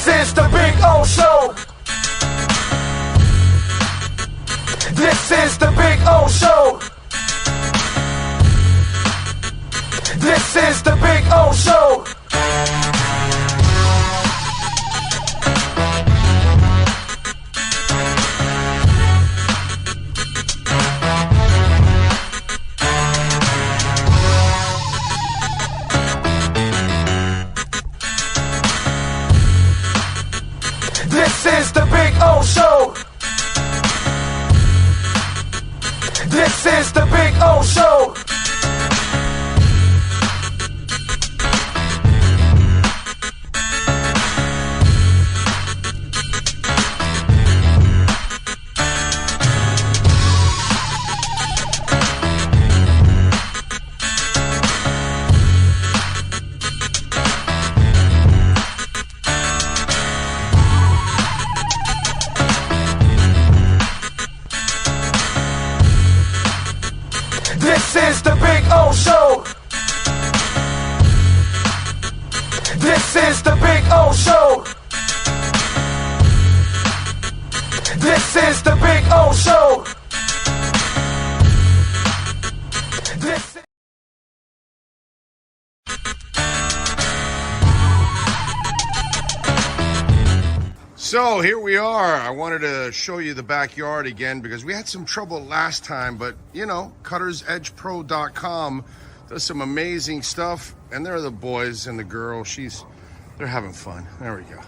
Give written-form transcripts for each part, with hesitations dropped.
is the Big O Show. This is the Big O Show. This is the Big O Show. This is the Big O Show. This is the Big O Show. This is the Big O Show. This is the Big O Show. This is the Big O Show. This is So here we are. I wanted to show you the backyard again because we had some trouble last time, but you know, cuttersedgepro.com does some amazing stuff, and they're the boys and the girl. They're having fun. There we go.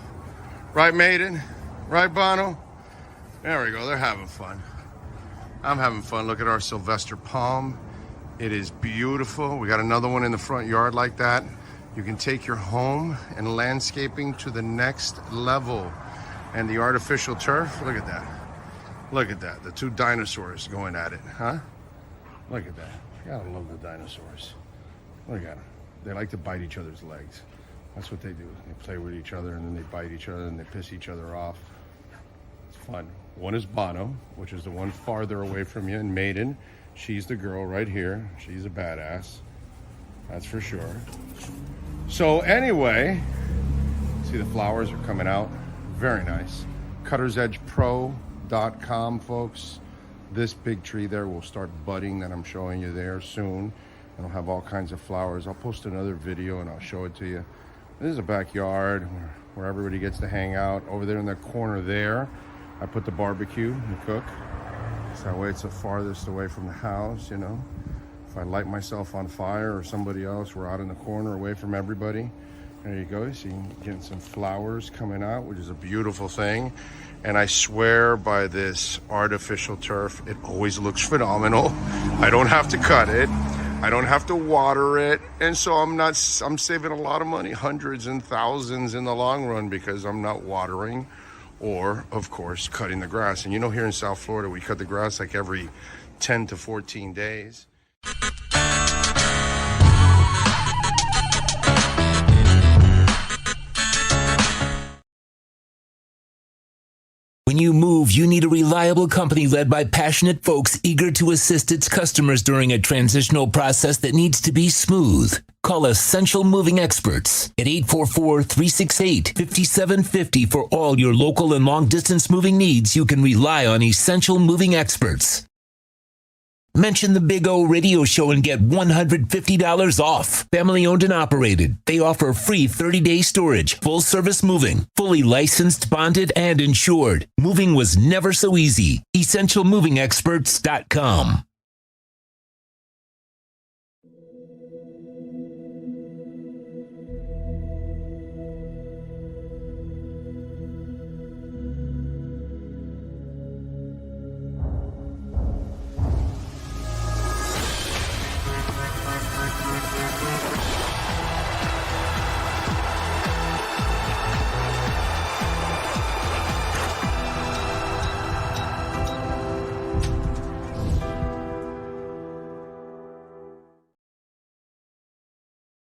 Right, Maiden? Right, Bono? There we go. They're having fun. I'm having fun. Look at our Sylvester palm. It is beautiful. We got another one in the front yard like that. You can take your home and landscaping to the next level. And the artificial turf, look at that. Look at that. The two dinosaurs going at it, huh? Look at that. Gotta love the dinosaurs. Look at them. They like to bite each other's legs. That's what they do. They play with each other and then they bite each other and they piss each other off. It's fun. One is Bono, which is the one farther away from you, and Maiden. She's the girl right here. She's a badass. That's for sure. So anyway, see the flowers are coming out. Very nice. cuttersedgepro.com, folks. This big tree there will start budding that I'm showing you there soon. It'll have all kinds of flowers. I'll post another video and I'll show it to you. This is a backyard where everybody gets to hang out. Over there in the corner there, I put the barbecue and cook. So that way it's the farthest away from the house, you know. If I light myself on fire or somebody else, we're out in the corner away from everybody. There you go. So you can get some flowers coming out, which is a beautiful thing. And I swear by this artificial turf, it always looks phenomenal. I don't have to cut it. I don't have to water it. And so I'm saving a lot of money, hundreds and thousands in the long run, because I'm not watering or, of course, cutting the grass. And you know, here in South Florida, we cut the grass like every 10 to 14 days. When you move, you need a reliable company led by passionate folks eager to assist its customers during a transitional process that needs to be smooth. Call Essential Moving Experts at 844-368-5750 for all your local and long-distance moving needs. You can rely on Essential Moving Experts. Mention the Big O Radio Show and get $150 off. Family owned and operated. They offer free 30-day storage, full service moving, fully licensed, bonded, and insured. Moving was never so easy. EssentialMovingExperts.com.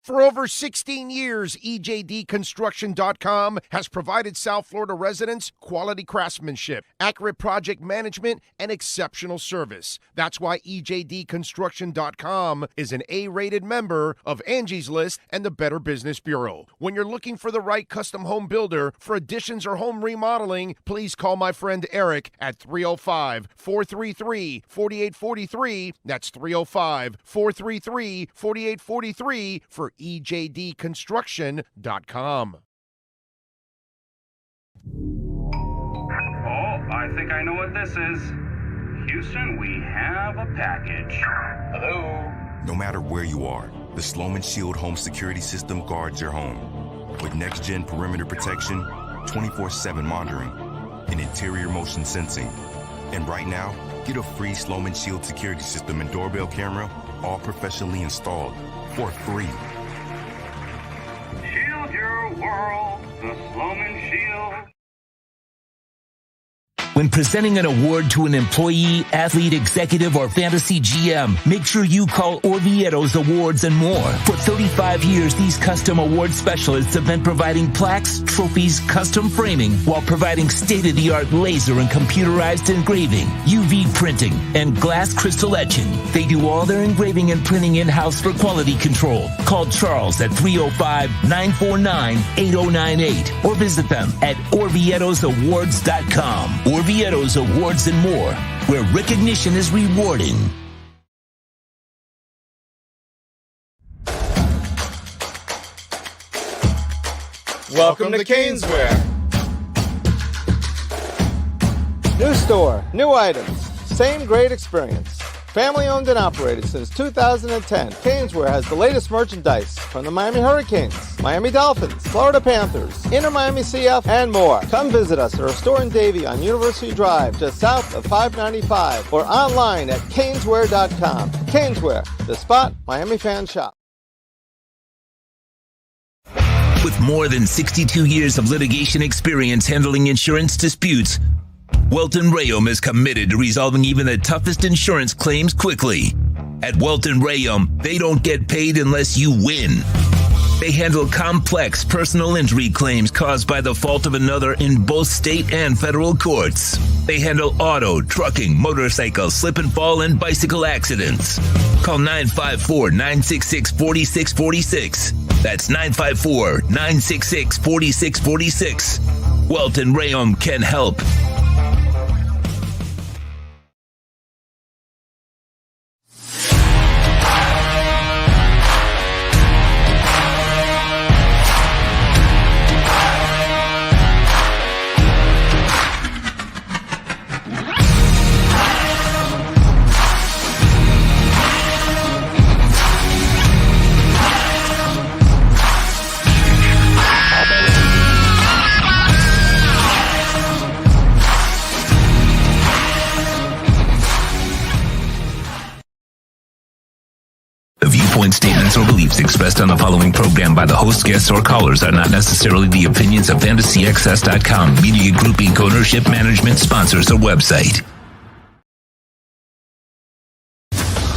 For over 16 years, EJDConstruction.com has provided South Florida residents quality craftsmanship, accurate project management, and exceptional service. That's why EJDConstruction.com is an A-rated member of Angie's List and the Better Business Bureau. When you're looking for the right custom home builder for additions or home remodeling, please call my friend Eric at 305-433-4843. That's 305-433-4843 for EJDConstruction.com. Oh, I think I know what this is. Houston, we have a package. Hello? No matter where you are, the Sloman Shield home security system guards your home. With next-gen perimeter protection, 24/7 monitoring, and interior motion sensing. And right now, get a free Sloman Shield security system and doorbell camera, all professionally installed, for free. Shield your world, the Sloman Shield. When presenting an award to an employee, athlete, executive, or fantasy GM, make sure you call Orvieto's Awards and More. For 35 years, these custom award specialists have been providing plaques, trophies, custom framing, while providing state-of-the-art laser and computerized engraving, UV printing, and glass crystal etching. They do all their engraving and printing in-house for quality control. Call Charles at 305-949-8098 or visit them at orvietosawards.com. Orvieto's Awards and More, where recognition is rewarding. Welcome to Caneswear. New store, new items, same great experience. Family owned and operated since 2010, Caneswear has the latest merchandise from the Miami Hurricanes, Miami Dolphins, Florida Panthers, Inter Miami CF, and more. Come visit us at our store in Davie on University Drive, just south of 595, or online at caneswear.com. Caneswear, the spot Miami fans shop. With more than 62 years of litigation experience handling insurance disputes, Welton Rayum is committed to resolving even the toughest insurance claims quickly. At Welton Rayum, they don't get paid unless you win. They handle complex personal injury claims caused by the fault of another in both state and federal courts. They handle auto, trucking, motorcycle, slip and fall, and bicycle accidents. Call 954-966-4646. That's 954-966-4646. Welton Rayum can help. Statements or beliefs expressed on the following program by the host, guests, or callers are not necessarily the opinions of FantasyAccess.com, Media Group Inc. ownership, management, sponsors, or website.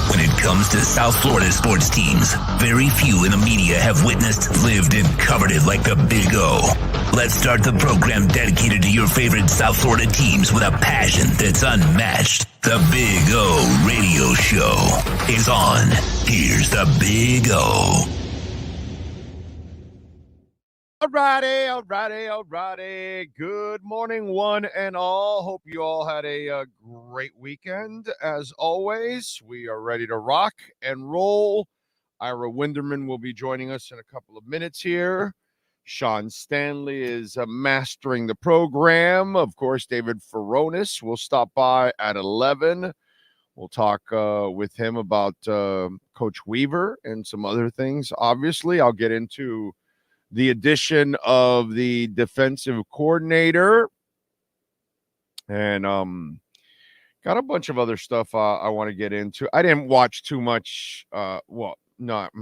When it comes to South Florida sports teams, very few in the media have witnessed, lived, and covered it like the Big O. Let's start the program dedicated to your favorite South Florida teams with a passion that's unmatched. The Big O Radio Show is on. Here's the Big O. Alrighty. Good morning, one and all. Hope you all had a great weekend. As always, we are ready to rock and roll. Ira Winderman will be joining us in a couple of minutes here. Sean Stanley is mastering the program. Of course, David Furones will stop by at 11. We'll talk with him about Coach Weaver and some other things. Obviously, I'll get into the addition of the defensive coordinator and got a bunch of other stuff I want to get into. I didn't watch too much. I'm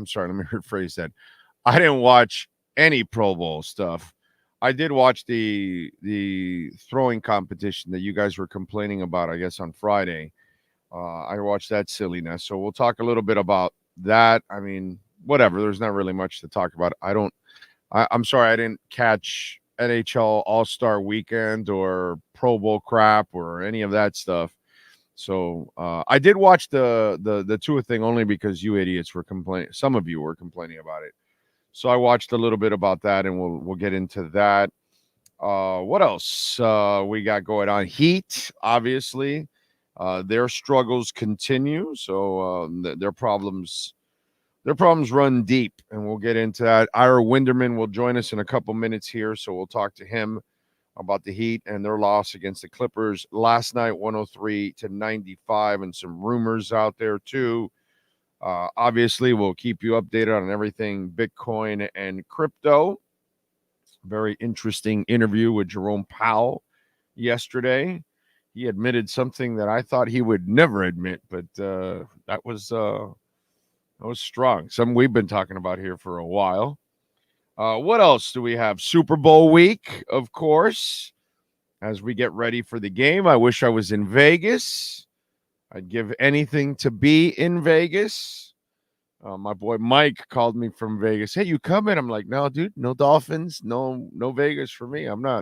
sorry. Let me rephrase that. I didn't watch any Pro Bowl stuff. I did watch the throwing competition that you guys were complaining about, I guess, on Friday. I watched that silliness. So we'll talk a little bit about that. I mean, whatever. There's not really much to talk about. I'm sorry I didn't catch NHL All-Star Weekend or Pro Bowl crap or any of that stuff. So I did watch the Tua thing only because you idiots were complaining. Some of you were complaining about it. So I watched a little bit about that, and we'll get into that. What else we got going on? Heat, obviously. Their struggles continue, so their problems run deep, and we'll get into that. Ira Winderman will join us in a couple minutes here, so we'll talk to him about the Heat and their loss against the Clippers last night, 103-95, and some rumors out there too. Obviously, we'll keep you updated on everything Bitcoin and crypto. Very interesting interview with Jerome Powell yesterday. He admitted something that I thought he would never admit, but that was strong. Something we've been talking about here for a while. What else do we have? Super Bowl week, of course, as we get ready for the game. I wish I was in Vegas. I'd give anything to be in Vegas. My boy Mike called me from Vegas. Hey, you coming? I'm like, no, dude, no Dolphins, no Vegas for me. I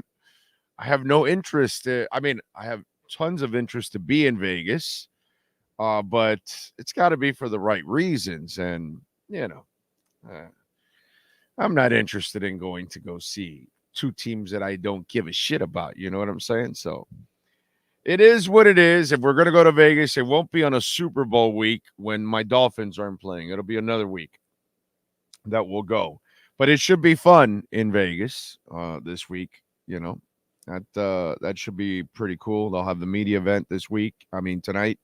have no interest. I have tons of interest to be in Vegas, but it's got to be for the right reasons. And, I'm not interested in going to go see two teams that I don't give a shit about. You know what I'm saying? So it is what it is. If we're going to go to Vegas, it won't be on a Super Bowl week when my Dolphins aren't playing. It'll be another week that we'll go. But it should be fun in Vegas this week. That should be pretty cool. They'll have the media event tonight.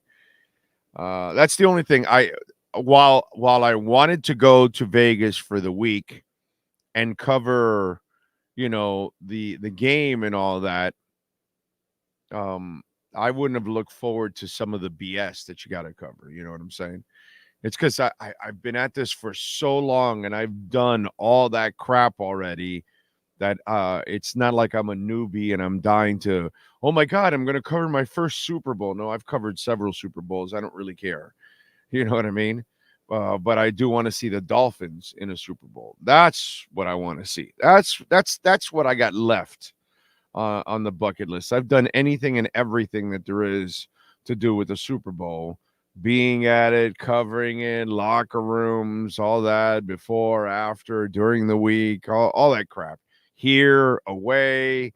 That's the only thing. While I wanted to go to Vegas for the week and cover, the game and all that, I wouldn't have looked forward to some of the BS that you got to cover. You know what I'm saying? It's because I've been at this for so long and I've done all that crap already that it's not like I'm a newbie and I'm dying to, oh my God, I'm going to cover my first Super Bowl. No, I've covered several Super Bowls. I don't really care. You know what I mean? But I do want to see the Dolphins in a Super Bowl. That's what I want to see. That's what I got left on the bucket list. I've done anything and everything that there is to do with the Super Bowl, being at it, covering it, locker rooms, all that, before, after, during the week, all that crap. Here, away,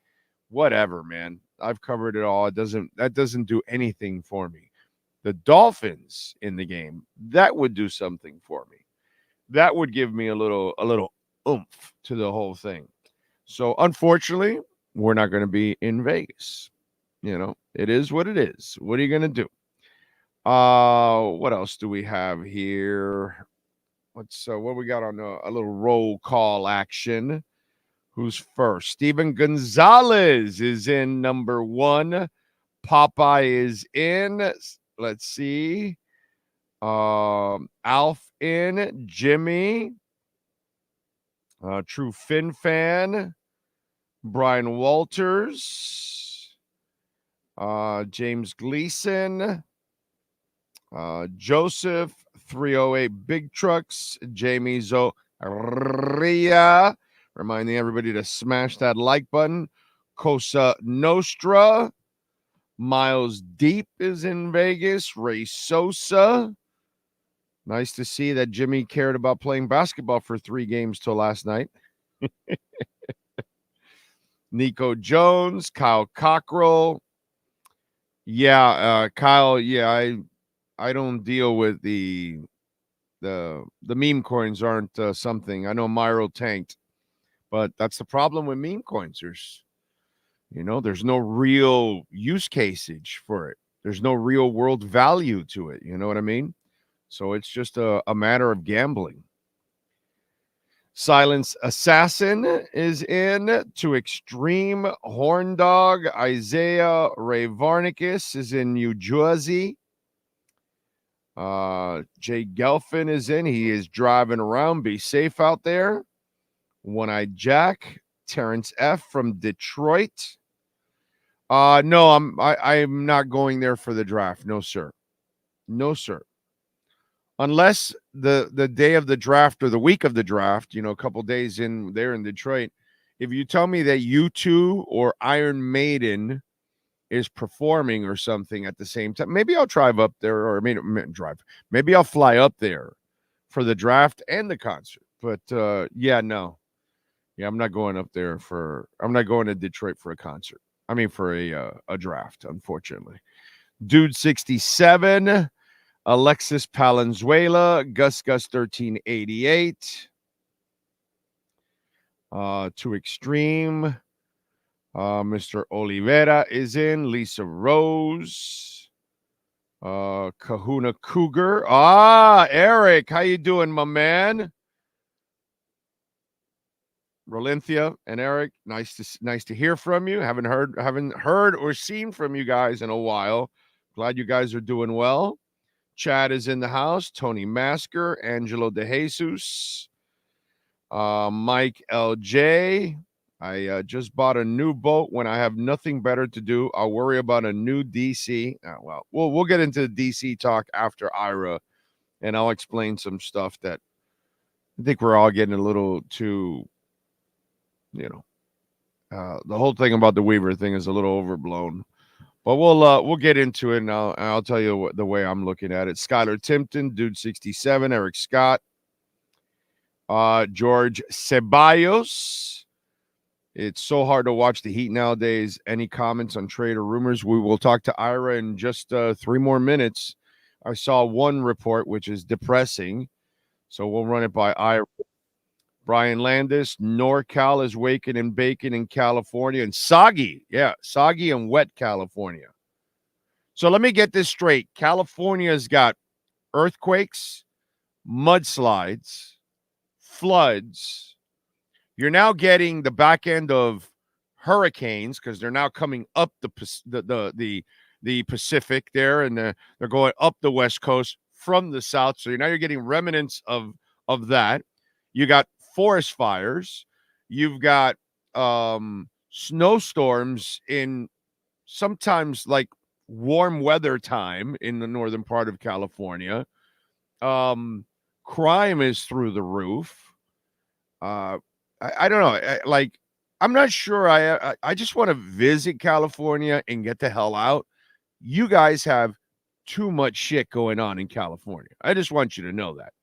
whatever, man. I've covered it all. That doesn't do anything for me. The Dolphins in the game, that would do something for me. That would give me a little oomph to the whole thing. So unfortunately, we're not going to be in Vegas. It is what it is. What are you going to do? What else do we have here? What we got on a little roll call action? Who's first? Steven Gonzalez is in number 1. Popeye is in. Let's see. Alf in. Jimmy. True Fin fan. Brian Walters. James Gleason. Joseph 308 Big Trucks. Jamie Zoria. Reminding everybody to smash that like button. Cosa Nostra. Miles Deep is in Vegas. Ray Sosa. Nice to see that Jimmy cared about playing basketball for 3 games till last night. Nico Jones. Kyle Cockrell. Yeah, Kyle, yeah, I don't deal with the meme coins aren't something. I know Myro tanked, but that's the problem with meme coins. There's no real use caseage for it. There's no real world value to it. You know what I mean? So it's just a matter of gambling. Silence Assassin is in. To Extreme Horn Dog. Isaiah Ray Varnicus is in New Jersey. Jay Gelfin is in. He is driving around. Be safe out there. One-Eyed Jack. Terrence F. from Detroit. No, I'm not going there for the draft. No, sir. No, sir. unless the day of the draft or the week of the draft, a couple days in there in Detroit, if you tell me that U2 or Iron Maiden is performing or something at the same time, maybe I'll drive up there, or maybe I'll fly up there for the draft and the concert. But no. Yeah, I'm not going up there I'm not going to Detroit for a concert. I mean, for a draft, unfortunately. Dude 67, Alexis Palenzuela, Gus 1388. Too Extreme. Mr. Oliveira is in. Lisa Rose. Kahuna Cougar. Eric, how you doing, my man? Rolinthia and Eric, nice to hear from you. Haven't heard or seen from you guys in a while. Glad you guys are doing well. Chad is in the house. Tony Masker, Angelo De Jesus, Mike LJ. I just bought a new boat. When I have nothing better to do, I'll worry about a new DC. We'll get into the DC talk after Ira, and I'll explain some stuff that I think we're all getting a little too. The whole thing about the Weaver thing is a little overblown, but we'll get into it, and I'll tell you the way I'm looking at it. Skylar Timpton, Dude 67, Eric Scott, George Ceballos. It's so hard to watch the Heat nowadays. Any comments on trade or rumors? We will talk to Ira in just 3 more minutes. I saw one report which is depressing, so we'll run it by Ira. Brian Landis, NorCal is waking and baking in California, and soggy and wet California. So let me get this straight. California's got earthquakes, mudslides, floods. You're now getting the back end of hurricanes because they're now coming up the Pacific there, and they're going up the West Coast from the south. So you're getting remnants of that. You got forest fires. You've got snowstorms in sometimes like warm weather time in the northern part of California. Crime is through the roof. I don't know. I'm not sure. I just want to visit California and get the hell out. You guys have too much shit going on in California. I just want you to know that.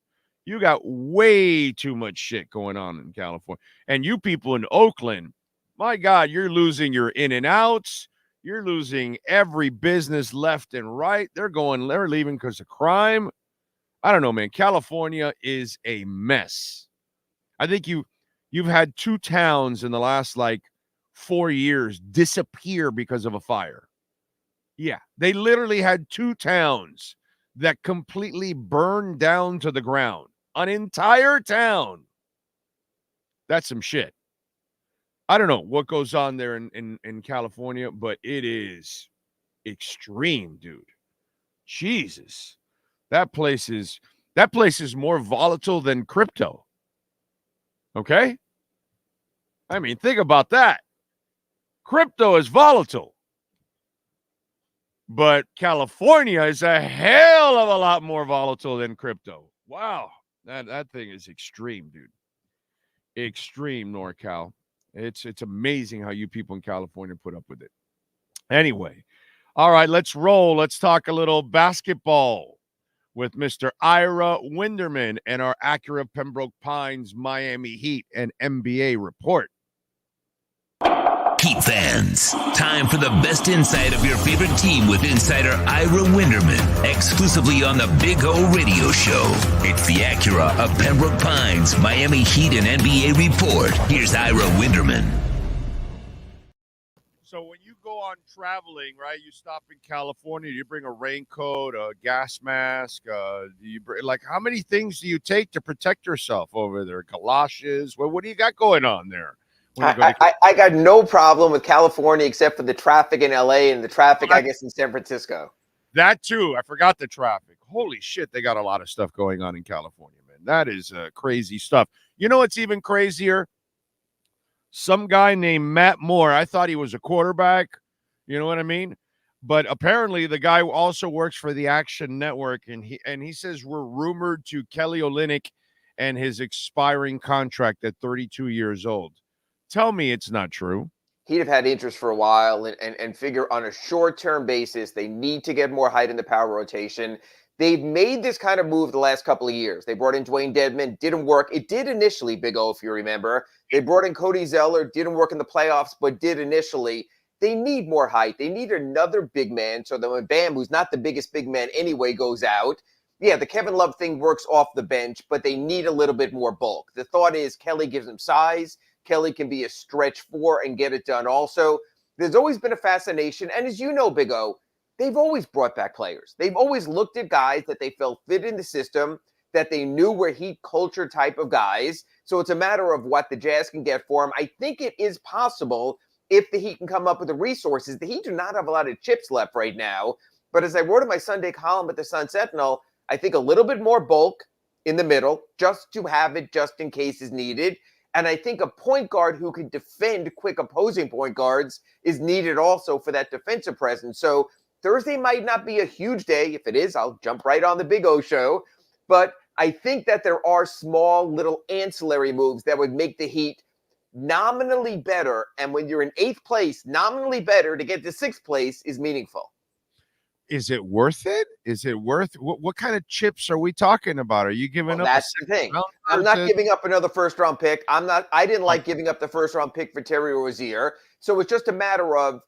You got way too much shit going on in California. And you people in Oakland, my God, you're losing your in and outs. You're losing every business left and right. They're leaving because of crime. I don't know, man. California is a mess. I think you've had 2 towns in the last 4 years disappear because of a fire. Yeah, they literally had 2 towns that completely burned down to the ground. An entire town. That's some shit. I don't know what goes on there in California, but it is extreme, dude. Jesus. That place is more volatile than crypto. Okay? I mean, think about that. Crypto is volatile. But California is a hell of a lot more volatile than crypto. Wow. That thing is extreme, dude. Extreme, NorCal. It's amazing how you people in California put up with it. Anyway, all right, let's roll. Let's talk a little basketball with Mr. Ira Winderman and our Acura Pembroke Pines Miami Heat and NBA report. Heat fans, time for the best insight of your favorite team with insider Ira Winderman, exclusively on the Big O Radio Show. It's the Acura of Pembroke Pines Miami Heat and NBA report. Here's Ira Winderman. So when you go on traveling, right, you stop in California, you bring a raincoat, a gas mask, how many things do you take to protect yourself over there? Galoshes? What do you got going on there? I got no problem with California except for the traffic in LA and the traffic, I guess, in San Francisco. That too. I forgot the traffic. Holy shit, they got a lot of stuff going on in California, man. That is crazy stuff. You know what's even crazier? Some guy named Matt Moore. I thought he was a quarterback. You know what I mean? But apparently the guy also works for the Action Network, and he says we're rumored to Kelly Olynyk and his expiring contract at 32 years old. Tell me it's not true. He'd have had interest for a while and figure on a short-term basis, they need to get more height in the power rotation. They've made this kind of move the last couple of years. They brought in Dwayne Dedman, didn't work. It did initially, Big O, if you remember. They brought in Cody Zeller, didn't work in the playoffs, but did initially. They need more height. They need another big man so that when Bam, who's not the biggest big man anyway, goes out, yeah, the Kevin Love thing works off the bench, but they need a little bit more bulk. The thought is Kelly gives them size. Kelly can be a stretch four and get it done also. There's always been a fascination, and as you know, Big O, they've always brought back players. They've always looked at guys that they felt fit in the system, that they knew were Heat culture type of guys. So it's a matter of what the Jazz can get for them. I think it is possible if the Heat can come up with the resources. The Heat do not have a lot of chips left right now. But as I wrote in my Sunday column at the Sun-Sentinel, I think a little bit more bulk in the middle, just to have it just in case is needed. And I think a point guard who can defend quick opposing point guards is needed also for that defensive presence. So Thursday might not be a huge day. If it is, I'll jump right on the Big O show. But I think that there are small little ancillary moves that would make the Heat nominally better. And when you're in 8th place, nominally better to get to 6th place is meaningful. Is it worth it? Is it worth what kind of chips are we talking about? Are you giving up? That's the thing. I'm not giving up another first-round pick. I didn't like giving up the first-round pick for Terry Rozier. So it's just a matter of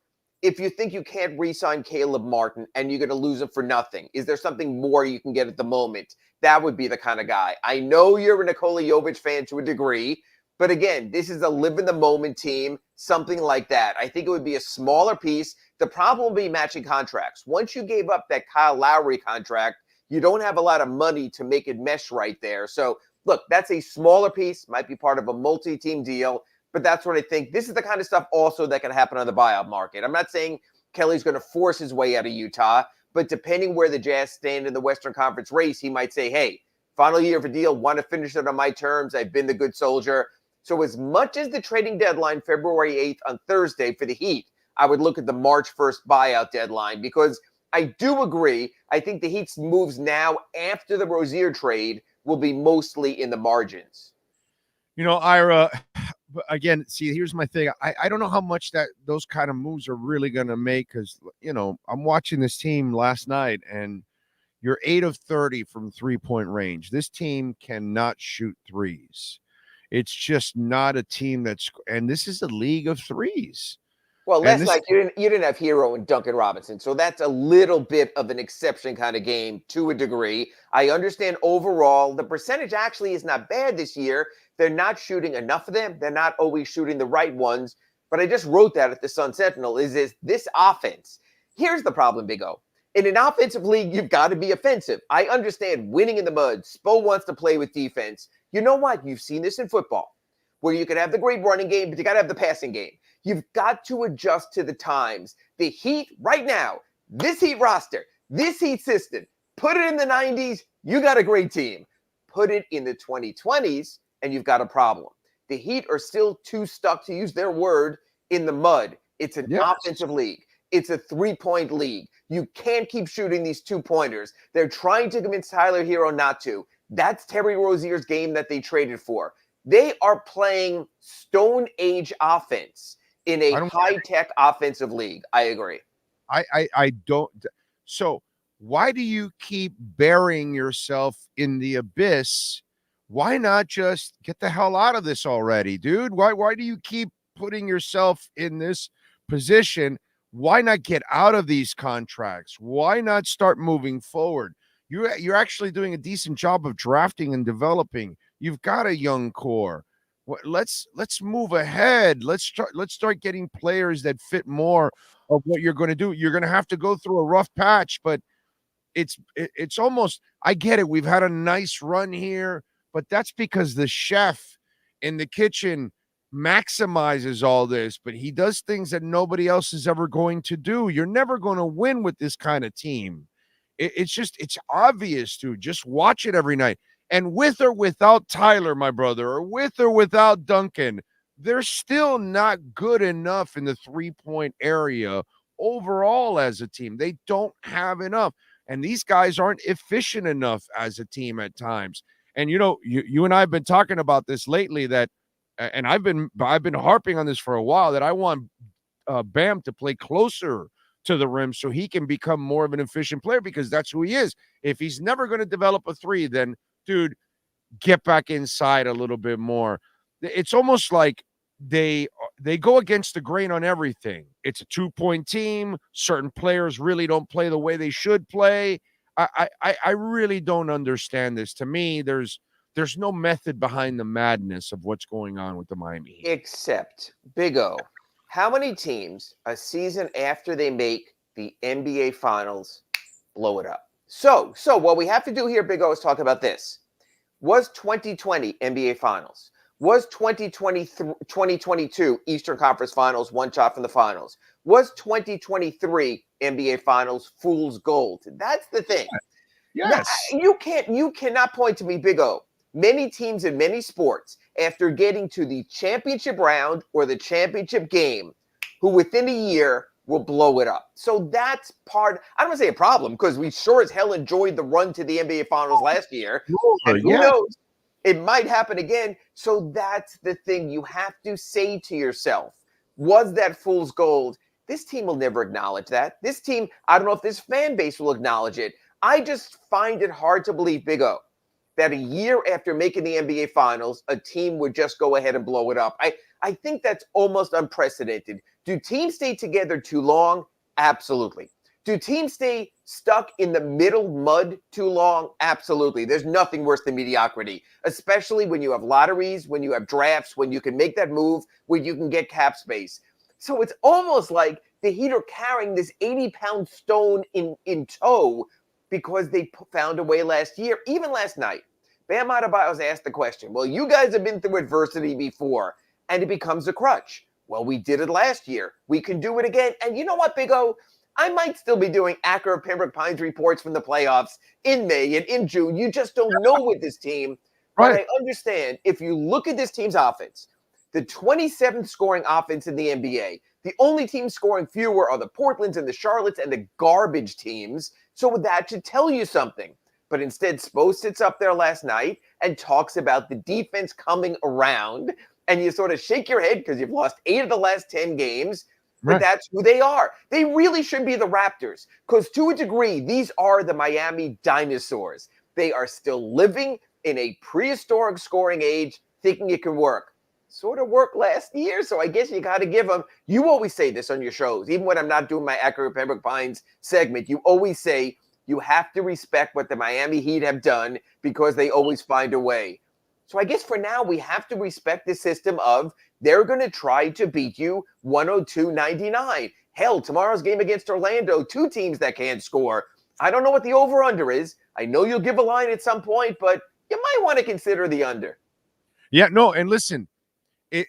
if you think you can't re-sign Caleb Martin and you're going to lose him for nothing, is there something more you can get at the moment? That would be the kind of guy. I know you're a Nikola Jovic fan to a degree, but again, this is a live-in-the-moment team, something like that. I think it would be a smaller piece. The problem will be matching contracts. Once you gave up that Kyle Lowry contract, you don't have a lot of money to make it mesh right there. So, look, that's a smaller piece, might be part of a multi-team deal, but that's what I think. This is the kind of stuff also that can happen on the buyout market. I'm not saying Kelly's going to force his way out of Utah, but depending where the Jazz stand in the Western Conference race, he might say, hey, final year of a deal, want to finish it on my terms. I've been the good soldier. So as much as the trading deadline, February 8th on Thursday for the Heat, I would look at the March 1st buyout deadline because I do agree. I think the Heat's moves now after the Rozier trade will be mostly in the margins. You know, Ira, again, see, here's my thing. I don't know how much those kind of moves are really going to make because, you know, I'm watching this team last night and you're 8 of 30 from three-point range. This team cannot shoot threes. It's just not a team and this is a league of threes. Well, last night you didn't have Hero and Duncan Robinson, so that's a little bit of an exception kind of game to a degree. I understand overall the percentage actually is not bad this year. They're not shooting enough of them. They're not always shooting the right ones. But I just wrote that at the Sun-Sentinel is this offense. Here's the problem, Big O. In an offensive league, you've got to be offensive. I understand winning in the mud. Spo wants to play with defense. You know what? You've seen this in football where you can have the great running game, but you got to have the passing game. You've got to adjust to the times. The Heat right now, this Heat roster, this Heat system, put it in the 90s, you got a great team. Put it in the 2020s, and you've got a problem. The Heat are still too stuck, to use their word, in the mud. It's an offensive league. It's a three-point league. You can't keep shooting these two-pointers. They're trying to convince Tyler Hero not to. That's Terry Rozier's game that they traded for. They are playing Stone Age offense in a high-tech offensive league. I agree. I don't. So why do you keep burying yourself in the abyss? Why not just get the hell out of this already, dude? Why do you keep putting yourself in this position? Why not get out of these contracts? Why not start moving forward? You're actually doing a decent job of drafting and developing. You've got a young core. Let's move ahead. Let's start getting players that fit more of what you're going to do. You're going to have to go through a rough patch, but it's almost, I get it. We've had a nice run here, but that's because the chef in the kitchen maximizes all this, but he does things that nobody else is ever going to do. You're never going to win with this kind of team. It's obvious, dude. Just watch it every night. And with or without Tyler, my brother, or with or without Duncan, they're still not good enough in the three-point area overall as a team. They don't have enough. And these guys aren't efficient enough as a team at times. And you and I have been talking about this lately, that and I've been harping on this for a while, that I want Bam to play closer to the rim so he can become more of an efficient player, because that's who he is. If he's never going to develop a three, then dude, get back inside a little bit more. It's almost like they go against the grain on everything. It's a 2-point team. Certain players really don't play the way they should play. I really don't understand this. To me, there's no method behind the madness of what's going on with the Miami Heat. Except, Big O, how many teams a season after they make the NBA Finals blow it up? So what we have to do here, Big O, is talk about this. Was 2020 NBA Finals? Was 2022 Eastern Conference Finals one shot from the finals? Was 2023 NBA Finals fool's gold? That's the thing. Yes. Now, you cannot point to me, Big O. Many teams in many sports, after getting to the championship round or the championship game, who within a year will blow it up. So that's part, I don't want to say a problem, because we sure as hell enjoyed the run to the NBA Finals last year. And who knows, it might happen again. So that's the thing you have to say to yourself. Was that fool's gold? This team will never acknowledge that. This team, I don't know if this fan base will acknowledge it. I just find it hard to believe, Big O, that a year after making the NBA Finals, a team would just go ahead and blow it up. I think that's almost unprecedented. Do teams stay together too long? Absolutely. Do teams stay stuck in the middle mud too long? Absolutely. There's nothing worse than mediocrity, especially when you have lotteries, when you have drafts, when you can make that move, when you can get cap space. So it's almost like the Heat are carrying this 80-pound stone in tow because they found a way last year, even last night. Bam Adebayo was asked the question, well, you guys have been through adversity before, and it becomes a crutch. Well, we did it last year. We can do it again. And you know what, Big O? I might still be doing Acura Pembroke Pines reports from the playoffs in May and in June. You just don't know with this team. Right. But I understand, if you look at this team's offense, the 27th scoring offense in the NBA, the only teams scoring fewer are the Portlands and the Charlottes and the garbage teams. So that should tell you something. But instead, Spo sits up there last night and talks about the defense coming around. And you sort of shake your head because you've lost 8 of the last 10 games. But that's who they are. They really should be the Raptors, because to a degree, these are the Miami dinosaurs. They are still living in a prehistoric scoring age, thinking it can work. Sort of worked last year, so I guess you got to give them. You always say this on your shows, even when I'm not doing my Acura Pembroke Pines segment. You always say you have to respect what the Miami Heat have done because they always find a way. So I guess for now, we have to respect the system of they're going to try to beat you 102-99. Hell, tomorrow's game against Orlando, 2 teams that can't score. I don't know what the over-under is. I know you'll give a line at some point, but you might want to consider the under. Yeah, no, and listen,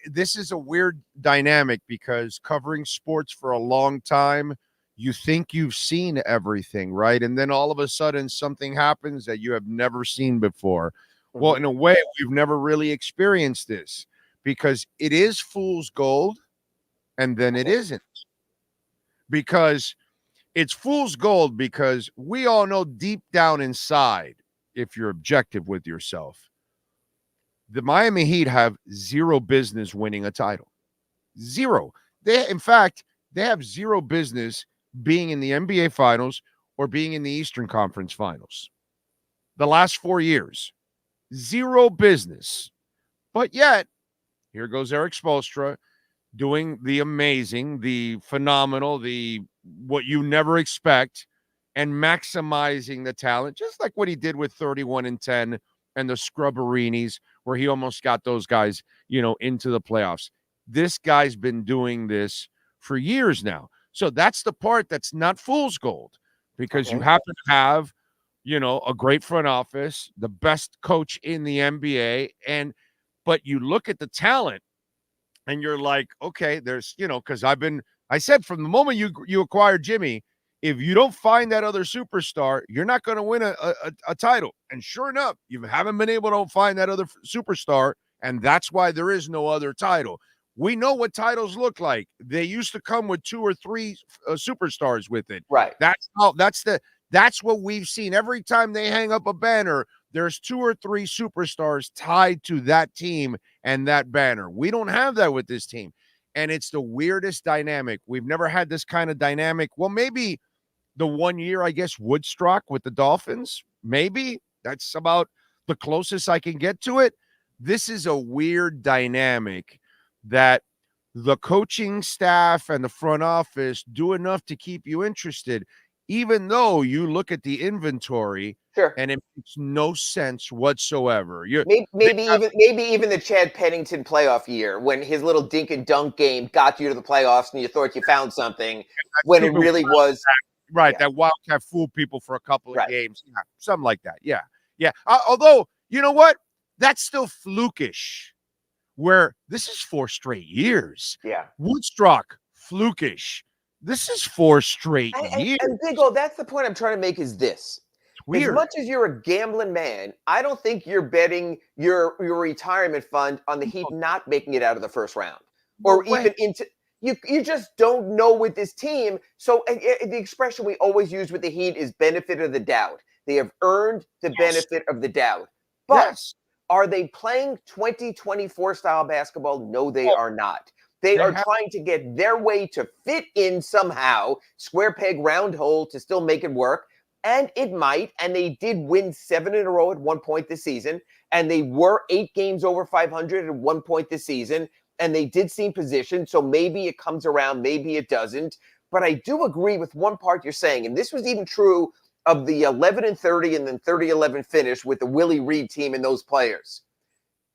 this is a weird dynamic because covering sports for a long time, you think you've seen everything, right? And then all of a sudden something happens that you have never seen before. Well, in a way, we've never really experienced this because it is fool's gold and then it isn't. Because it's fool's gold because we all know deep down inside, if you're objective with yourself, the Miami Heat have zero business winning a title. Zero. In fact, they have zero business being in the NBA Finals or being in the Eastern Conference Finals. The last 4 years. Zero business. But yet, here goes Eric Spoelstra doing the amazing, the phenomenal, the what you never expect, and maximizing the talent, just like what he did with 31-10 and the Scrubberinis, where he almost got those guys, into the playoffs. This guy's been doing this for years now. So that's the part that's not fool's gold, because you happen to have a great front office, the best coach in the NBA. But you look at the talent and you're like, okay, there's, because I said from the moment you acquired Jimmy, if you don't find that other superstar, you're not going to win a title. And sure enough, you haven't been able to find that other superstar. And that's why there is no other title. We know what titles look like. They used to come with 2 or 3 superstars with it. Right. That's what we've seen. Every time they hang up a banner, there's 2 or 3 superstars tied to that team and that banner. We don't have that with this team. And it's the weirdest dynamic. We've never had this kind of dynamic. Well, maybe the 1 year, I guess, Woodstock with the Dolphins. Maybe that's about the closest I can get to it. This is a weird dynamic that the coaching staff and the front office do enough to keep you interested, even though you look at the inventory and it makes no sense whatsoever. Maybe even the Chad Pennington playoff year, when his little dink and dunk game got you to the playoffs and you thought you found something, when it really was right. That Wildcat fooled people for a couple of games, something like that. Yeah. Although, you know what? That's still flukish. Where this is 4 straight years. Yeah. Woodstock, flukish. This is 4 straight years. And Big O, that's the point I'm trying to make is this. Weird. As much as you're a gambling man, I don't think you're betting your retirement fund on the Heat not making it out of the first round. Or even into you just don't know with this team. So the expression we always use with the Heat is benefit of the doubt. They have earned the benefit of the doubt. But are they playing 2024 style basketball? No, they are not. They are trying to get their way to fit in somehow, square peg, round hole, to still make it work. And it might. And they did win 7 in a row at one point this season. And they were 8 games over 500 at one point this season. And they did seem positioned. So maybe it comes around, maybe it doesn't. But I do agree with one part you're saying. And this was even true of the 11-30 and then 30-11 finish with the Willie Reed team and those players.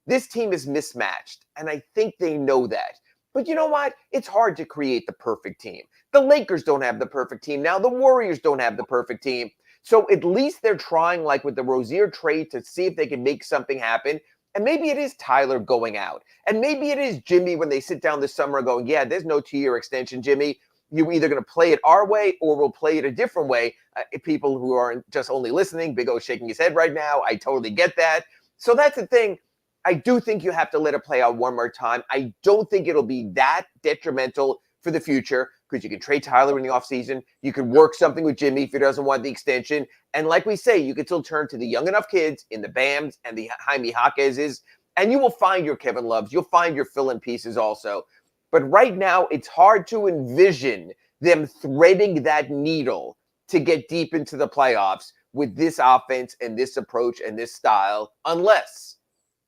This team is mismatched, and I think they know that. But you know what? It's hard to create the perfect team. The Lakers don't have the perfect team now. The Warriors don't have the perfect team. So at least they're trying, like with the Rozier trade, to see if they can make something happen. And maybe it is Tyler going out. And maybe it is Jimmy when they sit down this summer going, yeah, there's no 2-year extension, Jimmy. You're either going to play it our way or we'll play it a different way. People who are just only listening, Big O shaking his head right now. I totally get that. So that's the thing. I do think you have to let it play out one more time. I don't think it'll be that detrimental for the future because you can trade Tyler in the offseason. You can work something with Jimmy if he doesn't want the extension. And like we say, you can still turn to the young enough kids in the Bams and the Jaime Jaquez's, and you will find your Kevin Loves. You'll find your fill-in pieces also. But right now, it's hard to envision them threading that needle to get deep into the playoffs with this offense and this approach and this style, unless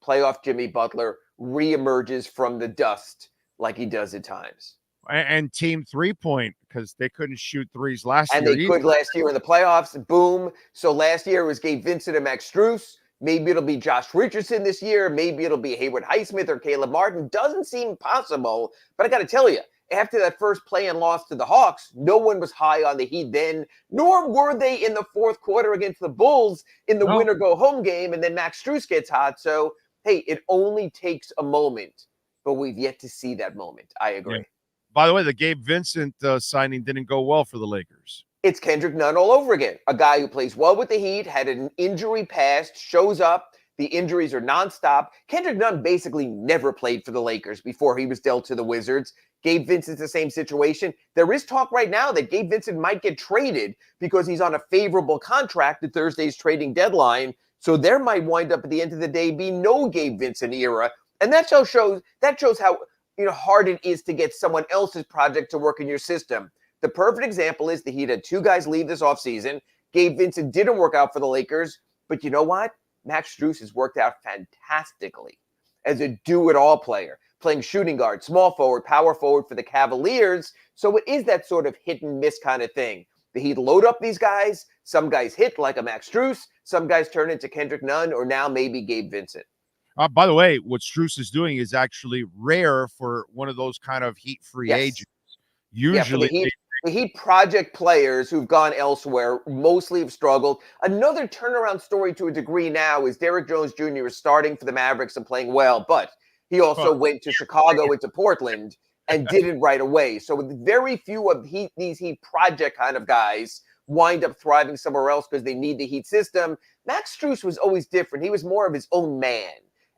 playoff Jimmy Butler reemerges from the dust like he does at times. And team 3-point, because they couldn't shoot threes last year. And they could last year in the playoffs. Boom. So last year it was Gabe Vincent and Max Strus. Maybe it'll be Josh Richardson this year. Maybe it'll be Hayward Highsmith or Caleb Martin. Doesn't seem possible. But I got to tell you, after that first play-in loss to the Hawks, no one was high on the Heat then, nor were they in the fourth quarter against the Bulls in the win-or-go-home game, and then Max Strus gets hot. So, hey, it only takes a moment, but we've yet to see that moment. I agree. Yeah. By the way, the Gabe Vincent signing didn't go well for the Lakers. It's Kendrick Nunn all over again. A guy who plays well with the Heat, had an injury past, shows up. The injuries are nonstop. Kendrick Nunn basically never played for the Lakers before he was dealt to the Wizards. Gabe Vincent's the same situation. There is talk right now that Gabe Vincent might get traded because he's on a favorable contract at Thursday's trading deadline. So there might wind up at the end of the day be no Gabe Vincent era. And that shows how hard it is to get someone else's project to work in your system. The perfect example is the Heat had 2 guys leave this offseason. Gabe Vincent didn't work out for the Lakers. But you know what? Max Strus has worked out fantastically as a do-it-all player, playing shooting guard, small forward, power forward for the Cavaliers. So it is that sort of hit and miss kind of thing. The Heat load up these guys. Some guys hit like a Max Strus. Some guys turn into Kendrick Nunn or now maybe Gabe Vincent. By the way, what Strus is doing is actually rare for one of those kind of Heat free agents. Usually, the Heat project players who've gone elsewhere mostly have struggled. Another turnaround story to a degree now is Derrick Jones Jr. is starting for the Mavericks and playing well, but he also went to Chicago and to Portland and didn't right away. So very few of these Heat project kind of guys wind up thriving somewhere else because they need the Heat system. Max Strus was always different. He was more of his own man.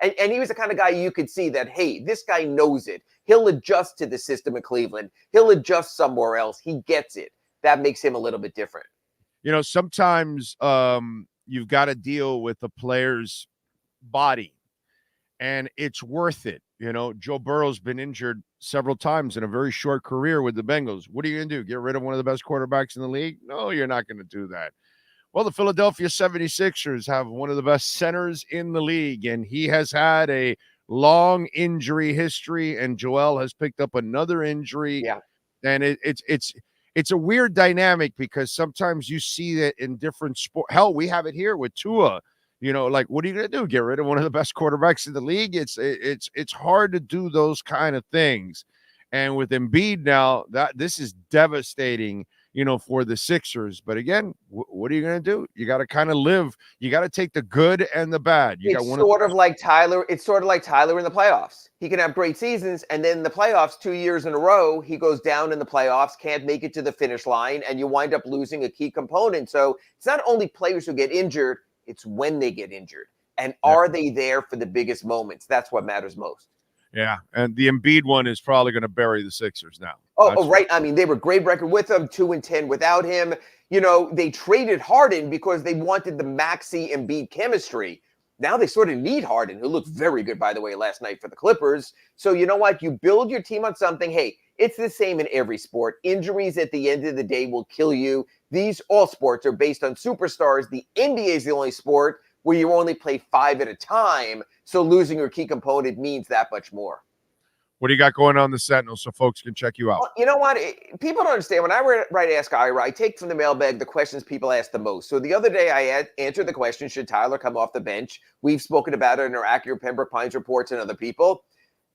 And he was the kind of guy you could see that, hey, this guy knows it. He'll adjust to the system in Cleveland. He'll adjust somewhere else. He gets it. That makes him a little bit different. Sometimes you've got to deal with the player's body, and it's worth it. Joe Burrow's been injured several times in a very short career with the Bengals. What are you going to do? Get rid of one of the best quarterbacks in the league? No, you're not going to do that. Well, the Philadelphia 76ers have one of the best centers in the league, and he has had a long injury history, and Joel has picked up another injury. Yeah. And it's a weird dynamic because sometimes you see that in different sports. Hell, we have it here with Tua. Like, what are you going to do? Get rid of one of the best quarterbacks in the league? It's hard to do those kind of things. And with Embiid now, this is devastating, for the Sixers. But again, what are you going to do? You got to kind of live. You got to take the good and the bad. It's sort of like Tyler in the playoffs. He can have great seasons, and then in the playoffs 2 years in a row, he goes down in the playoffs, can't make it to the finish line, and you wind up losing a key component. So it's not only players who get injured, it's when they get injured. And are they there for the biggest moments? That's what matters most. Yeah, and the Embiid one is probably going to bury the Sixers now. Oh, right. I mean, they were great record with him, 2-10 without him. They traded Harden because they wanted the Maxey Embiid chemistry. Now they sort of need Harden, who looked very good, by the way, last night for the Clippers. So you know what? You build your team on something. Hey, it's the same in every sport. Injuries at the end of the day will kill you. All sports are based on superstars. The NBA is the only sport where you only play 5 at a time. So losing your key component means that much more. What do you got going on the Sentinel so folks can check you out? Well, you know what? People don't understand. When I write Ask Ira, I take from the mailbag the questions people ask the most. So the other day I answered the question, should Tyler come off the bench? We've spoken about it in our Acura Pembroke Pines reports and other people.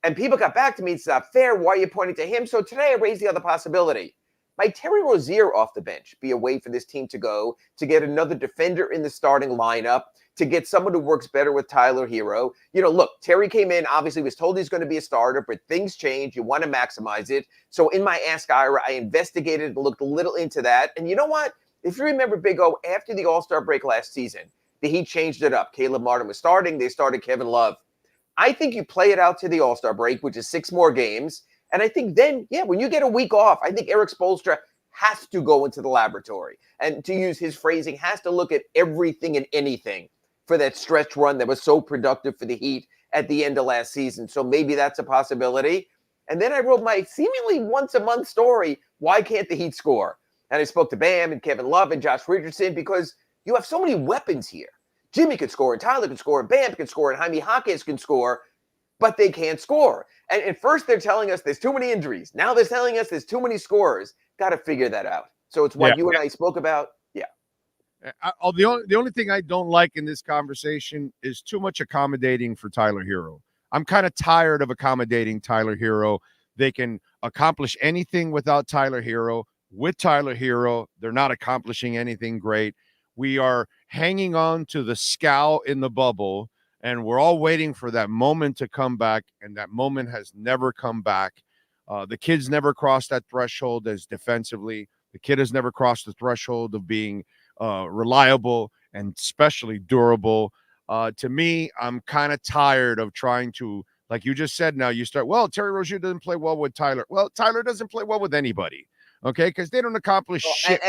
And people got back to me. It's not fair. Why are you pointing to him? So today I raised the other possibility. Might Terry Rozier off the bench be a way for this team to go, to get another defender in the starting lineup, to get someone who works better with Tyler Hero? Look, Terry came in, obviously was told he's going to be a starter, but things change. You want to maximize it. So in my Ask Ira, I investigated and looked a little into that. And you know what? If you remember, Big O, after the All-Star break last season, the Heat changed it up. Caleb Martin was starting. They started Kevin Love. I think you play it out to the All-Star break, which is 6 more games. And I think then, when you get a week off, I think Eric Spoelstra has to go into the laboratory. And to use his phrasing, has to look at everything and anything for that stretch run that was so productive for the Heat at the end of last season. So maybe that's a possibility. And then I wrote my seemingly once-a-month story, why can't the Heat score? And I spoke to Bam and Kevin Love and Josh Richardson because you have so many weapons here. Jimmy could score, and Tyler could score, and Bam could score, and Jaime Jaquez can score, but they can't score. And at first they're telling us there's too many injuries. Now they're telling us there's too many scorers. Got to figure that out. So it's what you and I spoke about. Yeah. The only thing I don't like in this conversation is too much accommodating for Tyler Hero. I'm kind of tired of accommodating Tyler Hero. They can accomplish anything without Tyler Hero. With Tyler Hero, they're not accomplishing anything great. We are hanging on to the scow in the bubble, and we're all waiting for that moment to come back, and that moment has never come back. The kid's never crossed that threshold as defensively. The kid has never crossed the threshold of being reliable and especially durable. To me, I'm kind of tired of trying to, like you just said, now you start, Terry Rozier doesn't play well with Tyler. Well, Tyler doesn't play well with anybody, okay? Because they don't accomplish shit.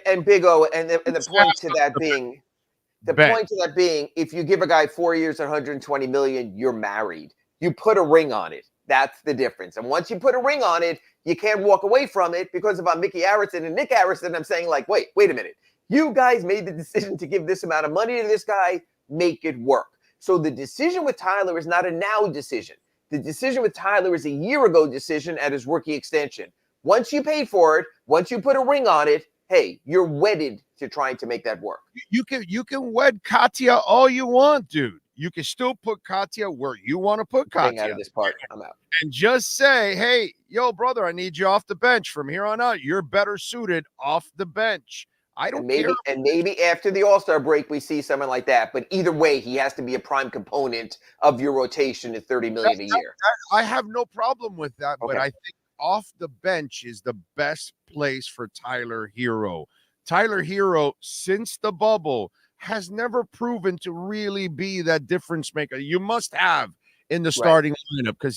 And Big O, and the point to that being, if you give a guy 4 years, $120 million, you're married. You put a ring on it. That's the difference. And once you put a ring on it, you can't walk away from it, because if I'm Mickey Arison and Nick Arison, I'm saying, like, wait a minute. You guys made the decision to give this amount of money to this guy. Make it work. So the decision with Tyler is not a now decision. The decision with Tyler is a year ago decision at his rookie extension. Once you paid for it, once you put a ring on it, hey, you're wedded to trying to make that work. You can wed Katya all you want, dude. You can still put Katya where you want to put Katya. Out of this part, I'm out. And just say, hey, yo, brother, I need you off the bench. From here on out, you're better suited off the bench. I don't care. And maybe after the All-Star break, we see someone like that. But either way, he has to be a prime component of your rotation at $30 million a year. I have no problem with that, Okay. but I think off the bench is the best place for Tyler Hero. Tyler Hero, since the bubble, has never proven to really be that difference maker you must have in the starting lineup, because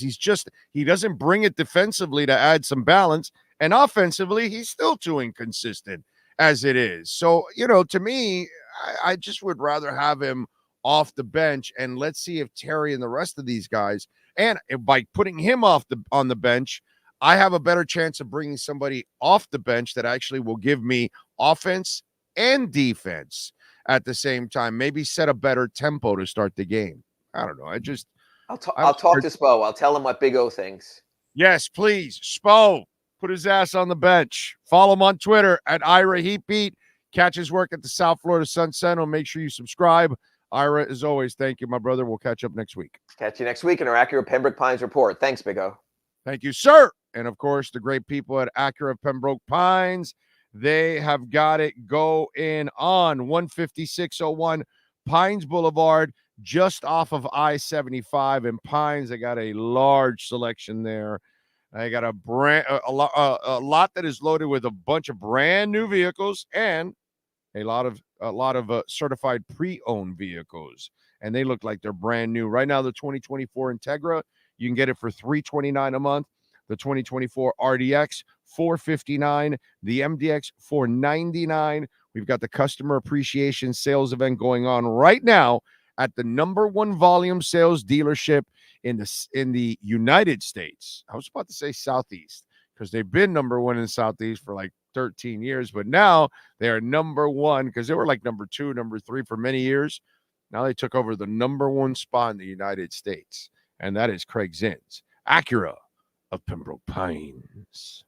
he doesn't bring it defensively to add some balance, and offensively he's still too inconsistent as it is. So, to me, I just would rather have him off the bench, and let's see if Terry and the rest of these guys, and by putting him on the bench, I have a better chance of bringing somebody off the bench that actually will give me offense and defense at the same time. Maybe set a better tempo to start the game. I don't know. I'll talk to Spo. I'll tell him what Big O thinks. Yes, please. Spo, put his ass on the bench. Follow him on Twitter at Ira Heatbeat. Catch his work at the South Florida Sun Sentinel. Make sure you subscribe. Ira, as always, thank you, my brother. We'll catch up next week. Catch you next week in our Acura Pembroke Pines report. Thanks, Big O. Thank you, sir. And, of course, the great people at Acura Pembroke Pines. They have got it going on 15601 Pines Boulevard, just off of I-75 in Pines. They got a large selection there. They got a lot that is loaded with a bunch of brand new vehicles and a lot of certified pre-owned vehicles, and they look like they're brand new. Right now, the 2024 Integra, you can get it for $329 a month. The 2024 RDX, $459. The MDX, $499. We've got the customer appreciation sales event going on right now at the #1 volume sales dealership in the United States. I was about to say Southeast, because they've been #1 in Southeast for like 13 years, but now they are #1, because they were like #2, #3 for many years. Now they took over the #1 spot in the United States, and that is Craig Zinn's Acura of Pembroke Pines.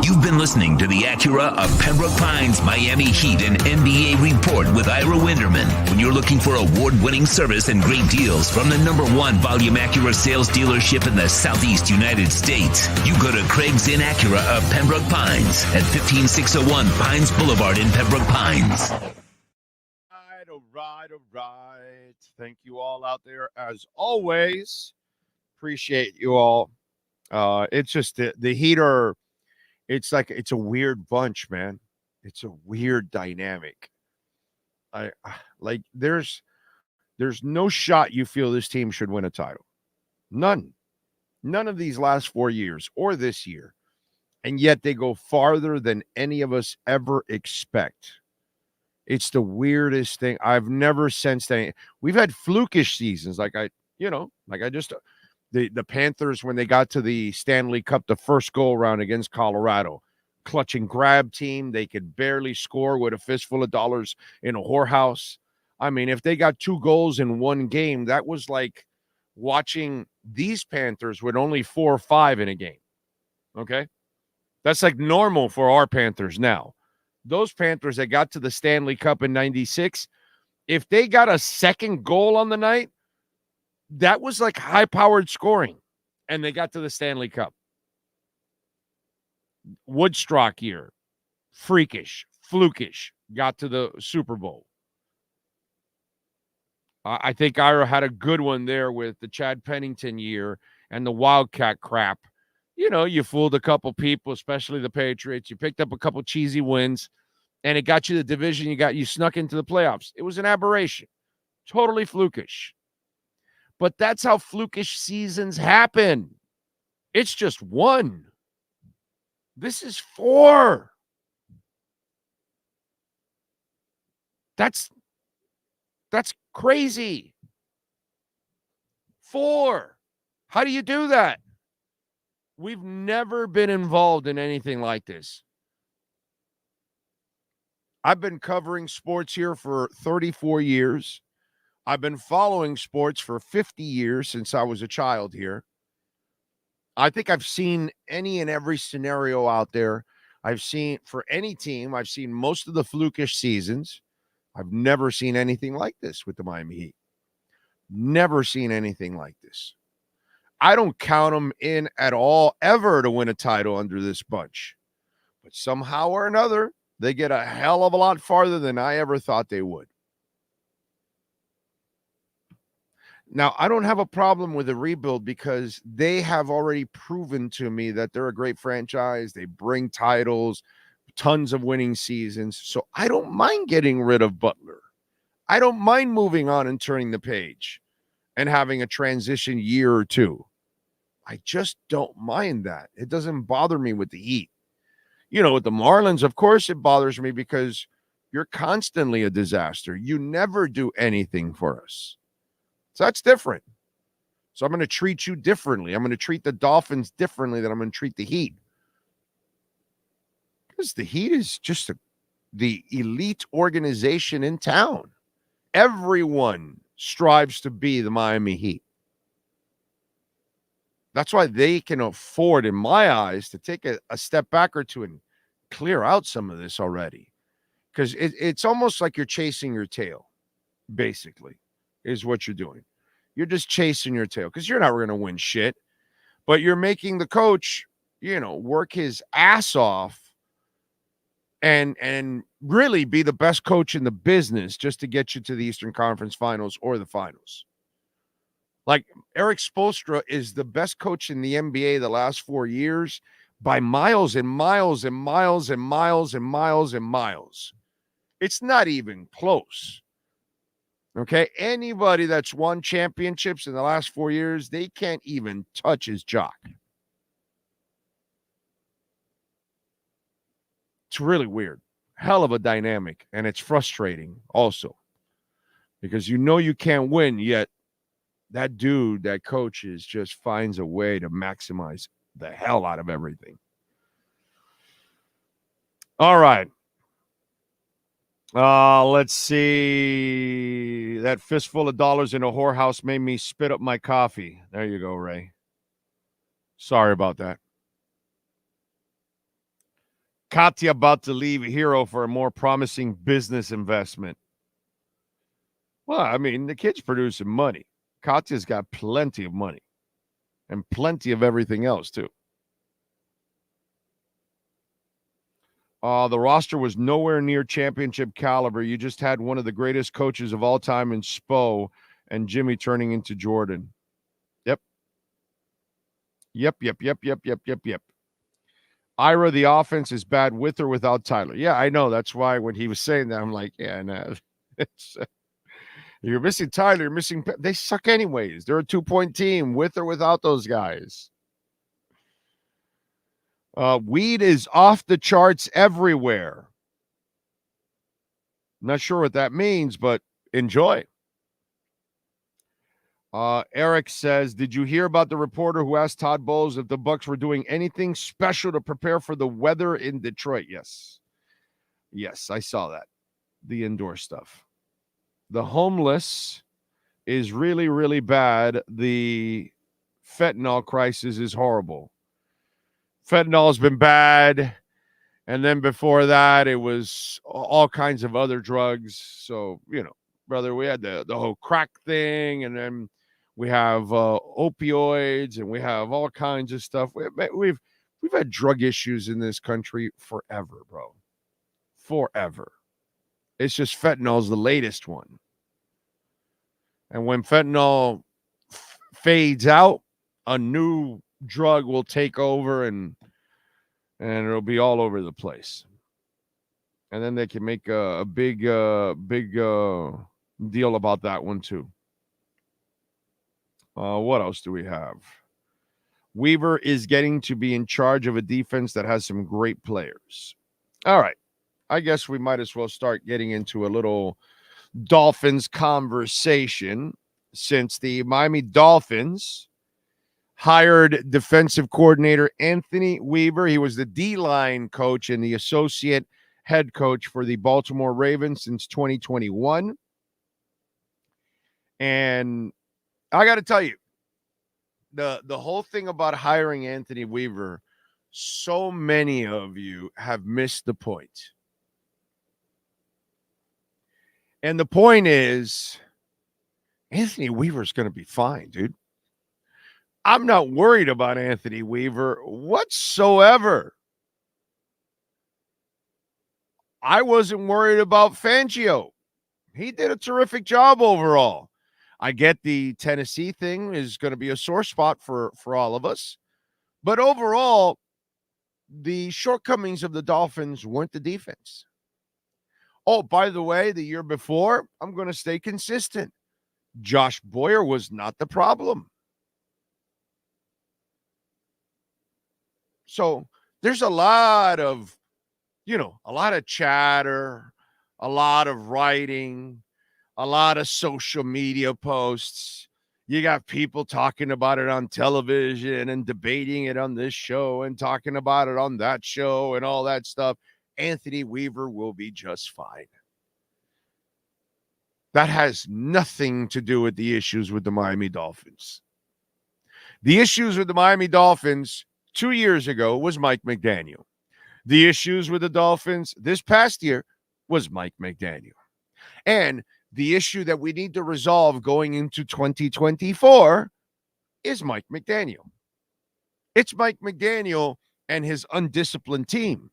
You've been listening to the Acura of Pembroke Pines Miami Heat and NBA Report with Ira Winderman. When you're looking for award-winning service and great deals from the #1 volume Acura sales dealership in the Southeast United States, you go to Craig Zinn Acura of Pembroke Pines at 15601 Pines Boulevard in Pembroke Pines. All right. Thank you all out there as always. Appreciate you all. It's just the Heat are. It's a weird bunch, man. It's a weird dynamic. There's no shot you feel this team should win a title. None of these last 4 years or this year. And yet they go farther than any of us ever expect. It's the weirdest thing. I've never sensed any. We've had flukish seasons. The Panthers, when they got to the Stanley Cup, the first go around against Colorado, clutch and grab team. They could barely score with a fistful of dollars in a whorehouse. I mean, if they got 2 goals in one game, that was like watching these Panthers with only 4 or 5 in a game. Okay? That's like normal for our Panthers now. Those Panthers that got to the Stanley Cup in 96, if they got a second goal on the night, that was like high-powered scoring, and they got to the Stanley Cup. Woodstock year, freakish, flukish, got to the Super Bowl. I think Ira had a good one there with the Chad Pennington year and the Wildcat crap. You fooled a couple people, especially the Patriots. You picked up a couple cheesy wins, and it got you the division. You snuck into the playoffs. It was an aberration. Totally flukish. But that's how flukish seasons happen. It's just 1. This is 4. That's crazy. 4. How do you do that? We've never been involved in anything like this. I've been covering sports here for 34 years. I've been following sports for 50 years since I was a child here. I think I've seen any and every scenario out there. I've seen, for any team, I've seen most of the flukish seasons. I've never seen anything like this with the Miami Heat. Never seen anything like this. I don't count them in at all ever to win a title under this bunch. But somehow or another, they get a hell of a lot farther than I ever thought they would. Now, I don't have a problem with a rebuild because they have already proven to me that they're a great franchise. They bring titles. tons of winning seasons. So I don't mind getting rid of Butler. I don't mind moving on and turning the page and having a transition year or two. I just don't mind that. It doesn't bother me with the Heat. With the Marlins, of course it bothers me because you're constantly a disaster. You never do anything for us. So that's different. So I'm going to treat you differently. I'm going to treat the Dolphins differently than I'm going to treat the Heat. Because the Heat is just the elite organization in town. Everyone strives to be the Miami Heat. That's why they can afford, in my eyes, to take a step back or two and clear out some of this already. Because it's almost like you're chasing your tail, basically, is what you're doing. You're just chasing your tail because you're not going to win shit. But you're making the coach, work his ass off and really be the best coach in the business just to get you to the Eastern Conference Finals or the finals. Like Eric Spoelstra is the best coach in the NBA the last 4 years by miles and miles and miles and miles and miles and miles. It's not even close. Okay? Anybody that's won championships in the last 4 years, they can't even touch his jock. It's really weird. Hell of a dynamic. And it's frustrating also. Because you can't win, yet that dude, that coach, just finds a way to maximize the hell out of everything. All right. Let's see. That fistful of dollars in a whorehouse made me spit up my coffee. There you go, Ray. Sorry about that. Katya about to leave Hero for a more promising business investment. Well, I mean, the kid's producing money. Katya's got plenty of money and plenty of everything else, too. The roster was nowhere near championship caliber. You just had one of the greatest coaches of all time in Spo and Jimmy turning into Jordan. Yep. Ira, the offense is bad with or without Tyler. Yeah, I know. That's why when he was saying that, I'm like, yeah, no. You're missing Tyler. You're missing. They suck anyways. They're a 2-point team with or without those guys. Weed is off the charts everywhere. Not sure what that means, but enjoy. Eric says, did you hear about the reporter who asked Todd Bowles if the Bucs were doing anything special to prepare for the weather in Detroit? Yes, I saw that. The indoor stuff. The homeless is really, really bad. The fentanyl crisis is horrible. Fentanyl has been bad. And then before that, it was all kinds of other drugs. So, brother, we had the whole crack thing, and then we have opioids, and we have all kinds of stuff. We've had drug issues in this country forever, bro. Forever. It's just fentanyl's the latest one. And when fentanyl fades out, a new drug will take over and it'll be all over the place. And then they can make a big deal about that one too. What else do we have? Weaver is getting to be in charge of a defense that has some great players. All right. I guess we might as well start getting into a little Dolphins conversation, since the Miami Dolphins hired defensive coordinator Anthony Weaver. He was the D-line coach and the associate head coach for the Baltimore Ravens since 2021. And I got to tell you, the whole thing about hiring Anthony Weaver, so many of you have missed the point. And the point is, Anthony Weaver's going to be fine, dude. I'm not worried about Anthony Weaver whatsoever. I wasn't worried about Fangio. He did a terrific job overall. I get the Tennessee thing is going to be a sore spot for all of us. But overall, the shortcomings of the Dolphins weren't the defense. Oh, by the way, the year before, I'm going to stay consistent. Josh Boyer was not the problem. So there's a lot of chatter, a lot of writing, a lot of social media posts. You got people talking about it on television and debating it on this show and talking about it on that show and all that stuff. Anthony Weaver will be just fine. That has nothing to do with the issues with the Miami Dolphins. The issues with the Miami Dolphins 2 years ago was Mike McDaniel. The issues with the Dolphins this past year was Mike McDaniel. And the issue that we need to resolve going into 2024 is Mike McDaniel. It's Mike McDaniel and his undisciplined team.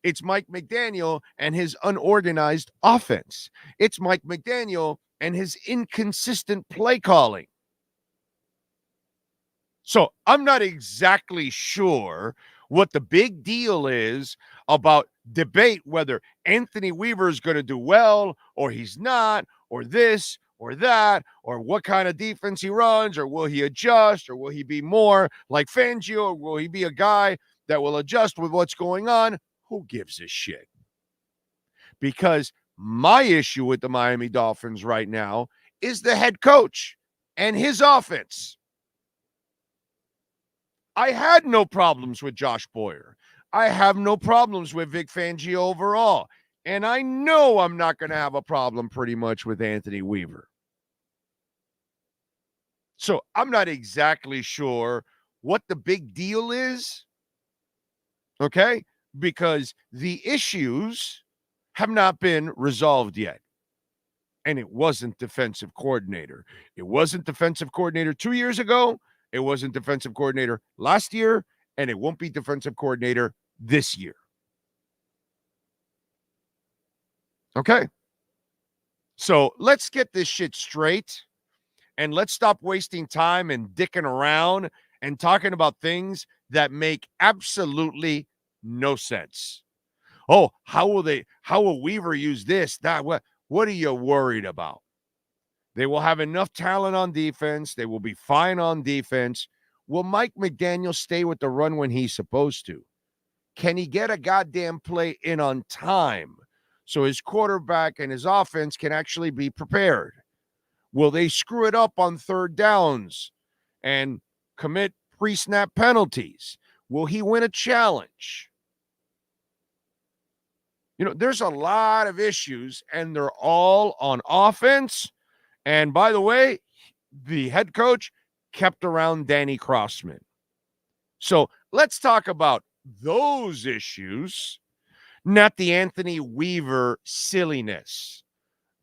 It's Mike McDaniel and his unorganized offense. It's Mike McDaniel and his inconsistent play calling. So I'm not exactly sure what the big deal is about debate whether Anthony Weaver is going to do well or he's not, or this or that, or what kind of defense he runs, or will he adjust, or will he be more like Fangio, or will he be a guy that will adjust with what's going on? Who gives a shit? Because my issue with the Miami Dolphins right now is the head coach and his offense. I had no problems with Josh Boyer. I have no problems with Vic Fangio overall. And I know I'm not going to have a problem pretty much with Anthony Weaver. So I'm not exactly sure what the big deal is. Okay? Because the issues have not been resolved yet. And it wasn't defensive coordinator. It wasn't defensive coordinator 2 years ago. It wasn't defensive coordinator last year. And it won't be defensive coordinator this year. Okay? So let's get this shit straight. And let's stop wasting time and dicking around and talking about things that make absolutely no sense. Oh, how will Weaver use this? That what are you worried about? They will have enough talent on defense. They will be fine on defense. Will Mike McDaniel stay with the run when he's supposed to? Can he get a goddamn play in on time so his quarterback and his offense can actually be prepared? Will they screw it up on third downs and commit pre-snap penalties? Will he win a challenge? There's a lot of issues, and they're all on offense. And by the way, the head coach kept around Danny Crossman. So let's talk about those issues, not the Anthony Weaver silliness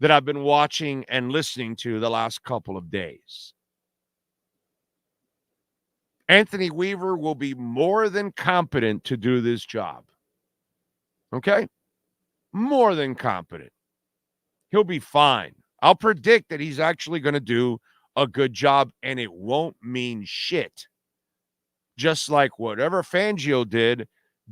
that I've been watching and listening to the last couple of days. Anthony Weaver will be more than competent to do this job. Okay? More than competent. He'll be fine. I'll predict that he's actually going to do a good job, and it won't mean shit. Just like whatever Fangio did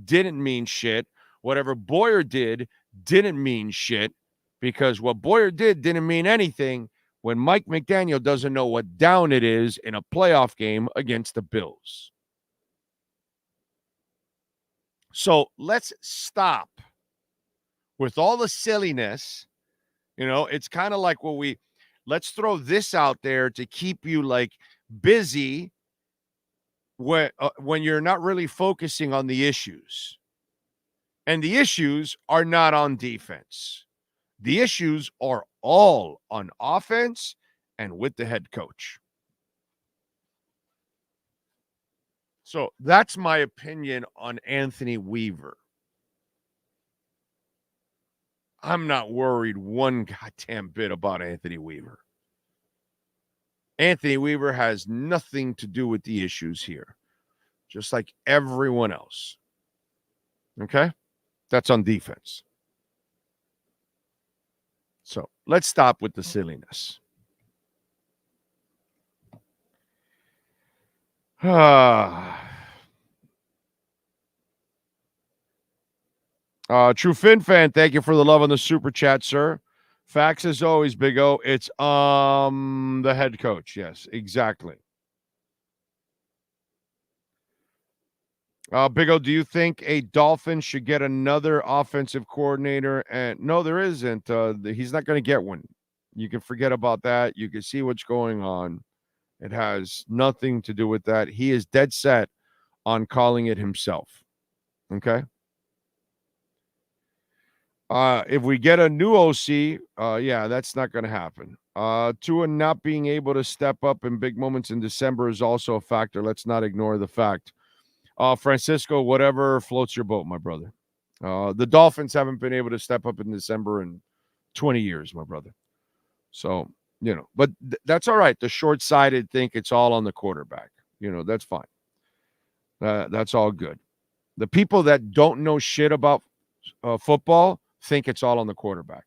didn't mean shit. Whatever Boyer did didn't mean shit, because what Boyer did didn't mean anything when Mike McDaniel doesn't know what down it is in a playoff game against the Bills. So let's stop with all the silliness. It's kind of like let's throw this out there to keep you like busy when you're not really focusing on the issues. And the issues are not on defense. The issues are all on offense and with the head coach. So that's my opinion on Anthony Weaver. I'm not worried one goddamn bit about Anthony Weaver. Anthony Weaver has nothing to do with the issues here, just like everyone else. Okay? That's on defense. So let's stop with the silliness. True Fin fan, thank you for the love on the super chat, sir. Facts as always, Big O. It's the head coach. Yes, exactly. Big O, do you think a Dolphin should get another offensive coordinator? And no, there isn't. He's not going to get one. You can forget about that. You can see what's going on. It has nothing to do with that. He is dead set on calling it himself. Okay. If we get a new OC, yeah, that's not going to happen. Tua not being able to step up in big moments in December is also a factor. Let's not ignore the fact. Francisco, whatever floats your boat, my brother. The Dolphins haven't been able to step up in December in 20 years, my brother. So, but that's all right. The short-sighted think it's all on the quarterback. That's fine. That's all good. The people that don't know shit about football think it's all on the quarterback.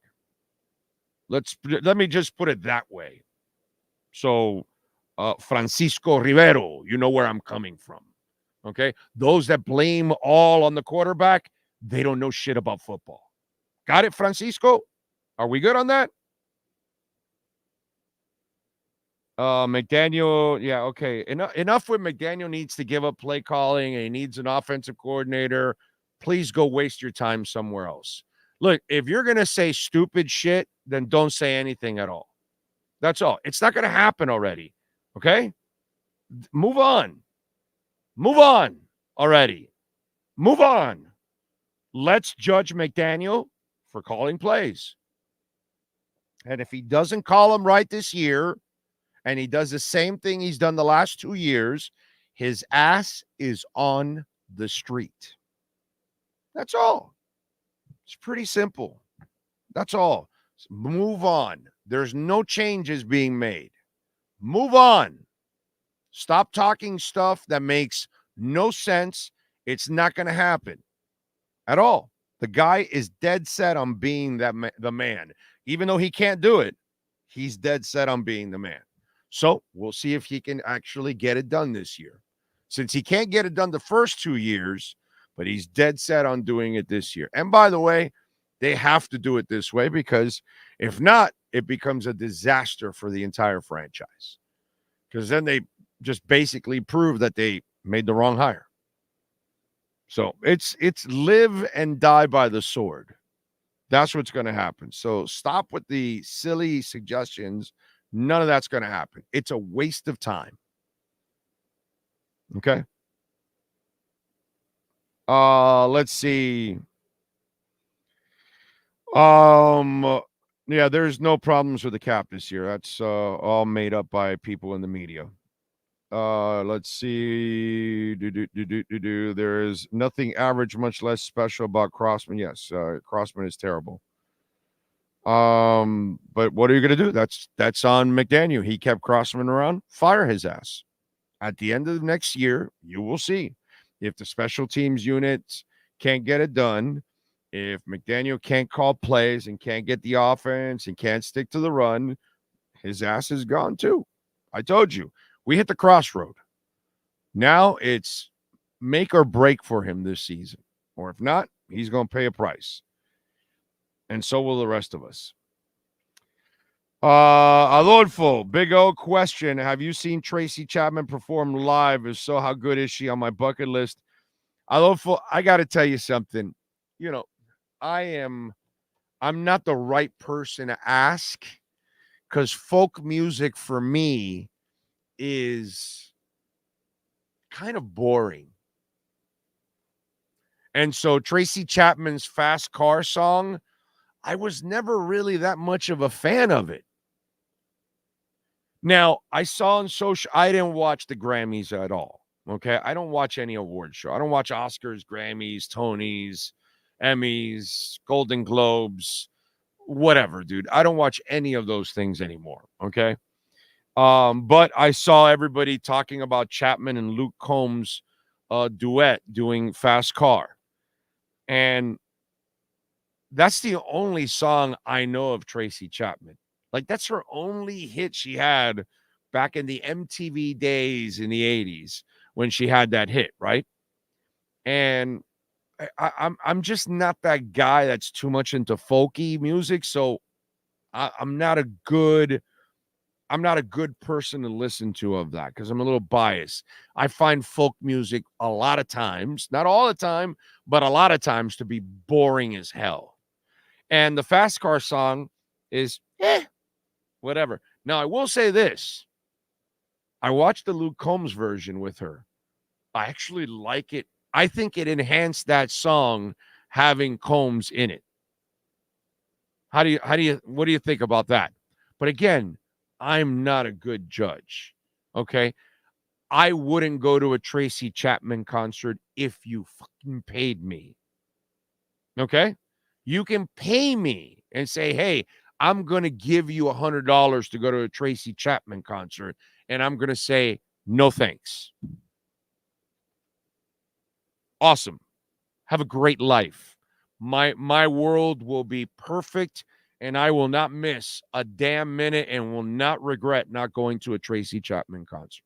Let me just put it that way. So, Francisco Rivero, you know where I'm coming from. Okay? Those that blame all on the quarterback, they don't know shit about football. Got it, Francisco? Are we good on that? McDaniel, yeah, okay. Enough with McDaniel needs to give up play calling and he needs an offensive coordinator. Please go waste your time somewhere else. Look, if you're going to say stupid shit, then don't say anything at all. That's all. It's not going to happen already. Okay? Move on. Move on already. Move on. Let's judge McDaniel for calling plays. And if he doesn't call them right this year, and he does the same thing he's done the last 2 years, his ass is on the street. That's all. It's pretty simple. That's all. Move on. There's no changes being made. Move on. Stop talking stuff that makes no sense. It's not going to happen at all. The guy is dead set on being the man. Even though he can't do it, he's dead set on being the man. So we'll see if he can actually get it done this year. Since he can't get it done the first 2 years, but he's dead set on doing it this year. And by the way, they have to do it this way because if not, it becomes a disaster for the entire franchise. Because then they just basically prove that they made the wrong hire. So it's live and die by the sword. That's what's going to happen. So stop with the silly suggestions. None of that's going to happen. It's a waste of time. Okay. Let's see. Yeah, there's no problems with the cap this year. That's all made up by people in the media. Let's see. There is nothing average, much less special about Crossman. Yes, Crossman is terrible. But what are you going to do? That's on McDaniel. He kept Crossman around. Fire his ass. At the end of the next year, you will see if the special teams units can't get it done, if McDaniel can't call plays and can't get the offense and can't stick to the run, his ass is gone too. I told you, we hit the crossroad. Now it's make or break for him this season. Or if not, he's going to pay a price. And so will the rest of us. Adolfo, Big O question. Have you seen Tracy Chapman perform live? If so, how good is she on my bucket list? Adolfo, I got to tell you something. I'm not the right person to ask because folk music for me is kind of boring. And so Tracy Chapman's Fast Car song, I was never really that much of a fan of it. Now, I saw on social, I didn't watch the Grammys at all. Okay. I don't watch any award show. I don't watch Oscars, Grammys, Tonys, Emmys, Golden Globes, whatever, dude. I don't watch any of those things anymore. Okay. But I saw everybody talking about Chapman and Luke Combs' duet doing Fast Car. And that's the only song I know of Tracy Chapman. Like, that's her only hit she had back in the MTV days in the 80s when she had that hit, right? And I'm just not that guy that's too much into folky music, so I'm not a good person to listen to of that because I'm a little biased. I find folk music a lot of times, not all the time, but a lot of times to be boring as hell. And the Fast Car song is whatever. Now, I will say this. I watched the Luke Combs version with her. I actually like it. I think it enhanced that song having Combs in it. What do you think about that? But again, I'm not a good judge. Okay. I wouldn't go to a Tracy Chapman concert if you fucking paid me. Okay. You can pay me and say, hey, I'm going to give you $100 to go to a Tracy Chapman concert. And I'm going to say, no, thanks. Awesome. Have a great life. My world will be perfect, and I will not miss a damn minute and will not regret not going to a Tracy Chapman concert.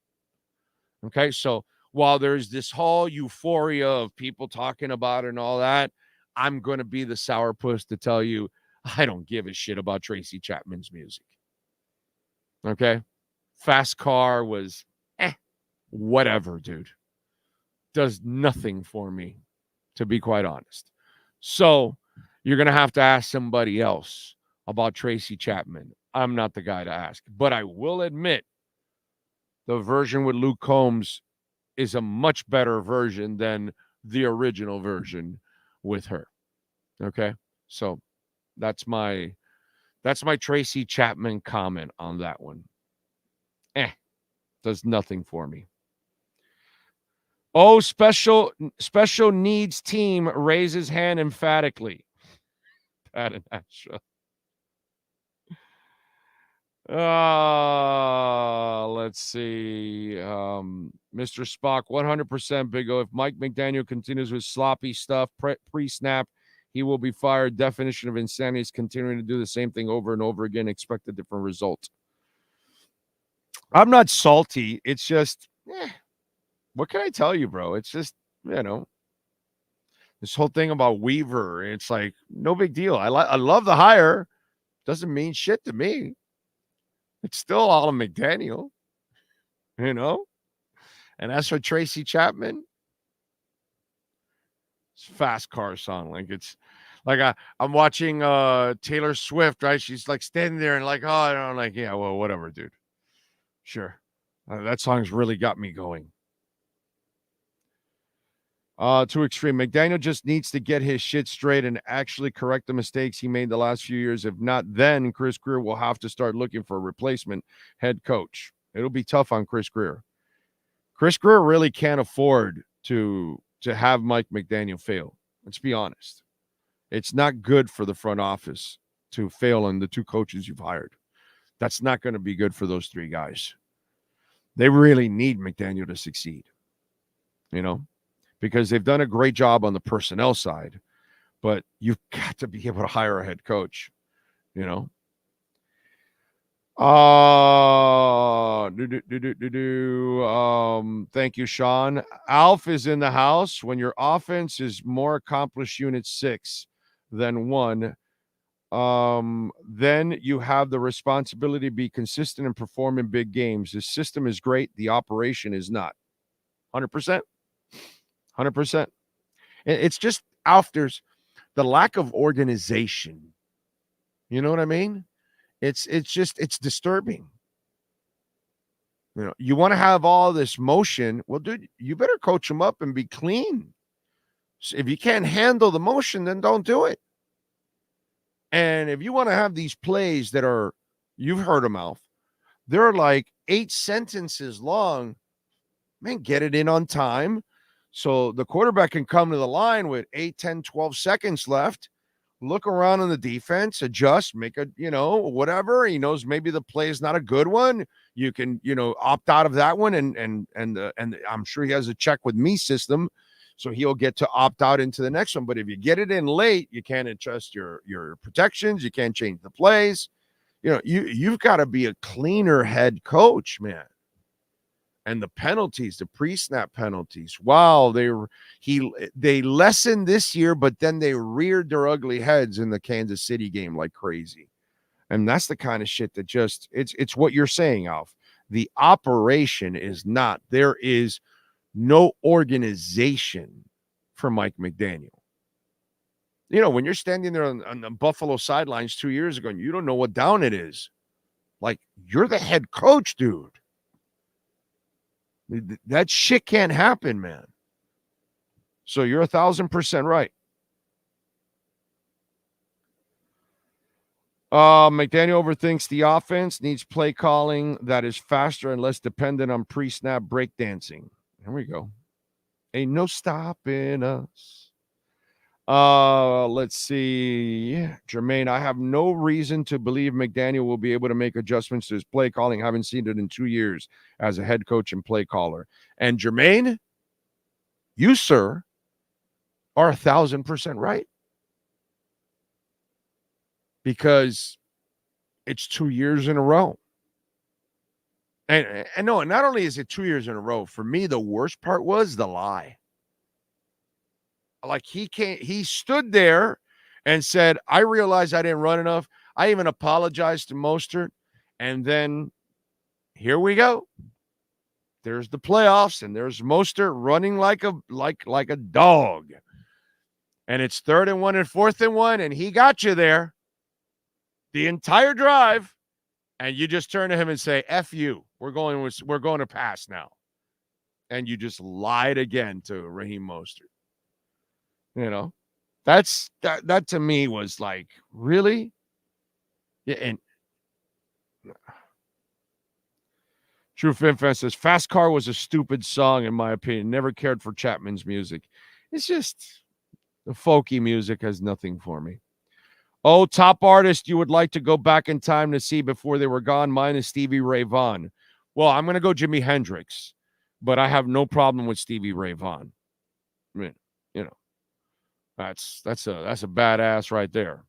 Okay, so while there's this whole euphoria of people talking about it and all that, I'm going to be the sourpuss to tell you I don't give a shit about Tracy Chapman's music. Okay? Fast Car was whatever, dude. Does nothing for me, to be quite honest. So you're going to have to ask somebody else about Tracy Chapman. I'm not the guy to ask. But I will admit the version with Luke Combs is a much better version than the original version with her. Okay? So that's my Tracy Chapman comment on that one. Does nothing for me. Oh, special needs team raises hand emphatically. Pat and Asha. Let's see. Mr. Spock, 100% Big O. If Mike McDaniel continues with sloppy stuff pre-snap, he will be fired. Definition of insanity is continuing to do the same thing over and over again. Expect a different result. I'm not salty. It's just, what can I tell you, bro? It's just, this whole thing about Weaver. It's like, no big deal. I love the hire. Doesn't mean shit to me. It's still all McDaniel, And as for Tracy Chapman, it's a Fast Car song. Like it's like I'm watching Taylor Swift, right? She's like standing there and like, oh, I don't like, yeah, well, whatever, dude. Sure. That song's really got me going. Too extreme. McDaniel just needs to get his shit straight and actually correct the mistakes he made the last few years. If not, then Chris Grier will have to start looking for a replacement head coach. It'll be tough on Chris Grier. Chris Grier really can't afford to have Mike McDaniel fail. Let's be honest. It's not good for the front office to fail on the two coaches you've hired. That's not going to be good for those three guys. They really need McDaniel to succeed, because they've done a great job on the personnel side, but you've got to be able to hire a head coach, Thank you, Sean. Alf is in the house. When your offense is more accomplished unit 6 than 1, then you have the responsibility to be consistent and perform in big games. The system is great. The operation is not. 100%. 100%. It's just there's the lack of organization. You know what I mean? It's disturbing. You want to have all this motion. Well, dude, you better coach them up and be clean. So if you can't handle the motion, then don't do it. And if you want to have these plays that are, you've heard them, Alf, they're like 8 sentences long, man, get it in on time. So the quarterback can come to the line with 8, 10, 12 seconds left, look around on the defense, adjust, make a, whatever. He knows maybe the play is not a good one. You can, opt out of that one. And I'm sure he has a check with me system. So he'll get to opt out into the next one. But if you get it in late, you can't adjust your protections. You can't change the plays. You've got to be a cleaner head coach, man. And the penalties, the pre-snap penalties, wow, they lessened this year, but then they reared their ugly heads in the Kansas City game like crazy. And that's the kind of shit that just, it's what you're saying, Alf. The operation is not, there is no organization for Mike McDaniel. You know, when you're standing there on the Buffalo sidelines 2 years ago and you don't know what down it is, like, you're the head coach, dude. That shit can't happen, man. So you're 1,000% right. McDaniel overthinks the offense, needs play calling that is faster and less dependent on pre-snap breakdancing. Here we go. Ain't no stopping us. Let's see. Jermaine, I have no reason to believe McDaniel will be able to make adjustments to his play calling. Haven't seen it in 2 years as a head coach and play caller. And Jermaine, you, sir, are 1,000% right. Because it's 2 years in a row. And no, not only is it 2 years in a row, for me, the worst part was the lie. Like, he stood there and said, I realized I didn't run enough. I even apologized to Mostert. And then here we go. There's the playoffs, and there's Mostert running like a dog. And it's 3rd and 1 and 4th and 1, and he got you there the entire drive. And you just turn to him and say, F you. We're going to pass now. And you just lied again to Raheem Mostert. You know, that to me was like, really? Yeah. And True FinFest says, Fast Car was a stupid song, in my opinion. Never cared for Chapman's music. It's just, the folky music has nothing for me. Oh, top artist you would like to go back in time to see before they were gone. Mine is Stevie Ray Vaughan. Well, I'm going to go Jimi Hendrix, but I have no problem with Stevie Ray Vaughan. I mean, you know, that's a badass right there.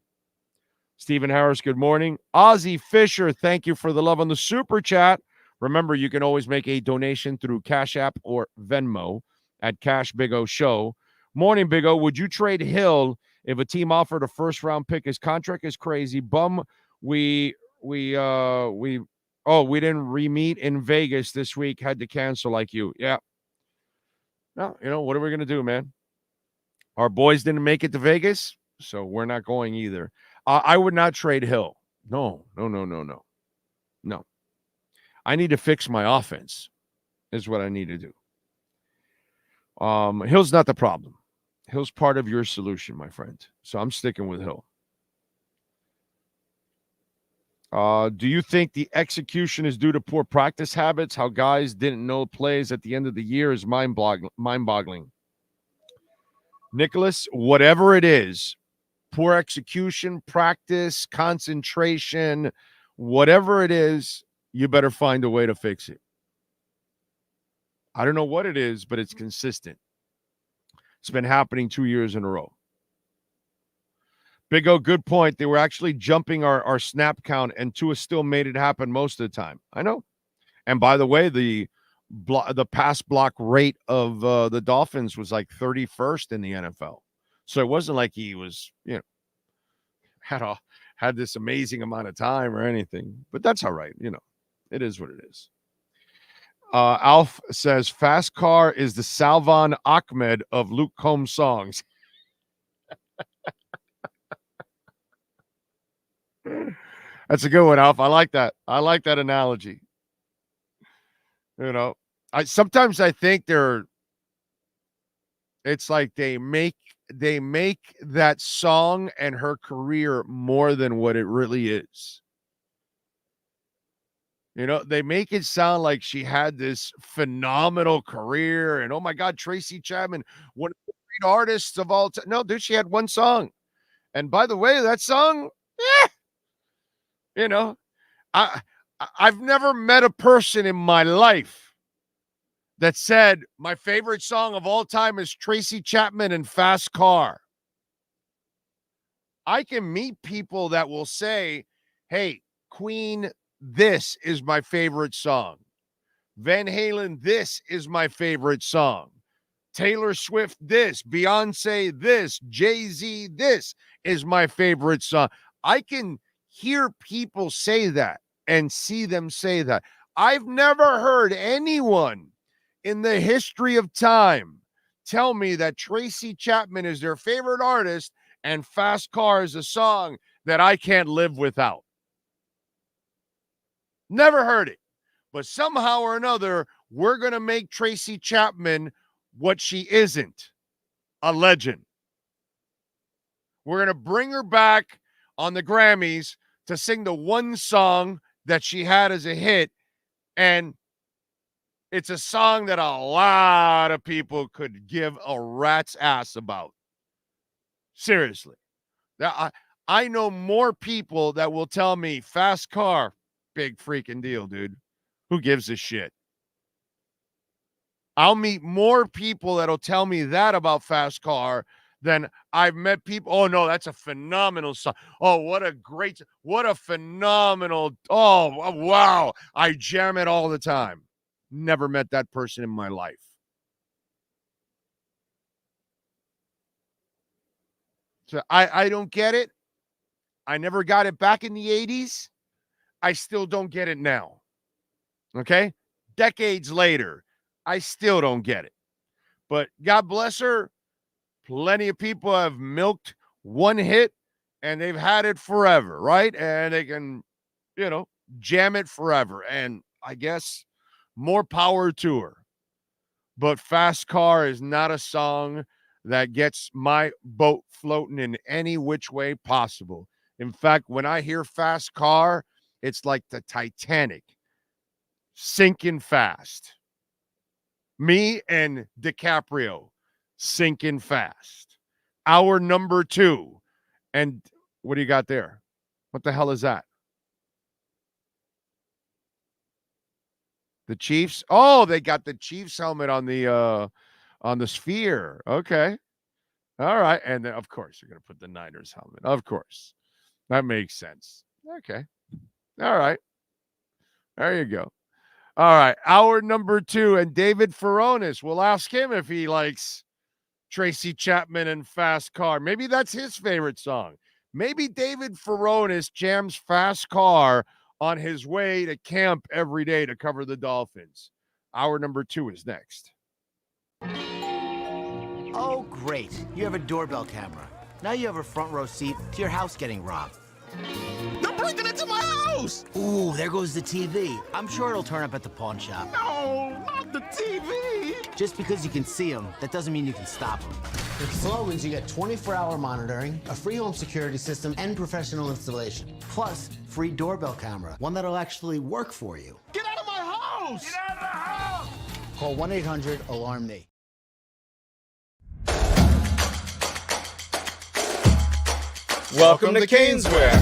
Stephen Harris, good morning. Ozzie Fisher, thank you for the love on the super chat. Remember, you can always make a donation through Cash App or Venmo at Cash Big O Show. Morning, Big O. Would you trade Hill if a team offered a first-round pick? His contract is crazy. Bum, we didn't re-meet in Vegas this week. Had to cancel like you. Yeah. No, you know, what are we going to do, man? Our boys didn't make it to Vegas, so we're not going either. I would not trade Hill. No. I need to fix my offense is what I need to do. Hill's not the problem. Hill's part of your solution, my friend. So I'm sticking with Hill. Do you think the execution is due to poor practice habits? How guys didn't know plays at the end of the year is mind-boggling. Nicholas, whatever it is, poor execution, practice, concentration, whatever it is, you better find a way to fix it. I don't know what it is, but it's consistent. It's been happening 2 years in a row. Big O, good point. They were actually jumping our snap count, and Tua still made it happen most of the time. I know. And by the way, the pass block rate of the Dolphins was like 31st in the NFL. So it wasn't like he was, had this amazing amount of time or anything. But that's all right. It is what it is. Alf says, Fast Car is the Salvan Ahmed of Luke Combs songs. That's a good one, Alf. I like that. I like that analogy. Sometimes I think it's like they make that song and her career more than what it really is. They make it sound like she had this phenomenal career and, oh my God, Tracy Chapman, one of the great artists of all time. No, dude, she had one song. And by the way, that song, I've never met a person in my life that said my favorite song of all time is Tracy Chapman and Fast Car. I can meet people that will say, hey, Queen, this is my favorite song. Van Halen, this is my favorite song. Taylor Swift, this. Beyonce, this. Jay-Z, this is my favorite song. I can hear people say that and see them say that. I've never heard anyone in the history of time tell me that Tracy Chapman is their favorite artist and Fast Car is a song that I can't live without. Never heard it. But somehow or another, we're going to make Tracy Chapman what she isn't, a legend. We're going to bring her back on the Grammys to sing the one song that she had as a hit, and it's a song that a lot of people could give a rat's ass about. Seriously. I know more people that will tell me Fast Car, big freaking deal, dude. Who gives a shit? I'll meet more people that'll tell me that about Fast Car than I've met people. Oh, no, that's a phenomenal song. Oh, what a phenomenal. Oh, wow. I jam it all the time. Never met that person in my life. So I don't get it. I never got it back in the 80s. I still don't get it now. Okay? Decades later, I still don't get it. But God bless her. Plenty of people have milked one hit and they've had it forever, right? And they can, jam it forever. And I guess more power to her. But Fast Car is not a song that gets my boat floating in any which way possible. In fact, when I hear Fast Car, it's like the Titanic sinking fast. Me and DiCaprio sinking fast. Hour number 2. And what do you got there? What the hell is that? The Chiefs? Oh, they got the Chiefs helmet on the sphere. Okay. All right. And then, of course, you're going to put the Niners helmet. Of course. That makes sense. Okay. All right. There you go. All right. Hour number 2. And David Furones, we'll ask him if he likes Tracy Chapman and Fast Car. Maybe that's his favorite song. Maybe David Furones jams Fast Car on his way to camp every day to cover the Dolphins. Hour number 2 is next. Oh, great. You have a doorbell camera. Now you have a front row seat to your house getting robbed. They're breaking into my house! Ooh, there goes the TV. I'm sure it'll turn up at the pawn shop. No, not the TV! Just because you can see them, that doesn't mean you can stop them. With Slogans, you get 24-hour monitoring, a free home security system, and professional installation. Plus, free doorbell camera, one that'll actually work for you. Get out of my house! Get out of the house! Call 1-800-ALARM-ME. Welcome to Caneswear.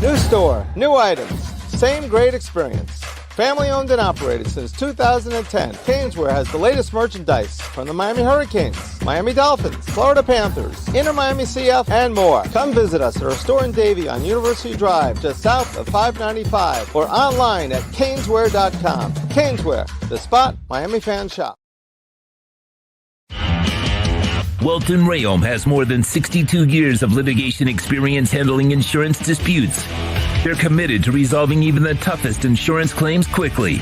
New store, new items, same great experience. Family owned and operated since 2010, Caneswear has the latest merchandise from the Miami Hurricanes, Miami Dolphins, Florida Panthers, Inter Miami CF, and more. Come visit us at our store in Davie on University Drive, just south of 595, or online at caneswear.com. Caneswear, the spot Miami fans shop. Welton Rayom has more than 62 years of litigation experience handling insurance disputes. They're committed to resolving even the toughest insurance claims quickly.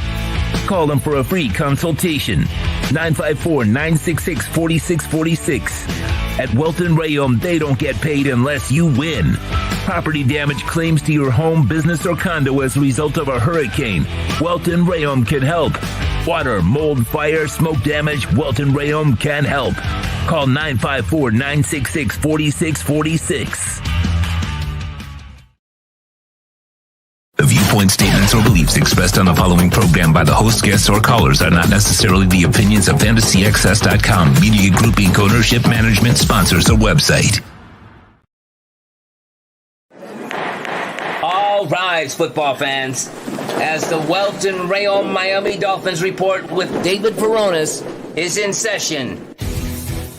Call them for a free consultation. 954-966-4646. At Welton Rayom, they don't get paid unless you win. Property damage claims to your home, business, or condo as a result of a hurricane. Welton Rayom can help. Water, mold, fire, smoke damage, Welton Rayom can help. Call 954-966-4646. The viewpoint statements or beliefs expressed on the following program by the host, guests, or callers are not necessarily the opinions of FantasyXS.com, Media Group Inc. ownership, management, sponsors, or website. All rise, football fans, as the Welton Rayom Miami Dolphins report with David Furones is in session.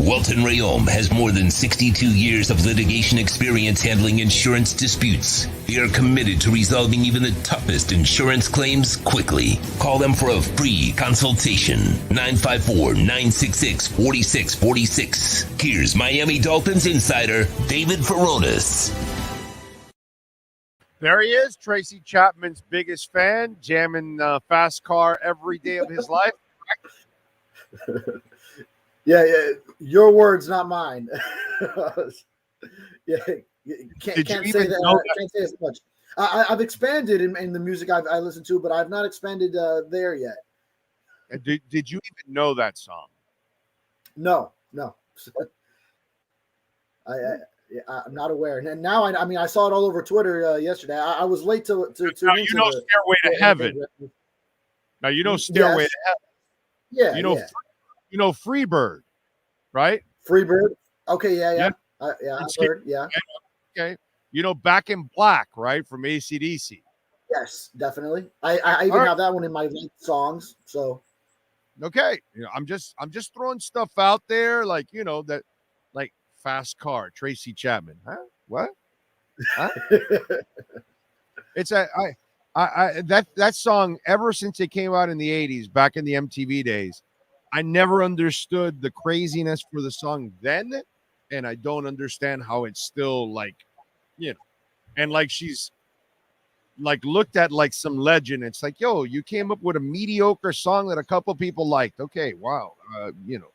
Walton Rayom has more than 62 years of litigation experience handling insurance disputes. They are committed to resolving even the toughest insurance claims quickly. Call them for a free consultation. 954-966-4646. Here's Miami Dolphins insider David Furones. There he is, Tracy Chapman's biggest fan, jamming Fast Car every day of his life. Yeah, your words, not mine. Yeah, can't say that. Can't say as much. I've expanded in the music I listen to, but I've not expanded there yet. Did you even know that song? No. I'm not aware. And now I saw it all over Twitter yesterday. I was late to now you know Stairway to Heaven. Now you know Stairway to Heaven. Yeah. You know Freebird, right? Freebird. Okay, yeah. I've heard, yeah. Okay. You know Back in Black, right? From AC/DC. Yes, definitely. I even have that one in my songs. So okay. I'm just throwing stuff out there, like that, like Fast Car, Tracy Chapman. Huh? What? Huh? It's that song ever since it came out in the 80s, back in the MTV days. I never understood the craziness for the song then, and I don't understand how it's still and like she's like looked at like some legend. It's like, yo, you came up with a mediocre song that a couple people liked. Okay, wow,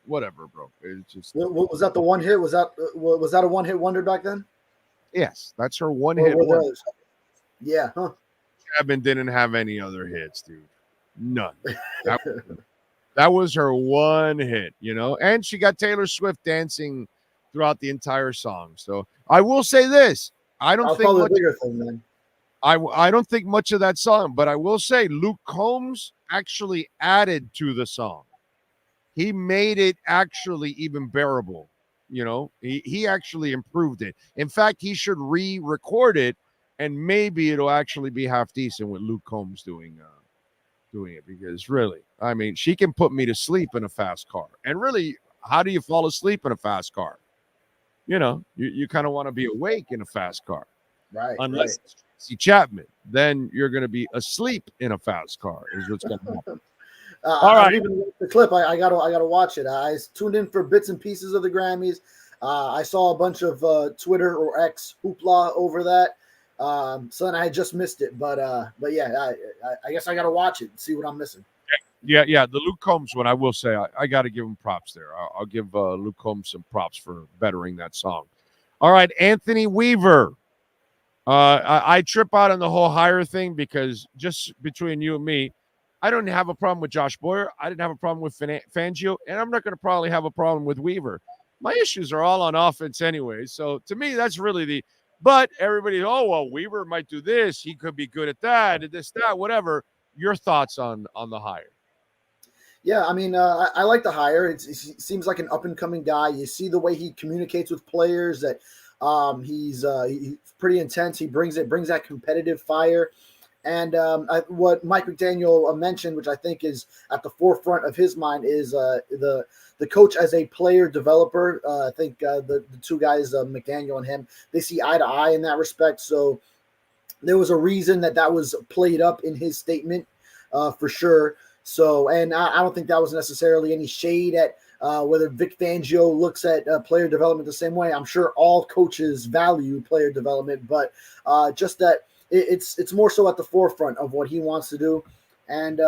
whatever, bro. It's just. Was that the one hit? Was that a one hit wonder back then? Yes, that's her one hit wonder. Yeah, huh? Chapman didn't have any other hits, dude. None. That was her one hit, and she got Taylor Swift dancing throughout the entire song. So I will say this: I don't think much, bigger thing, man. I don't think much of that song, but I will say Luke Combs actually added to the song. He made it actually even bearable. He actually improved it. In fact, he should re-record it, and maybe it'll actually be half decent with Luke Combs doing it, because really, I mean, she can put me to sleep in a fast car. And really, how do you fall asleep in a fast car? You kind of want to be awake in a fast car. Right. Unless it's Tracy Chapman, then you're going to be asleep in a fast car is what's going to happen. All right. Even the clip, I gotta watch it. I tuned in for bits and pieces of the Grammys. I saw a bunch of Twitter or X hoopla over that. So then I just missed it, but yeah, I guess I got to watch it and see what I'm missing. Yeah. The Luke Combs one, I will say, I got to give him props there. I'll give Luke Combs some props for bettering that song. All right, Anthony Weaver. I trip out on the whole hire thing because just between you and me, I don't have a problem with Josh Boyer. I didn't have a problem with Fangio, and I'm not going to probably have a problem with Weaver. My issues are all on offense anyway. So to me, that's really but everybody, Weaver might do this. He could be good at that, whatever. Your thoughts on the hire? Yeah, I mean, I like the hire. It seems like an up-and-coming guy. You see the way he communicates with players, that he's pretty intense. He brings that competitive fire. And what Mike McDaniel mentioned, which I think is at the forefront of his mind, is the coach as a player developer. I think the two guys, McDaniel and him, they see eye to eye in that respect. So there was a reason that was played up in his statement for sure. So, and I don't think that was necessarily any shade at whether Vic Fangio looks at player development the same way. I'm sure all coaches value player development, but just that it's more so at the forefront of what he wants to do. And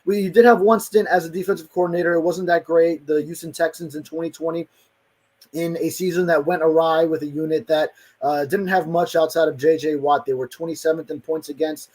we did have one stint as a defensive coordinator. It wasn't that great. The Houston Texans in 2020, in a season that went awry with a unit that didn't have much outside of J.J. Watt. They were 27th in points against.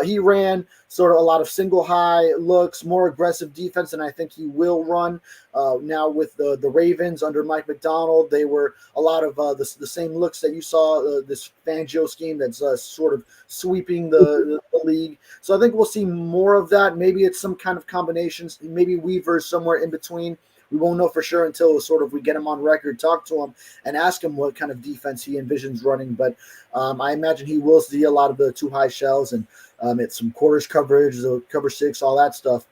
He ran sort of a lot of single high looks, more aggressive defense, and I think he will run. Now with the Ravens under Mike McDaniel, they were a lot of the same looks that you saw, this Fangio scheme that's sort of sweeping the league. So I think we'll see more of that. Maybe it's some kind of combinations. Maybe Weaver's somewhere in between. We won't know for sure until sort of we get him on record, talk to him, and ask him what kind of defense he envisions running. But I imagine he will see a lot of the too high shells and it's some quarters coverage, the cover six, all that stuff.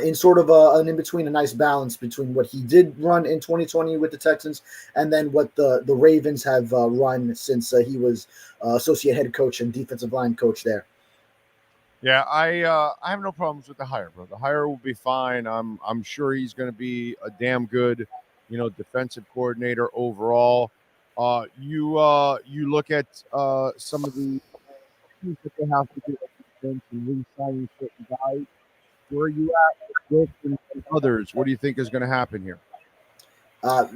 in sort of an in-between, a nice balance between what he did run in 2020 with the Texans and then what the Ravens have run since he was associate head coach and defensive line coach there. Yeah, I have no problems with the hire, bro. The hire will be fine. I'm sure he's going to be a damn good, defensive coordinator overall. You look at some of the things that they have to do and re-signing certain guys. Where are you at with this and others? What do you think is going to happen here? The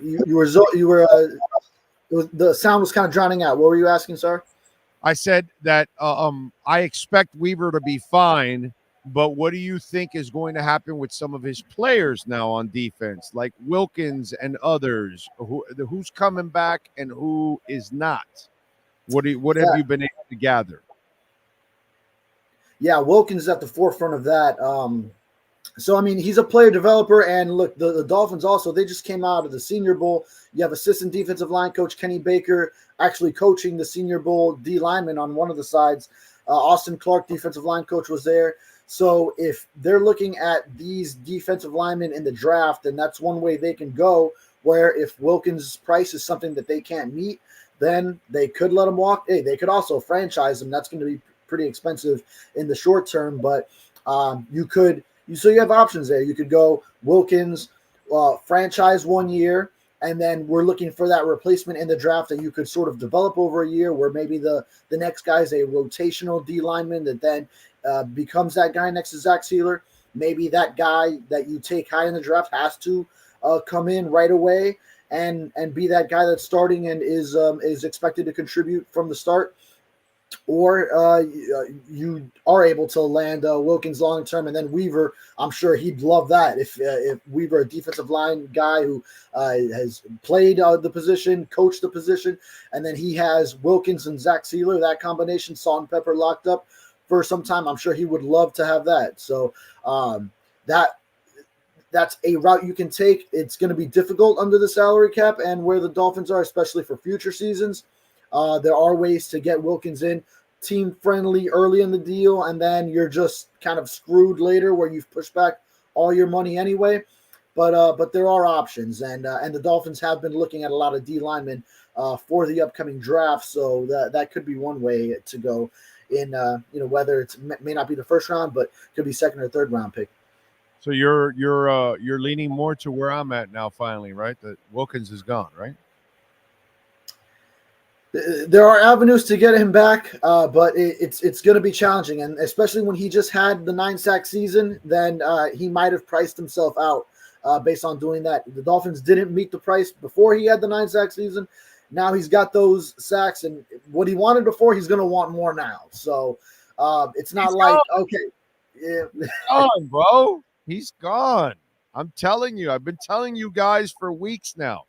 sound was kind of drowning out. What were you asking, sir? I said that I expect Weaver to be fine, but what do you think is going to happen with some of his players now on defense, like Wilkins and others? Who's coming back and who is not? What have you been able to gather? Yeah, Wilkins is at the forefront of that. So, I mean, he's a player developer. And look, the Dolphins also, they just came out of the Senior Bowl. You have assistant defensive line coach Kenny Baker actually coaching the Senior Bowl D lineman on one of the sides. Austin Clark, defensive line coach, was there. So if they're looking at these defensive linemen in the draft, then that's one way they can go, where if Wilkins' price is something that they can't meet, then they could let him walk. Hey, they could also franchise him. That's going to be pretty expensive in the short term, but you have options there. You could go Wilkins, franchise 1 year, and then we're looking for that replacement in the draft that you could sort of develop over a year, where maybe the next guy is a rotational D lineman that then becomes that guy next to Zach Sealer. Maybe that guy that you take high in the draft has to come in right away and be that guy that's starting and is expected to contribute from the start. Or you are able to land Wilkins long term, and then Weaver. I'm sure he'd love that if Weaver, a defensive line guy who has played the position, coached the position, and then he has Wilkins and Zach Sealer, that combination, salt and pepper, locked up for some time. I'm sure he would love to have that. So that's a route you can take. It's going to be difficult under the salary cap and where the Dolphins are, especially for future seasons. There are ways to get Wilkins in team friendly early in the deal, and then you're just kind of screwed later where you've pushed back all your money anyway. But there are options, and the Dolphins have been looking at a lot of D linemen for the upcoming draft, so that could be one way to go in. Whether it may not be the first round, but could be second or third round pick. So you're leaning more to where I'm at now, finally, right? That Wilkins is gone, right? There are avenues to get him back, but it's going to be challenging, and especially when he just had the 9-sack season, then he might have priced himself out based on doing that. The Dolphins didn't meet the price before he had the 9-sack season. Now he's got those sacks, and what he wanted before, he's going to want more now. So it's not okay. Yeah. He's gone, bro. He's gone. I'm telling you. I've been telling you guys for weeks now.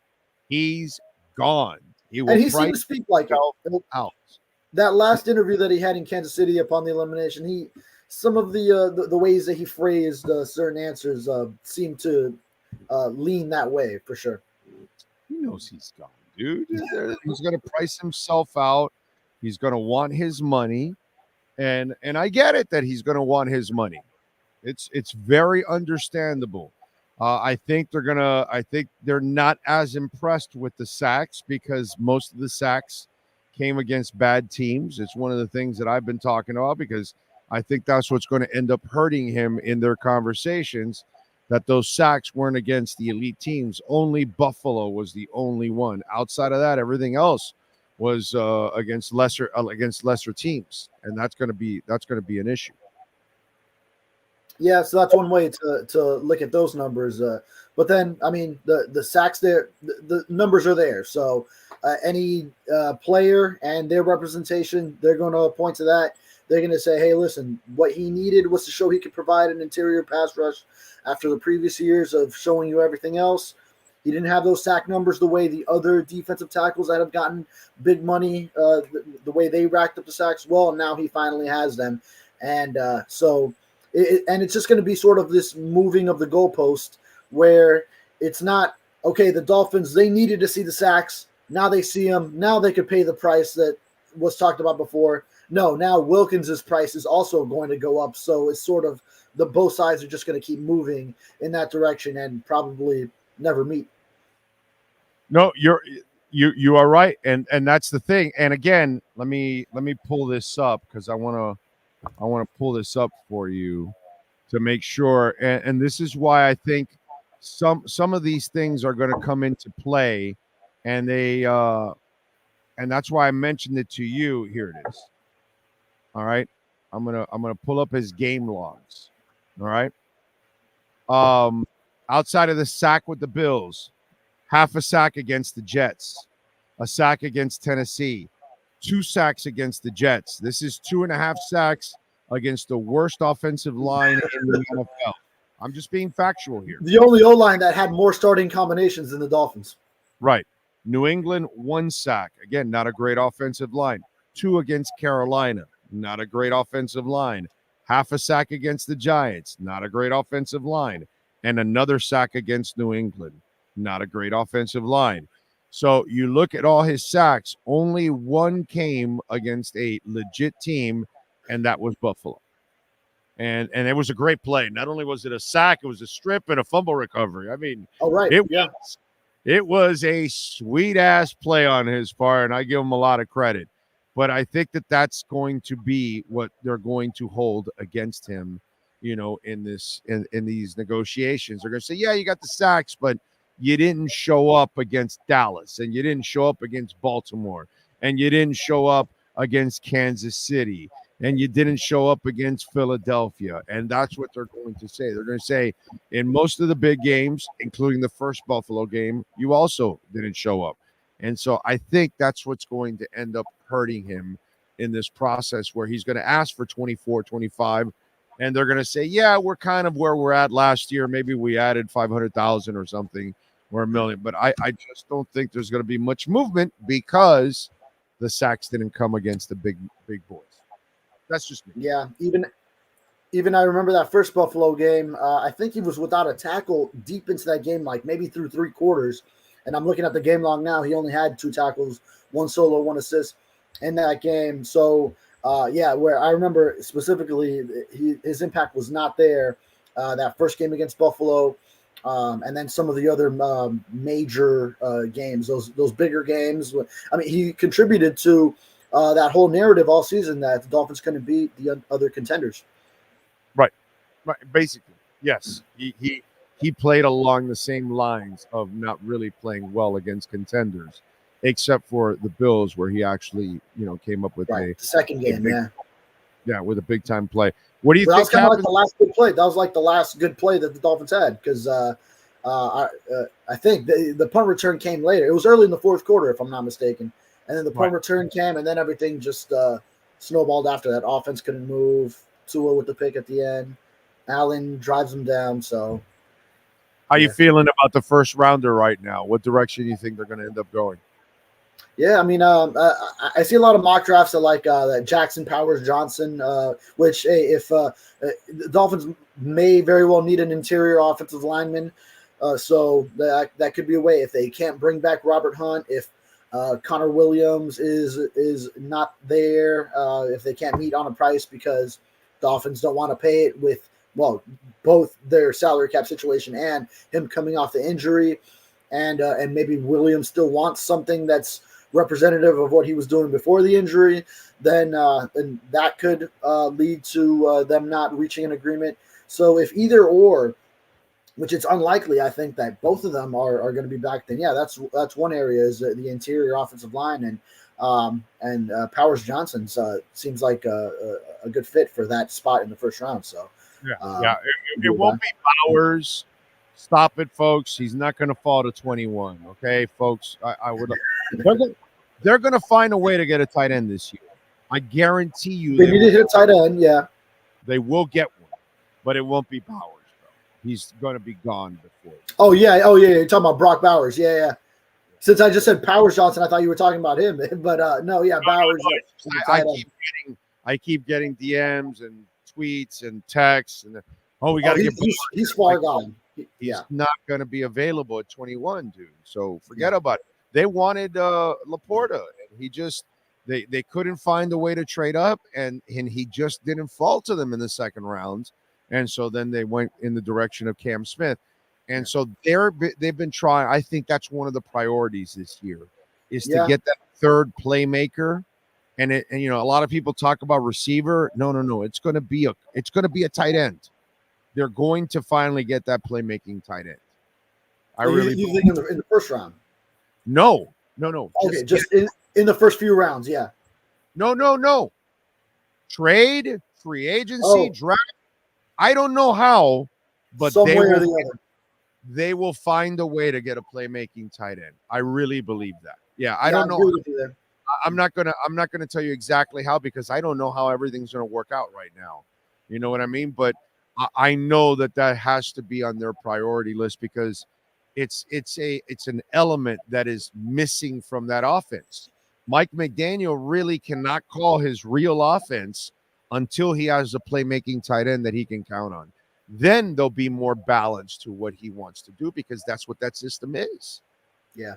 He's gone. He seemed to speak like it. Out. That last interview that he had in Kansas City upon the elimination, some of the ways that he phrased certain answers seemed to lean that way for sure. He knows he's gone, dude. He's going to price himself out. He's going to want his money, and I get it that he's going to want his money. It's very understandable. I think they're not as impressed with the sacks because most of the sacks came against bad teams. It's one of the things that I've been talking about because I think that's what's going to end up hurting him in their conversations, that those sacks weren't against the elite teams. Only Buffalo was the only one. Outside of that, everything else was against lesser teams, and that's going to be an issue. Yeah, so that's one way to look at those numbers. But then, I mean, the sacks there, the numbers are there. So any player and their representation, they're going to point to that. They're going to say, hey, listen, what he needed was to show he could provide an interior pass rush after the previous years of showing you everything else. He didn't have those sack numbers the way the other defensive tackles that have gotten big money, the way they racked up the sacks. Well, now he finally has them. And and it's just going to be sort of this moving of the goalpost where it's not, okay, the Dolphins, they needed to see the sacks. Now they see them. Now they could pay the price that was talked about before. No, now Wilkins' price is also going to go up. So it's sort of the both sides are just going to keep moving in that direction and probably never meet. No, you are right, and that's the thing. And again, let me pull this up because I want to pull this up for you to make sure. And this is why I think some of these things are going to come into play, and and that's why I mentioned it to you. Here it is. All right, I'm gonna pull up his game logs. All right. Outside of the sack with the Bills, half a sack against the Jets, a sack against Tennessee, 2 sacks against the Jets. This is 2.5 sacks against the worst offensive line in the NFL. I'm just being factual here. The only O-line that had more starting combinations than the Dolphins. Right. New England, 1 sack. Again, not a great offensive line. 2 against Carolina. Not a great offensive line. Half a sack against the Giants. Not a great offensive line. And another sack against New England. Not a great offensive line. So you look at all his sacks, only 1 came against a legit team, and that was Buffalo. And it was a great play. Not only was it a sack, it was a strip and a fumble recovery. I mean, it was a sweet-ass play on his part, and I give him a lot of credit. But I think that that's going to be what they're going to hold against him, in these negotiations. They're going to say, yeah, you got the sacks, but you didn't show up against Dallas, and you didn't show up against Baltimore, and you didn't show up against Kansas City, and you didn't show up against Philadelphia. And that's what they're going to say. They're going to say, in most of the big games, including the first Buffalo game, you also didn't show up. And so I think that's what's going to end up hurting him in this process, where he's going to ask for 24, 25, and they're going to say, yeah, we're kind of where we're at last year. Maybe we added 500,000 or something, or $1 million. But I just don't think there's going to be much movement because the sacks didn't come against the big boys. That's just me. Yeah, even I remember that first Buffalo game. I think he was without a tackle deep into that game, like maybe through 3 quarters. And I'm looking at the game log now. He only had 2 tackles, 1 solo, 1 assist in that game. So, where I remember specifically his impact was not there that first game against Buffalo. And then some of the other major games, those bigger games. I mean, he contributed to that whole narrative all season that the Dolphins couldn't beat the other contenders. Right. Basically, yes. He played along the same lines of not really playing well against contenders, except for the Bills, where he actually, came up with the second game, with a big time play. What do you think? That was kind of like the last good play. That was like the last good play that the Dolphins had, because I think the punt return came later. It was early in the fourth quarter, if I'm not mistaken, and then the punt return came, and then everything just snowballed after that. Offense couldn't move. Tua with the pick at the end. Allen drives him down. So. How you feeling about the first rounder right now? What direction do you think they're going to end up going? Yeah, I mean, I see a lot of mock drafts that like Jackson Powers Johnson, which, hey, if the Dolphins may very well need an interior offensive lineman, so that could be a way. If they can't bring back Robert Hunt, if Connor Williams is not there, if they can't meet on a price because Dolphins don't want to pay it with, both their salary cap situation and him coming off the injury, and maybe Williams still wants something that's representative of what he was doing before the injury, then that could lead to them not reaching an agreement. So if either or, which it's unlikely, I think that both of them are going to be back, then that's one area is the interior offensive line, and Powers Johnson seems like a good fit for that spot in the first round. So. It won't be Bowers. Stop it, folks. He's not going to fall to 21. Okay, folks. I would. They're going to find a way to get a tight end this year. I guarantee you. They need to hit a tight end. Yeah, they will get one, but it won't be Bowers, bro. He's going to be gone before. Oh yeah. You're talking about Brock Bowers. Yeah. Since I just said Powers Johnson, I thought you were talking about him. But no, Bowers. No, I keep getting DMs and tweets and texts, and we got to get. He's far gone. He's not going to be available at 21, dude. So forget about it. They wanted Laporta, and he just they couldn't find a way to trade up, and he just didn't fall to them in the second round, And so then they went in the direction of Cam Smith. And so they've been trying. I think that's one of the priorities this year is to get that third playmaker. And a lot of people talk about receiver. No. It's going to be a tight end. They're going to finally get that playmaking tight end. You think in the first round? No. Okay, just in the first few rounds, yeah. No. Trade, free agency, draft. I don't know how, but they will find a way to get a playmaking tight end. I really believe that. Yeah, I don't know. I'm not gonna tell you exactly how, because I don't know how everything's gonna work out right now. You know what I mean? But I know that has to be on their priority list, because it's an element that is missing from that offense. Mike McDaniel really cannot call his real offense until he has a playmaking tight end that he can count on. Then they'll be more balanced to what he wants to do, because that's what that system is. Yeah.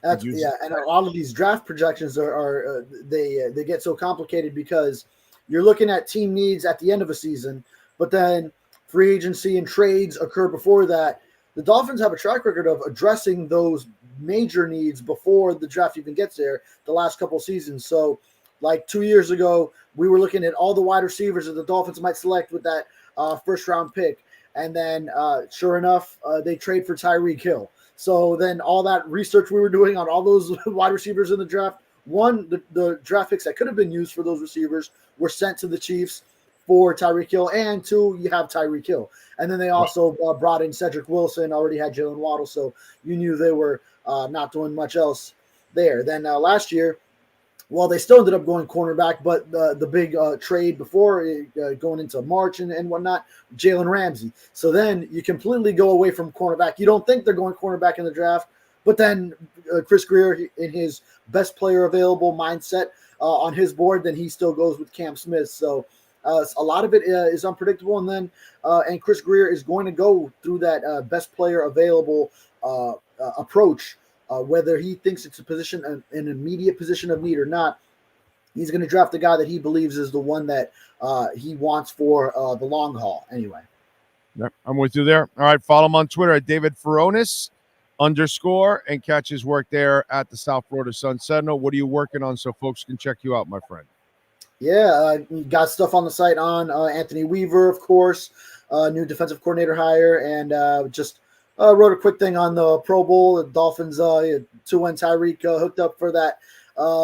And a lot of these draft projections are they get so complicated because you're looking at team needs at the end of a season, but then free agency and trades occur before that. The Dolphins have a track record of addressing those major needs before the draft even gets there the last couple seasons. So like 2 years ago, we were looking at all the wide receivers that the Dolphins might select with that first round pick. And then sure enough, they trade for Tyreek Hill. So then all that research we were doing on all those wide receivers in the draft, the draft picks that could have been used for those receivers were sent to the Chiefs for Tyreek Hill, and 2, you have Tyreek Hill. And then they also brought in Cedric Wilson, already had Jalen Waddle, so you knew they were not doing much else there. Then last year, well, they still ended up going cornerback, but the big trade before going into March and whatnot, Jalen Ramsey. So then you completely go away from cornerback. You don't think they're going cornerback in the draft, but then Chris Greer, in his best player available mindset on his board, then he still goes with Cam Smith. So a lot of it is unpredictable. And then and Chris Greer is going to go through that best player available approach. Whether he thinks it's an immediate position of need or not, he's going to draft the guy that he believes is the one that he wants for the long haul anyway. Yep, I'm with you there. All right, follow him on Twitter at David Furones _ and catch his work there at the South Florida Sun Sentinel. What are you working on so folks can check you out, my friend? Yeah, you got stuff on the site on Anthony Weaver, of course, new defensive coordinator hire, and just wrote a quick thing on the Pro Bowl. The Dolphins, 2-1 Tyreek hooked up for that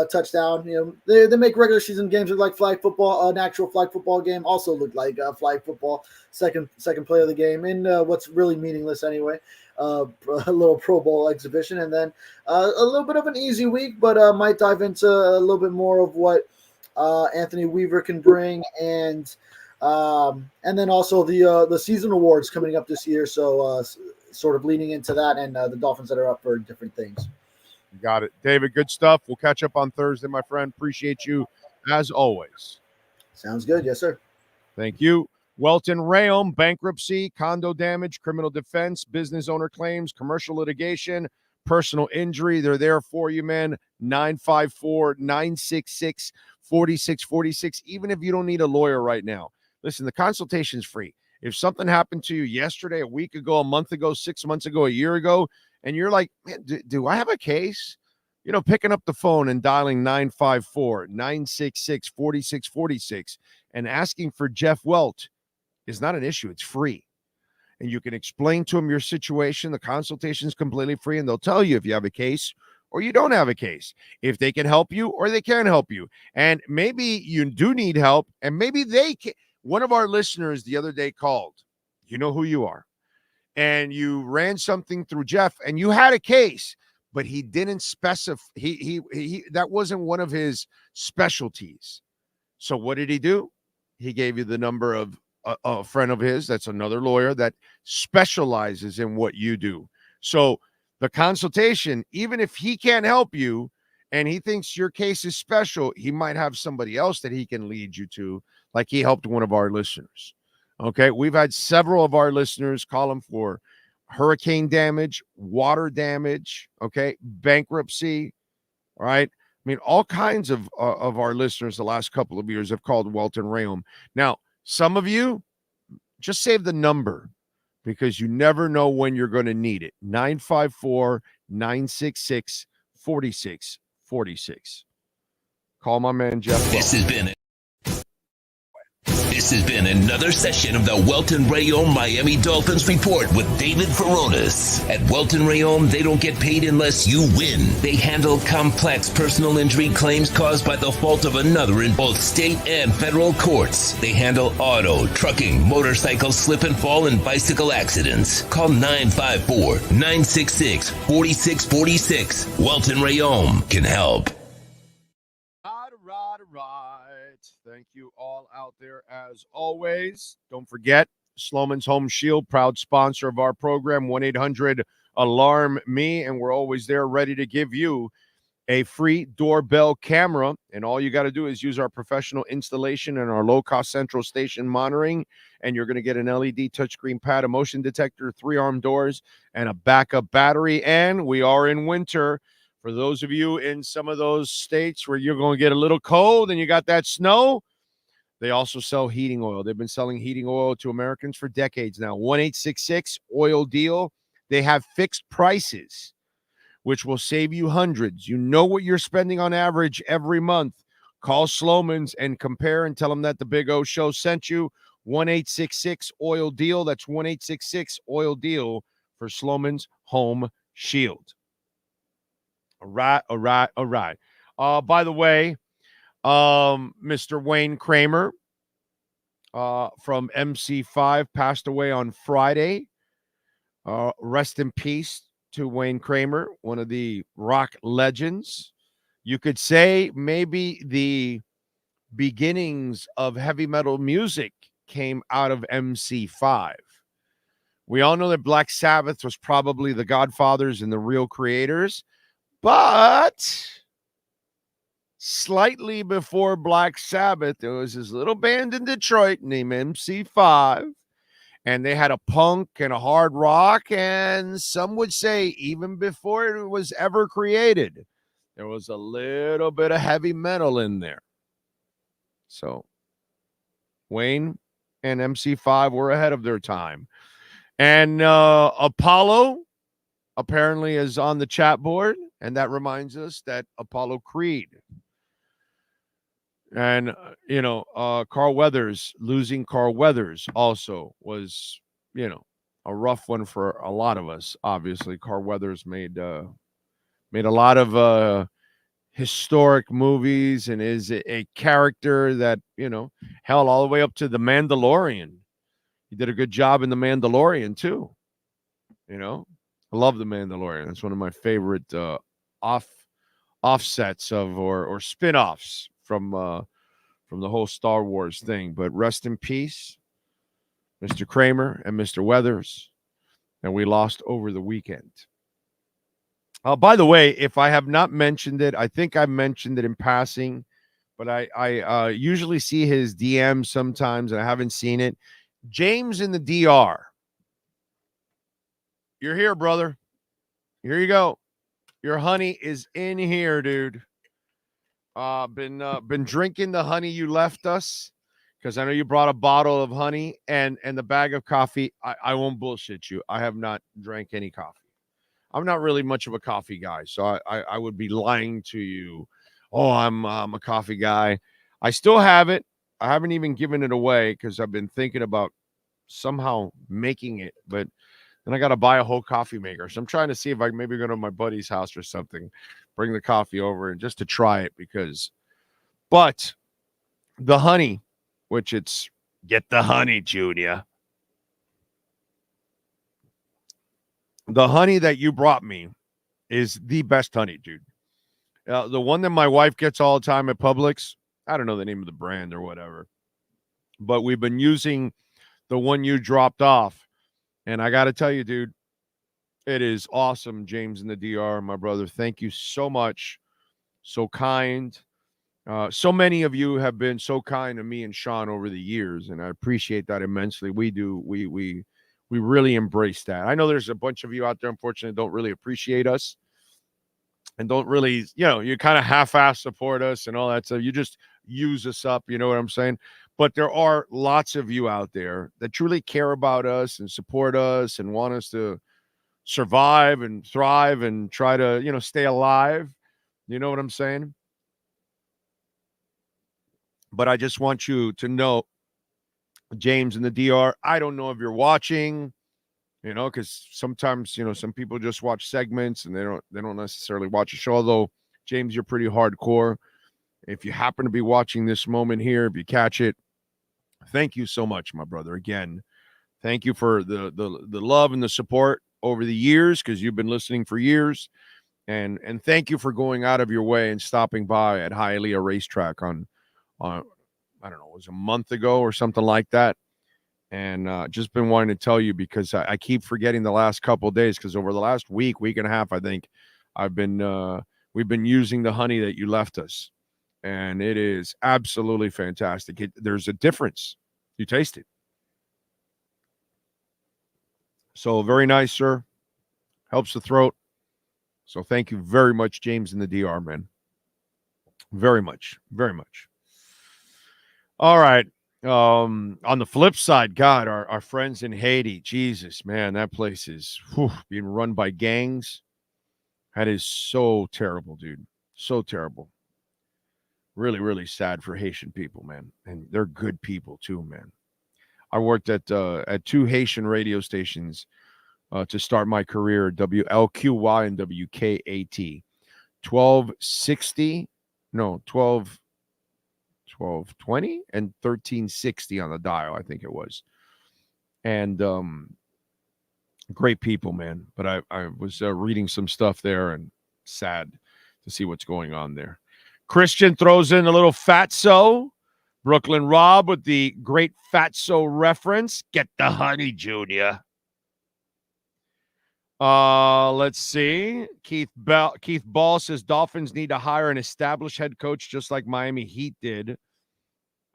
touchdown. You know, they make regular season games look like flag football. An actual flag football game also looked like flag football. Second play of the game, in what's really meaningless anyway. A little Pro Bowl exhibition, and then a little bit of an easy week, but might dive into a little bit more of what Anthony Weaver can bring, and then also the season awards coming up this year. So sort of leaning into that, and the Dolphins that are up for different things. Got it. David, good stuff. We'll catch up on Thursday, my friend. Appreciate you as always. Sounds good. Yes, sir. Thank you. Welton Rayom, bankruptcy, condo damage, criminal defense, business owner claims, commercial litigation, personal injury. They're there for you, man. 954-966-4646. Even if you don't need a lawyer right now. Listen, the consultation's free. If something happened to you yesterday, a week ago, a month ago, 6 months ago, a year ago, and you're like, man, do I have a case? You know, picking up the phone and dialing 954-966-4646 and asking for Jeff Welt is not an issue. It's free. And you can explain to them your situation. The consultation is completely free, and they'll tell you if you have a case or you don't have a case, if they can help you or they can't help you. And maybe you do need help, and maybe they can. One of our listeners the other day called. You know who you are. And you ran something through Jeff, and you had a case, but he didn't specify. He that wasn't one of his specialties. So what did he do? He gave you the number of a friend of his that's another lawyer that specializes in what you do. So the consultation, even if he can't help you and he thinks your case is special, he might have somebody else that he can lead you to, like he helped one of our listeners. Okay, we've had several of our listeners call him for hurricane damage, water damage, okay, bankruptcy, all right? I mean, all kinds of our listeners the last couple of years have called Welton Rayom. Now, some of you, Just save the number because you never know when you're going to need it. 954-966-4646. Call my man Jeff. This has been another session of the Welton Rayom Miami Dolphins Report with David Furones. At Welton Rayom, they don't get paid unless you win. They handle complex personal injury claims caused by the fault of another in both state and federal courts. They handle auto, trucking, motorcycle slip and fall, and bicycle accidents. Call 954-966-4646. Welton Rayom can help. Thank you all out there as always. Don't forget, Sloman's Home Shield, proud sponsor of our program, 1-800-ALARM-ME, and we're always there ready to give you a free doorbell camera. And all you got to do is use our professional installation and our low-cost central station monitoring, and you're going to get an LED touchscreen pad, a motion detector, 3-arm doors, and a backup battery. And we are in winter. For those of you in some of those states where you're going to get a little cold and you got that snow, they also sell heating oil. They've been selling heating oil to Americans for decades now. 1-866-OIL-DEAL. They have fixed prices, which will save you hundreds. You know what you're spending on average every month. Call Sloman's and compare and tell them that the Big O Show sent you. 1-866-OIL-DEAL. That's 1-866-OIL-DEAL for Sloman's Home Shield. All right. By the way, Mr. Wayne Kramer from MC5 passed away on Friday. Rest in peace to Wayne Kramer, one of the rock legends. You could say maybe the beginnings of heavy metal music came out of MC5. We all know that Black Sabbath was probably the godfathers and the real creators. But slightly before Black Sabbath, there was this little band in Detroit named MC5, and they had a punk and a hard rock, and some would say even before it was ever created, there was a little bit of heavy metal in there. So Wayne and MC5 were ahead of their time. And Apollo apparently is on the chat board. And that reminds us that Apollo Creed and, Carl Weathers, losing Carl Weathers also was, a rough one for a lot of us. Obviously, Carl Weathers made a lot of historic movies and is a character that, held all the way up to The Mandalorian. He did a good job in The Mandalorian, too. I love The Mandalorian. It's one of my favorite offsets of or spin-offs from the whole Star Wars thing. But rest in peace, Mr. Kramer and Mr. Weathers. And we lost over the weekend. By the way, if I have not mentioned it, I think I mentioned it in passing, but I usually see his DM sometimes, and I haven't seen it. James in the DR. You're here, brother. Here you go. Your honey is in here, dude. Been drinking the honey you left us because I know you brought a bottle of honey and the bag of coffee. I won't bullshit you. I have not drank any coffee. I'm not really much of a coffee guy, so I would be lying to you. Oh, I'm a coffee guy. I still have it. I haven't even given it away because I've been thinking about somehow making it, but then I got to buy a whole coffee maker. So I'm trying to see if I can maybe go to my buddy's house or something, bring the coffee over and just to try it but the honey, which it's get the honey, Junior. The honey that you brought me is the best honey, dude. The one that my wife gets all the time at Publix, I don't know the name of the brand or whatever, but we've been using the one you dropped off. And I got to tell you, dude, it is awesome. James in the DR, my brother, thank you so much. So kind. So many of you have been so kind to me and Sean over the years, and I appreciate that immensely. We do. We really embrace that. I know there's a bunch of you out there, unfortunately, don't really appreciate us and don't really, you kind of half-ass support us and all that stuff. You just use us up, you know what I'm saying? But there are lots of you out there that truly care about us and support us and want us to survive and thrive and try to, stay alive. You know what I'm saying? But I just want you to know, James in the DR, I don't know if you're watching, because sometimes, some people just watch segments and they don't necessarily watch a show. Although, James, you're pretty hardcore. If you happen to be watching this moment here, if you catch it, thank you so much, my brother. Again, thank you for the love and the support over the years, because you've been listening for years. And thank you for going out of your way and stopping by at Hialeah Racetrack on I don't know, it was a month ago or something like that. And just been wanting to tell you, because I keep forgetting the last couple of days, because over the last week and a half, I think we've been using the honey that you left us. And it is absolutely fantastic. There's a difference. You taste it. So very nice, sir. Helps the throat. So thank you very much, James in the DR, man. Very much. Very much. All right. On the flip side, God, our friends in Haiti, Jesus, man, that place is being run by gangs. That is so terrible, dude. So terrible. Really, really sad for Haitian people, man. And they're good people too, man. I worked at 2 Haitian radio stations to start my career, WLQY and WKAT. 1220 and 1360 on the dial, I think it was. And great people, man. But I was reading some stuff there, and sad to see what's going on there. Christian throws in a little Fatso. Brooklyn Rob with the great Fatso reference. Get the honey, Junior. Let's see. Keith Ball says Dolphins need to hire an established head coach, just like Miami Heat did.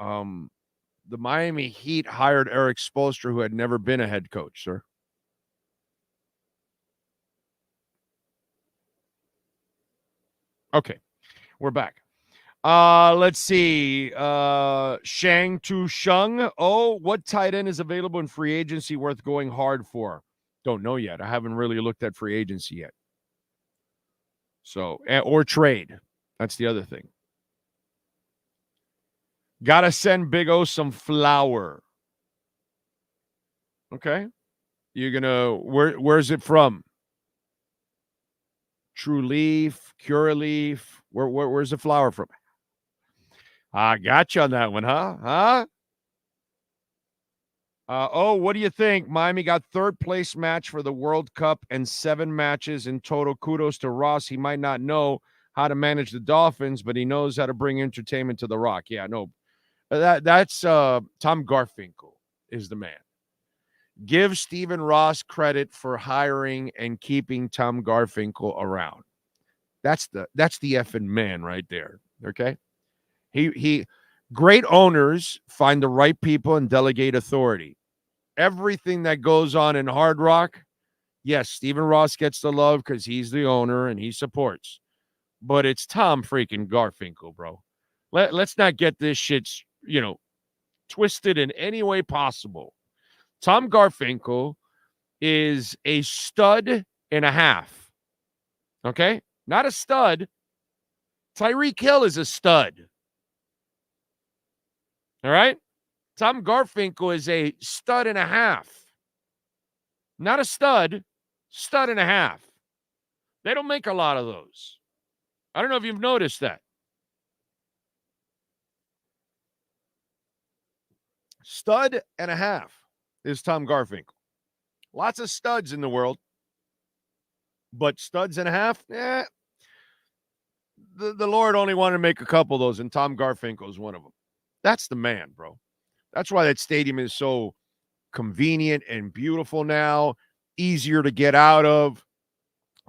The Miami Heat hired Eric Spoelstra, who had never been a head coach, sir. Okay, we're back. Let's see. Shang Tu Sheng. Oh, what tight end is available in free agency worth going hard for? Don't know yet. I haven't really looked at free agency yet. So, or trade. That's the other thing. Gotta send Big O some flour. Okay. You're gonna, where's it from? True Leaf, Cure Leaf. Where's the flour from? I got you on that one, huh? What do you think? Miami got third place match for the World Cup and 7 matches in total. Kudos to Ross. He might not know how to manage the Dolphins, but he knows how to bring entertainment to the Rock. Yeah, no, that's Tom Garfinkel is the man. Give Stephen Ross credit for hiring and keeping Tom Garfinkel around. That's the effing man right there. Okay. He great owners find the right people and delegate authority. Everything that goes on in Hard Rock, yes, Stephen Ross gets the love because he's the owner and he supports. But it's Tom freaking Garfinkel, bro. Let's not get this shit, twisted in any way possible. Tom Garfinkel is a stud and a half. Okay? Not a stud. Tyreek Hill is a stud. All right? Tom Garfinkel is a stud and a half. Not a stud, stud and a half. They don't make a lot of those. I don't know if you've noticed that. Stud and a half is Tom Garfinkel. Lots of studs in the world, but studs and a half, the Lord only wanted to make a couple of those, and Tom Garfinkel is one of them. That's the man, bro. That's why that stadium is so convenient and beautiful now, easier to get out of,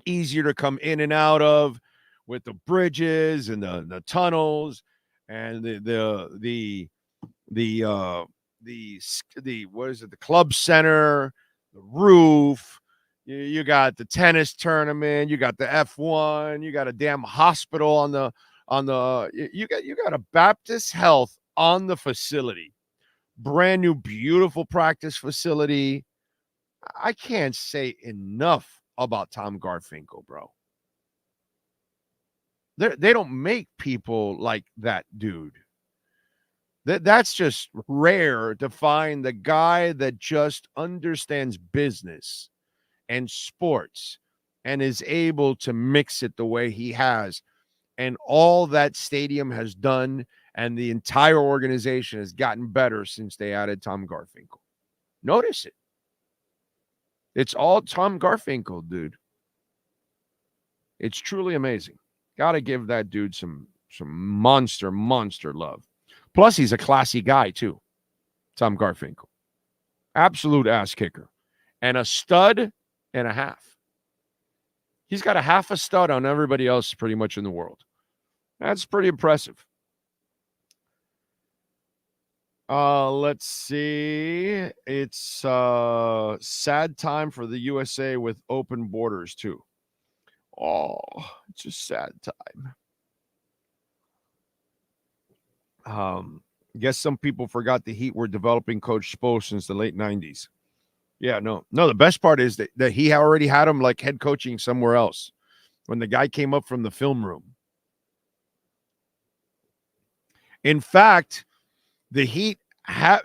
easier to come in and out of, with the bridges and the tunnels and the what is it? The club center, the roof. You got the tennis tournament. You got the F1. You got a damn hospital on the. You got a Baptist Health on the facility. brand new, beautiful practice facility. I can't say enough about Tom Garfinkel, bro. They don't make people like that dude. That's just rare to find the guy that just understands business and sports and is able to mix it the way he has. And all that stadium has done and the entire organization has gotten better since they added Tom Garfinkel. Notice it. It's all Tom Garfinkel, dude. It's truly amazing. Got to give that dude some monster love. Plus, he's a classy guy, too. Tom Garfinkel. Absolute ass kicker. And a stud and a half. He's got a half a stud on everybody else pretty much in the world. That's pretty impressive. Let's see. It's sad time for the USA with open borders, too. Oh, it's a sad time. Guess some people forgot the Heat were developing Coach Spo since the late 90s. Yeah, no. The best part is that he already had him like head coaching somewhere else when the guy came up from the film room. In fact, the Heat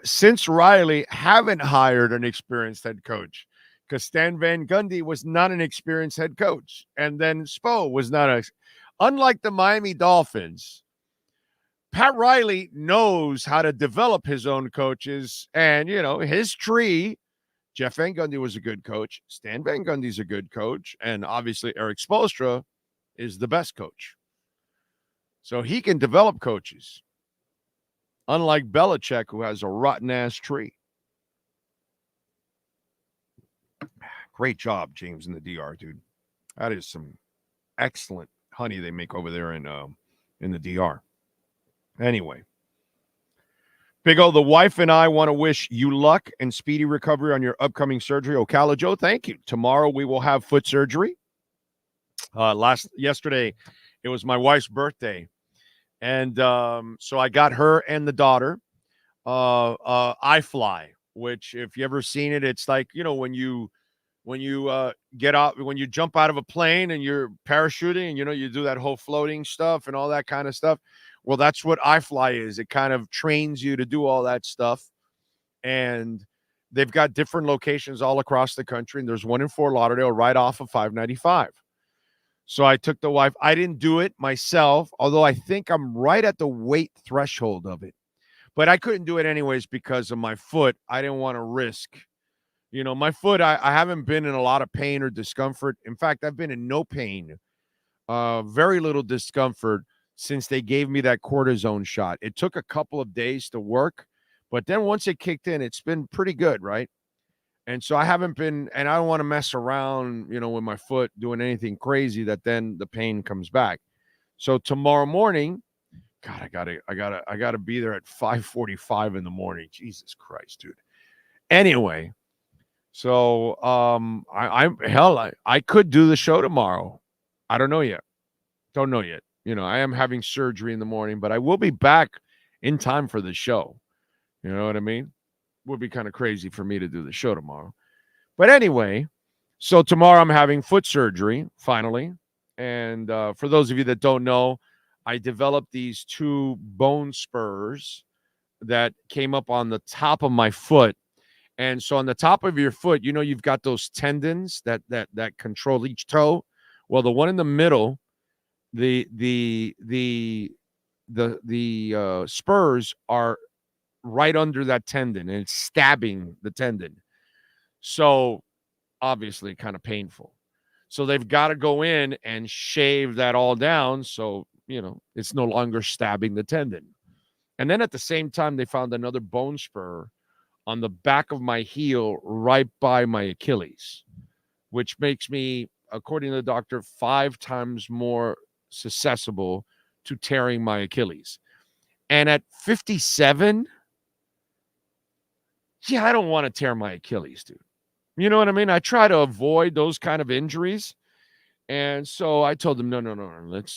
since Riley haven't hired an experienced head coach because Stan Van Gundy was not an experienced head coach. And then Spo was not unlike the Miami Dolphins. Pat Riley knows how to develop his own coaches. And, his tree, Jeff Van Gundy was a good coach. Stan Van Gundy's a good coach. And obviously Eric Spoelstra is the best coach. So he can develop coaches. Unlike Belichick, who has a rotten-ass tree. Great job, James, in the DR, dude. That is some excellent honey they make over there in the DR. Anyway. Big O, the wife and I want to wish you luck and speedy recovery on your upcoming surgery. Ocala Joe, thank you. Tomorrow we will have foot surgery. Yesterday, it was my wife's birthday. And so I got her and the daughter iFly, which if you ever seen it, it's like, when you get out, when you jump out of a plane and you're parachuting and, you do that whole floating stuff and all that kind of stuff. Well, that's what iFly is. It kind of trains you to do all that stuff. And they've got different locations all across the country. And there's one in Fort Lauderdale right off of 595. So I took the wife. I didn't do it myself, although I think I'm right at the weight threshold of it. But I couldn't do it anyways because of my foot. I didn't want to risk. My foot, I haven't been in a lot of pain or discomfort. In fact, I've been in no pain, very little discomfort since they gave me that cortisone shot. It took a couple of days to work, but then once it kicked in, it's been pretty good, right? And so I haven't been, and I don't want to mess around, with my foot doing anything crazy that then the pain comes back. So tomorrow morning, God, I gotta be there at 5:45 in the morning. Jesus Christ, dude. Anyway, so I could do the show tomorrow. I don't know yet. Don't know yet. I am having surgery in the morning, but I will be back in time for the show. You know what I mean? Would be kind of crazy for me to do the show tomorrow. But anyway, so tomorrow I'm having foot surgery, finally. And for those of you that don't know, I developed these 2 bone spurs that came up on the top of my foot. And so on the top of your foot, you've got those tendons that control each toe. Well, the one in the middle, the spurs are right under that tendon, and it's stabbing the tendon. So obviously kind of painful. So they've got to go in and shave that all down. So, it's no longer stabbing the tendon. And then at the same time, they found another bone spur on the back of my heel, right by my Achilles, which makes me, according to the doctor, 5 times more susceptible to tearing my Achilles. And at 57, I don't want to tear my Achilles, dude. You know what I mean? I try to avoid those kind of injuries. And so I told them, no.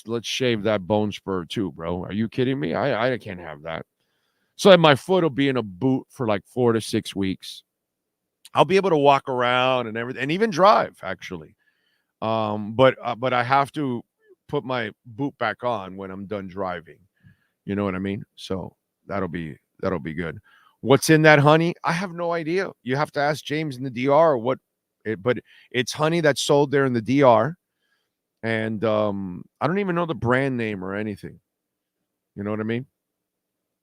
Let's shave that bone spur too, bro. Are you kidding me? I can't have that. So my foot will be in a boot for like 4 to 6 weeks. I'll be able to walk around and everything, and even drive actually. But I have to put my boot back on when I'm done driving. You know what I mean? So that'll be good. What's in that honey? I have no idea. You have to ask James in the DR but it's honey that's sold there in the DR. And I don't even know the brand name or anything. You know what I mean?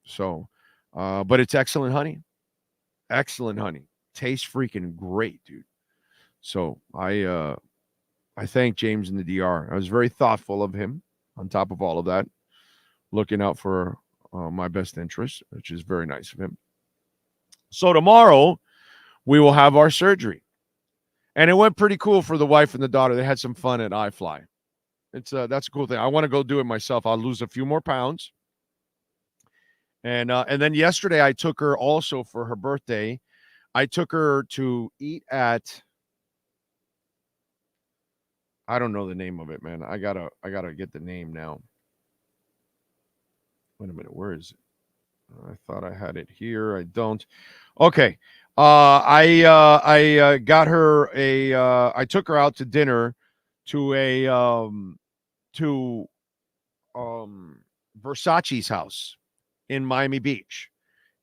So, but it's excellent honey. Excellent honey. Tastes freaking great, dude. So I thank James in the DR. I was very thoughtful of him on top of all of that, looking out for my best interest, which is very nice of him. So tomorrow we will have our surgery. And it went pretty cool for the wife and the daughter. They had some fun at iFly. That's a cool thing. I want to go do it myself. I'll lose a few more pounds. And then yesterday I took her also for her birthday. I took her to eat at, I don't know the name of it, man. I gotta get the name now. Wait a minute, where is it? I thought I had it here. I don't. Okay. I got her I took her out to dinner to Versace's house in Miami Beach.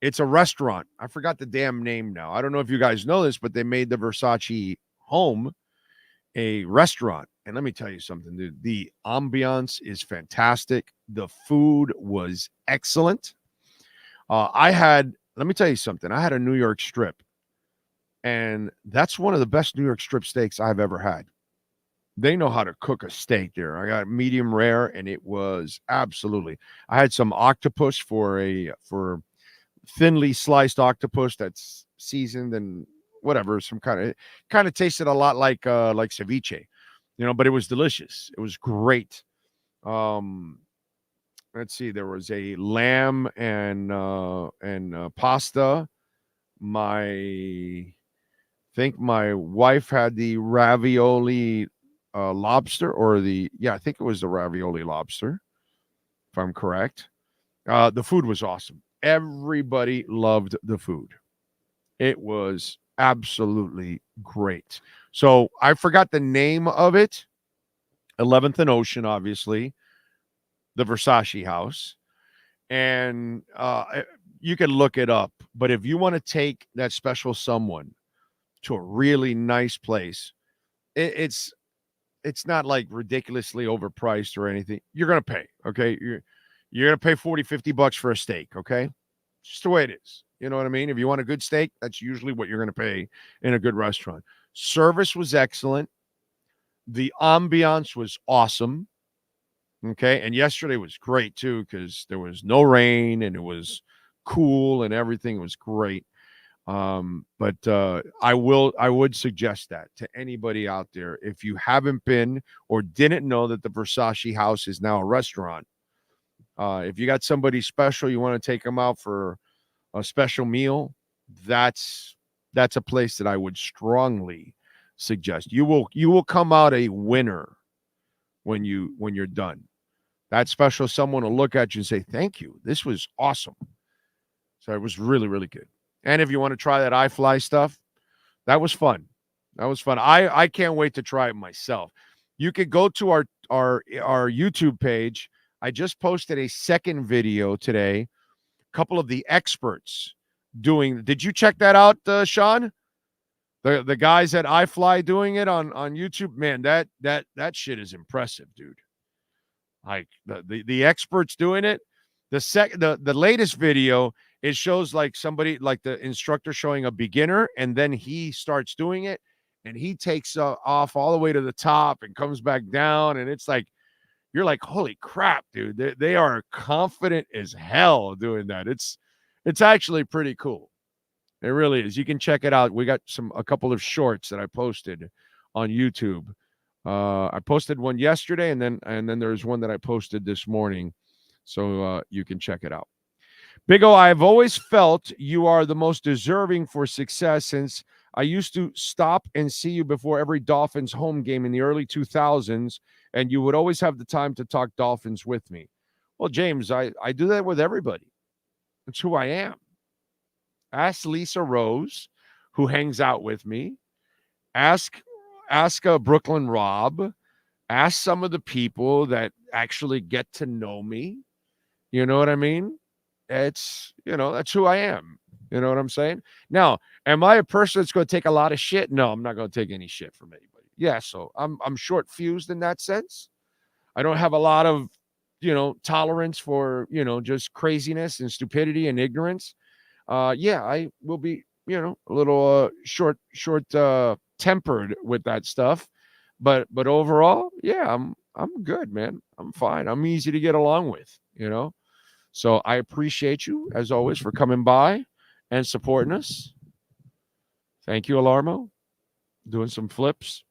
It's a restaurant. I forgot the damn name now. I don't know if you guys know this, but they made the Versace home a restaurant. And let me tell you something, dude. The ambiance is fantastic. The food was excellent. Let me tell you something. I had a New York strip, and that's one of the best New York strip steaks I've ever had. They know how to cook a steak there. I got medium rare, and it was absolutely. I had some octopus for thinly sliced octopus that's seasoned and whatever, some kind of tasted a lot like ceviche, but it was delicious. It was great. Let's see, there was a lamb and pasta. I think my wife had the ravioli lobster, I think it was the ravioli lobster, if I'm correct. The food was awesome. Everybody loved the food. It was absolutely great. So I forgot the name of it. 11th and Ocean, obviously. The Versace house. And you can look it up. But if you want to take that special someone to a really nice place, it's not like ridiculously overpriced or anything. You're going to pay, okay? You're going to pay $40-$50 for a steak, okay? It's just the way it is. You know what I mean? If you want a good steak, that's usually what you're going to pay in a good restaurant. Service was excellent. The ambiance was awesome. Okay. And yesterday was great too, because there was no rain and it was cool and everything was great. But I would suggest that to anybody out there. If you haven't been or didn't know that the Versace house is now a restaurant, if you got somebody special, you want to take them out for a special meal, that's a place that I would strongly suggest. You will come out a winner when you're done. That special someone will look at you and say, thank you. This was awesome. So it was really, really good. And if you want to try that iFly stuff, that was fun. I can't wait to try it myself. You could go to our YouTube page. I just posted a second video today. A couple of the experts doing. Did you check that out, Sean? The guys at iFly doing it on YouTube. Man, that shit is impressive, dude. Like the experts doing it. The latest video, it shows like somebody, like the instructor showing a beginner, and then he starts doing it, and he takes off all the way to the top and comes back down, and it's like, you're like, holy crap, dude. They are confident as hell doing that. It's actually pretty cool. It really is. You can check it out. We got a couple of shorts that I posted on YouTube. I posted one yesterday, and then there's one that I posted this morning. So you can check it out. Big O, I've always felt you are the most deserving for success, since I used to stop and see you before every Dolphins home game in the early 2000s, and you would always have the time to talk Dolphins with me. Well, James, I do that with everybody. It's who I am. Ask Lisa Rose, who hangs out with me. Ask Brooklyn Rob. Ask some of the people that actually get to know me. You know what I mean? It's, that's who I am. You know what I'm saying? Now, am I a person that's going to take a lot of shit? No, I'm not going to take any shit from anybody. Yeah, so I'm short fused in that sense. I don't have a lot of, tolerance for, just craziness and stupidity and ignorance. Yeah, I will be, a little short tempered with that stuff. But overall, yeah, I'm good, man. I'm fine. I'm easy to get along with, So I appreciate you, as always, for coming by and supporting us. Thank you, Alarmo. Doing some flips.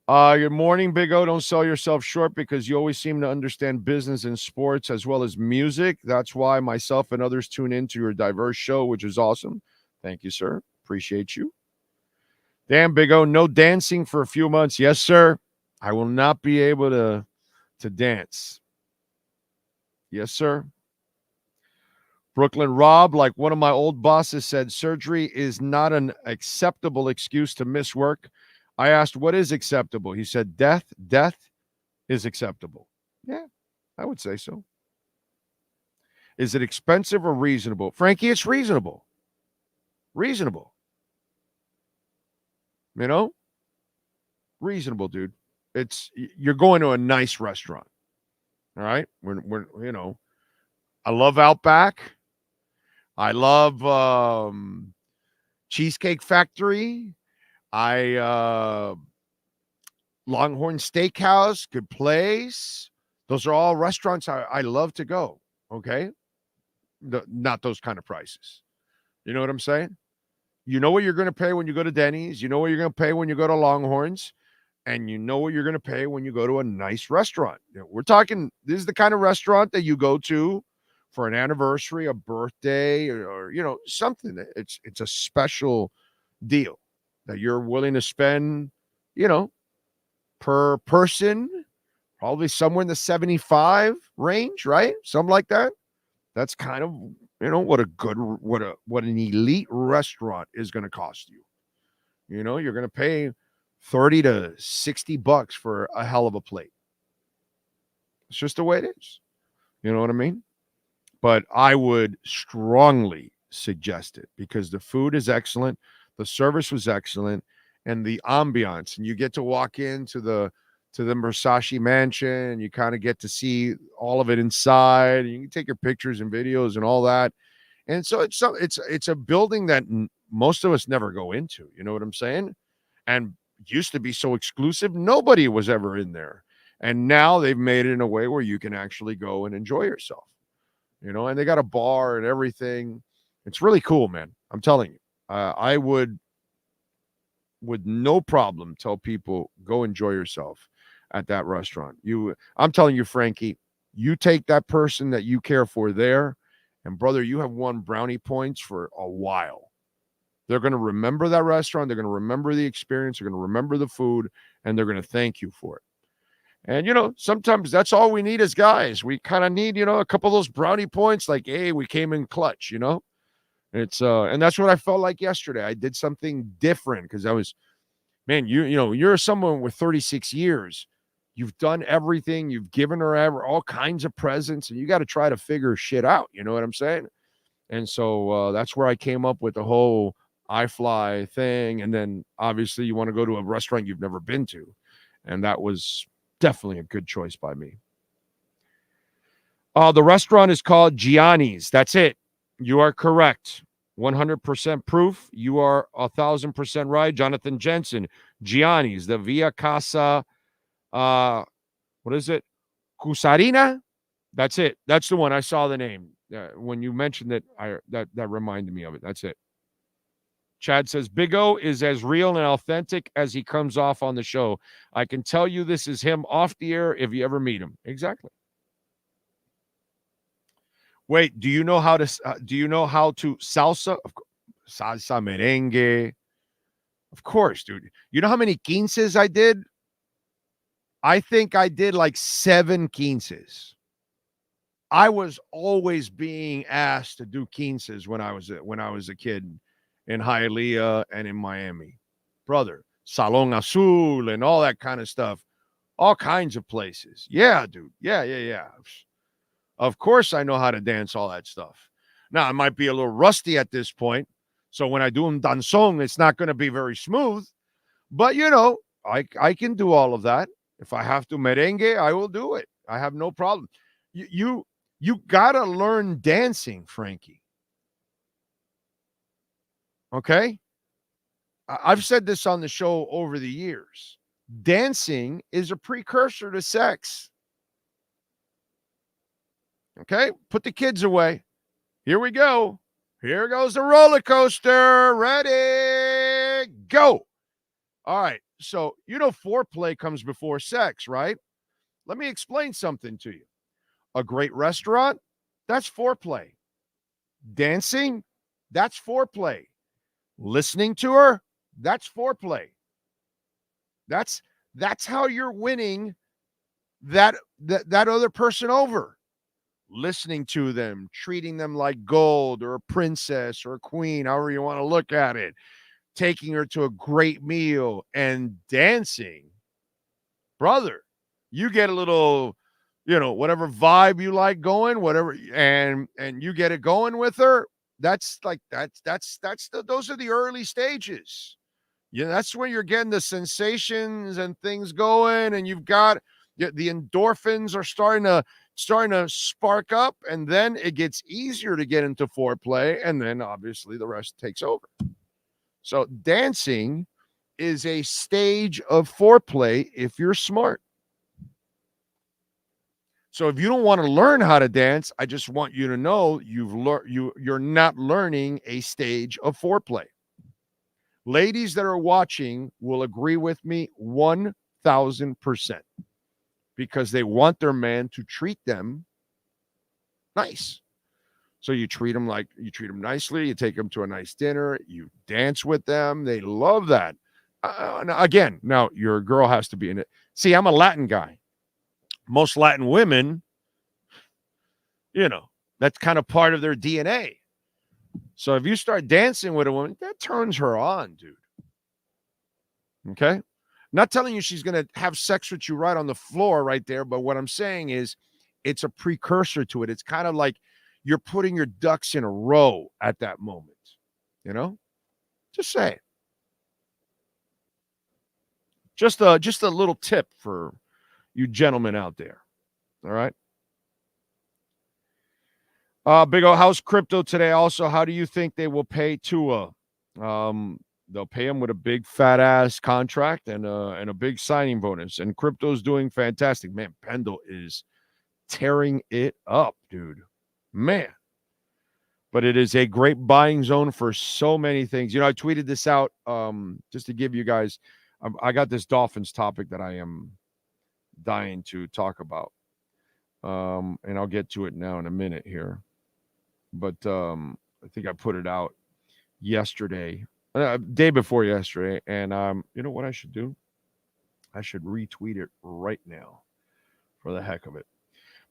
Good morning, Big O. Don't sell yourself short because you always seem to understand business and sports as well as music. That's why myself and others tune into your diverse show, which is awesome. Thank you, sir. Appreciate you. Damn, Big O, no dancing for a few months. Yes, sir. I will not be able to dance. Yes, sir. Brooklyn Rob, like one of my old bosses said, surgery is not an acceptable excuse to miss work. I asked, what is acceptable? He said, death. Death is acceptable. Yeah, I would say so. Is it expensive or reasonable? Frankie, it's reasonable. Reasonable. Reasonable, dude. You're going to a nice restaurant. All right? We're I love Outback. I love Cheesecake Factory. Longhorn Steakhouse, good place. Those are all restaurants I love to go. Okay? Not those kind of prices. You know what I'm saying? You know what you're going to pay when you go to Denny's. You know what you're going to pay when you go to Longhorns. And you know what you're going to pay when you go to a nice restaurant. We're talking, this is the kind of restaurant that you go to for an anniversary, a birthday, or something. It's a special deal that you're willing to spend, per person, probably somewhere in the 75 range, right? Something like that. That's kind of, what an elite restaurant is going to cost you. You're going to pay $30 to $60 for a hell of a plate. It's just the way it is. You know what I mean? But I would strongly suggest it because the food is excellent, the service was excellent, and the ambiance. And you get to walk into the Versace mansion, and you kind of get to see all of it inside. And you can take your pictures and videos and all that. And so it's a building that most of us never go into. You know what I'm saying? And used to be so exclusive, nobody was ever in there. And now they've made it in a way where you can actually go and enjoy yourself. And they got a bar and everything. It's really cool, man. I'm telling you. I would, with no problem, tell people, go enjoy yourself at that restaurant. I'm telling you, Frankie, you take that person that you care for there, and brother, you have won brownie points for a while. They're going to remember that restaurant. They're going to remember the experience. They're going to remember the food, and they're going to thank you for it. And, sometimes that's all we need as guys. We kind of need, a couple of those brownie points like, hey, we came in clutch, It's and that's what I felt like yesterday. I did something different because I was, man, you're someone with 36 years. You've done everything. You've given her all kinds of presents, and you got to try to figure shit out. You know what I'm saying? And so that's where I came up with the whole iFly thing. And then obviously you want to go to a restaurant you've never been to. And that was definitely a good choice by me. The restaurant is called Gianni's. That's it. You are correct. 100% proof. You are 1,000% right. Jonathan Jensen, Gianni's, the Via Casa, what is it? Cusarina? That's it. That's the one. I saw the name. When you mentioned it, that reminded me of it. That's it. Chad says, Big O is as real and authentic as he comes off on the show. I can tell you this is him off the air if you ever meet him. Exactly. Wait, do you know how to salsa? Salsa merengue. Of course, dude. You know how many quinces I did? I think I did like 7 quinces. I was always being asked to do quinces when I was a kid in Hialeah and in Miami. Brother, Salon Azul and all that kind of stuff. All kinds of places. Yeah, dude. Yeah. Of course I know how to dance all that stuff. Now, I might be a little rusty at this point. So when I do un danzón, it's not going to be very smooth. But, I can do all of that. If I have to merengue, I will do it. I have no problem. You got to learn dancing, Frankie. Okay? I've said this on the show over the years. Dancing is a precursor to sex. Okay? Put the kids away. Here we go. Here goes the roller coaster. Ready? Go. All right. So, foreplay comes before sex, right? Let me explain something to you. A great restaurant, that's foreplay. Dancing, that's foreplay. Listening to her, that's foreplay. That's how you're winning that other person over. Listening to them, treating them like gold or a princess or a queen, however you want to look at it, taking her to a great meal and dancing. Brother, you get a little, whatever vibe you like going, whatever, and you get it going with her. Those are the early stages. Yeah, that's when you're getting the sensations and things going, and you've got the endorphins are starting to spark up, and then it gets easier to get into foreplay, and then obviously the rest takes over. So dancing is a stage of foreplay if you're smart. So if you don't want to learn how to dance, I just want you to know you're not learning a stage of foreplay. Ladies that are watching will agree with me 1,000%, because they want their man to treat them nice. So you treat them nicely, you take them to a nice dinner, you dance with them. They love that. Now your girl has to be in it. See, I'm a Latin guy. Most Latin women, that's kind of part of their DNA. So if you start dancing with a woman, that turns her on, dude. Okay? Not telling you she's going to have sex with you right on the floor right there, but what I'm saying is it's a precursor to it. It's kind of like you're putting your ducks in a row at that moment. Just say it. Just a little tip for you gentlemen out there. All right. Big O, how's crypto today? Also, how do you think they will pay Tua? They'll pay him with a big fat ass contract and a big signing bonus. And crypto's doing fantastic. Man, Pendle is tearing it up, dude. Man. But it is a great buying zone for so many things. I tweeted this out just to give you guys. I got this Dolphins topic that I am dying to talk about. And I'll get to it now in a minute here. But I think I put it out yesterday, day before yesterday. And you know what I should do? I should retweet it right now for the heck of it.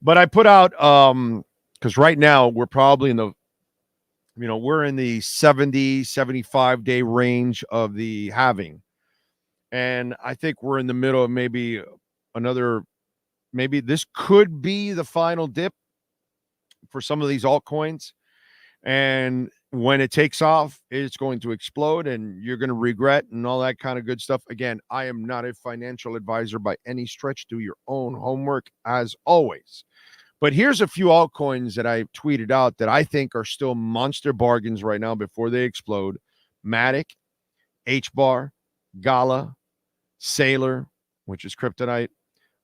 But I put out, because right now we're probably in the, we're in the 70, 75 day range of the halving. And I think we're in the middle of maybe this could be the final dip for some of these altcoins. And when it takes off, it's going to explode and you're going to regret and all that kind of good stuff. Again, I am not a financial advisor by any stretch. Do your own homework as always. But here's a few altcoins that I tweeted out that I think are still monster bargains right now before they explode. Matic, HBAR, Gala, Sailor, which is Kryptonite,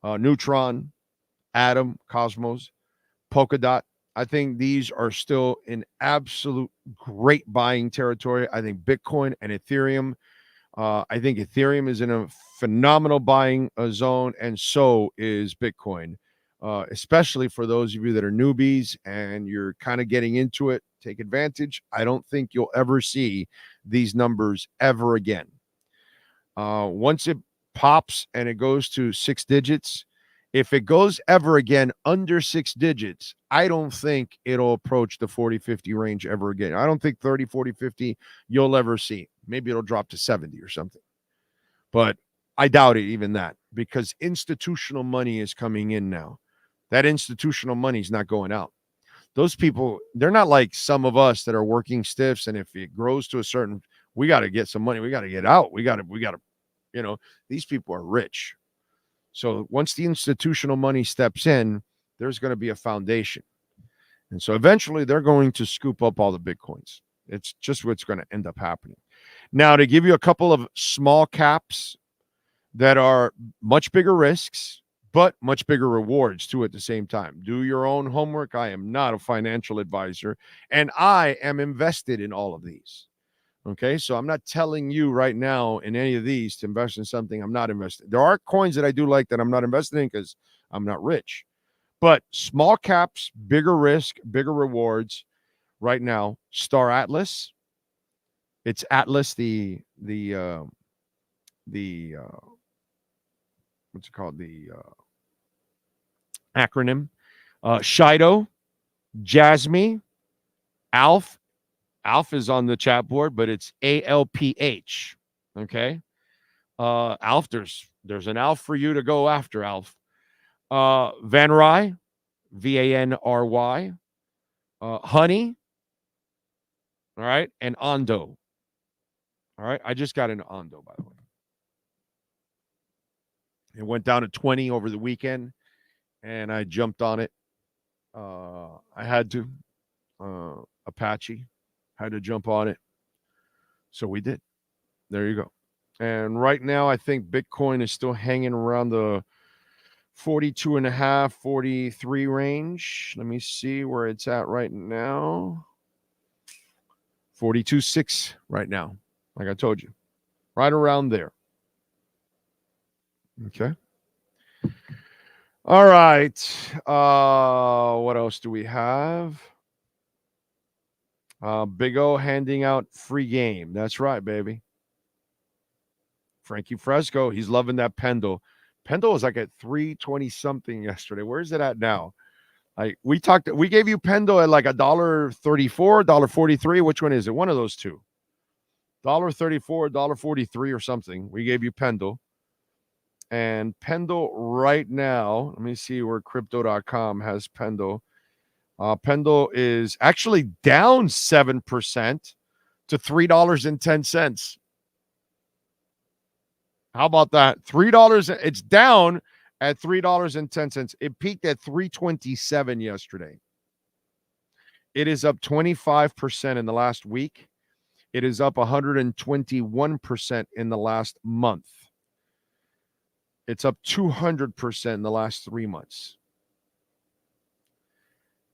Neutron, Atom, Cosmos, Polkadot. I think these are still in absolute great buying territory. I think Bitcoin and Ethereum. I think Ethereum is in a phenomenal buying zone, and so is Bitcoin, especially for those of you that are newbies and you're kind of getting into it. Take advantage. I don't think you'll ever see these numbers ever again. Once it pops and it goes to 6 digits, If it goes ever again under 6 digits, I don't think it'll approach the 40-50 range ever again. I don't think 30, 40, 50 you'll ever see. Maybe it'll drop to 70 or something. But I doubt it, even that, because institutional money is coming in now. That institutional money is not going out. Those people, they're not like some of us that are working stiffs. And if it grows to a certain, we got to get some money. We got to get out. We got to, these people are rich. So once the institutional money steps in, there's going to be a foundation. And so eventually they're going to scoop up all the Bitcoins. It's just what's going to end up happening. Now, to give you a couple of small caps that are much bigger risks, but much bigger rewards too at the same time. Do your own homework. I am not a financial advisor, and I am invested in all of these. Okay, so I'm not telling you right now in any of these to invest in something I'm not invested. There are coins that I do like that I'm not invested in because I'm not rich. But small caps, bigger risk, bigger rewards. Right now, Star Atlas. It's Atlas, the what's it called? The acronym. Shido, Jasmy, Alf. Alf is on the chat board, but it's ALPH. Okay. Alf, there's an Alf for you to go after, Alf. Van Ry, VANRY. Honey. All right. And Ondo. All right. I just got into Ondo, by the way. It went down to 20 over the weekend, and I jumped on it. I had to. Apache. Had to jump on it. So we did. There you go. And right now, I think Bitcoin is still hanging around the 42.5, 43 range. Let me see where it's at right now. 42.6 right now. Like I told you. Right around there. Okay. All right. What else do we have? Big O handing out free game. That's right, baby. Frankie Fresco, he's loving that Pendle. Pendle was like at 320 something yesterday. Where is it at now? Like we gave you Pendle at like $1.34, $1.43. Which one is it? One of those two. $1.34, $1.43 or something. We gave you Pendle. And Pendle right now, let me see where crypto.com has Pendle. Pendle is actually down 7% to $3.10. How about that? $3. It's down at $3.10. It peaked at $3.27 yesterday. It is up 25% in the last week. It is up 121% in the last month. It's up 200% in the last 3 months.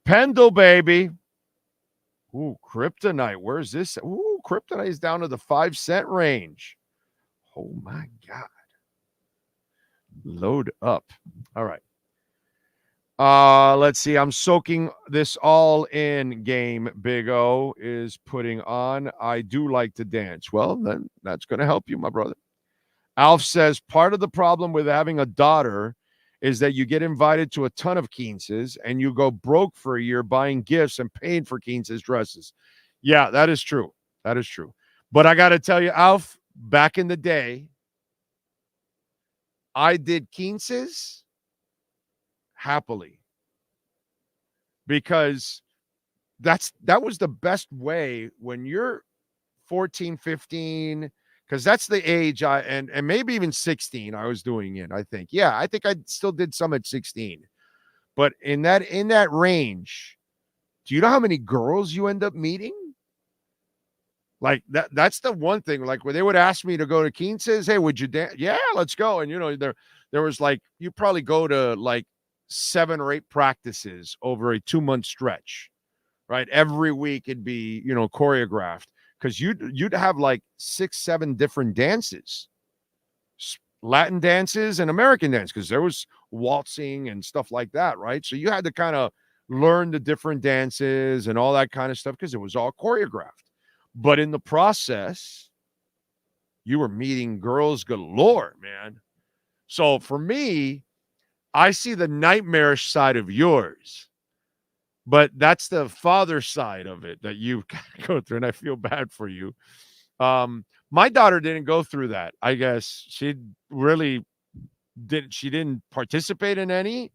Pendle, baby. Ooh, Kryptonite. Where's this? Ooh, Kryptonite is down to the 5-cent range. Oh, my God. Load up. All right. Let's see. I'm soaking this all in. Game Big O is putting on. I do like to dance. Well, then that's going to help you, my brother. Alf says part of the problem with having a daughter is that you get invited to a ton of Keences and you go broke for a year buying gifts and paying for Keences dresses. Yeah, that is true. That is true. But I got to tell you, Alf, back in the day, I did Keences happily because that was the best way when you're 14, 15, because that's the age and maybe even 16 I was doing it, I think. Yeah, I think I still did some at 16. But in that range, do you know how many girls you end up meeting? Like that's the one thing. Like when they would ask me to go to Keences, hey, would you dance? Yeah, let's go. And there was like you probably go to like 7 or 8 practices over a 2-month stretch, right? Every week it'd be choreographed. Because you'd have like 6, 7 different dances, Latin dances and American dance, because there was waltzing and stuff like that, right? So you had to kind of learn the different dances and all that kind of stuff because it was all choreographed. But in the process, you were meeting girls galore, man. So for me, I see the nightmarish side of yours, but that's the father side of it that you go through, and I feel bad for you. My daughter didn't go through that. I guess she really didn't. She didn't participate in any,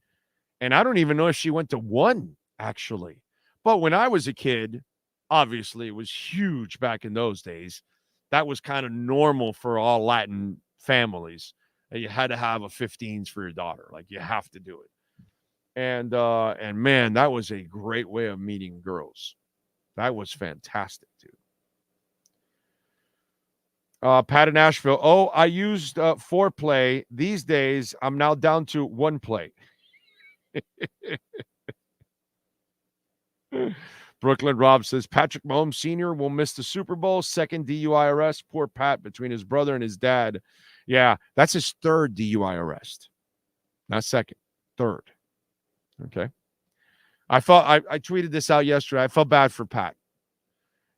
and I don't even know if she went to one, actually. But when I was a kid, obviously it was huge back in those days. That was kind of normal for all Latin families. You had to have a 15s for your daughter. Like, you have to do it. And man, that was a great way of meeting girls. That was fantastic, dude. Pat in Nashville. Oh, I used foreplay. These days, I'm now down to one play. Brooklyn Rob says, Patrick Mahomes Sr. will miss the Super Bowl. Second DUI arrest. Poor Pat, between his brother and his dad. Yeah, that's his third DUI arrest. Not second, third. Okay. I tweeted this out yesterday. I felt bad for Pat.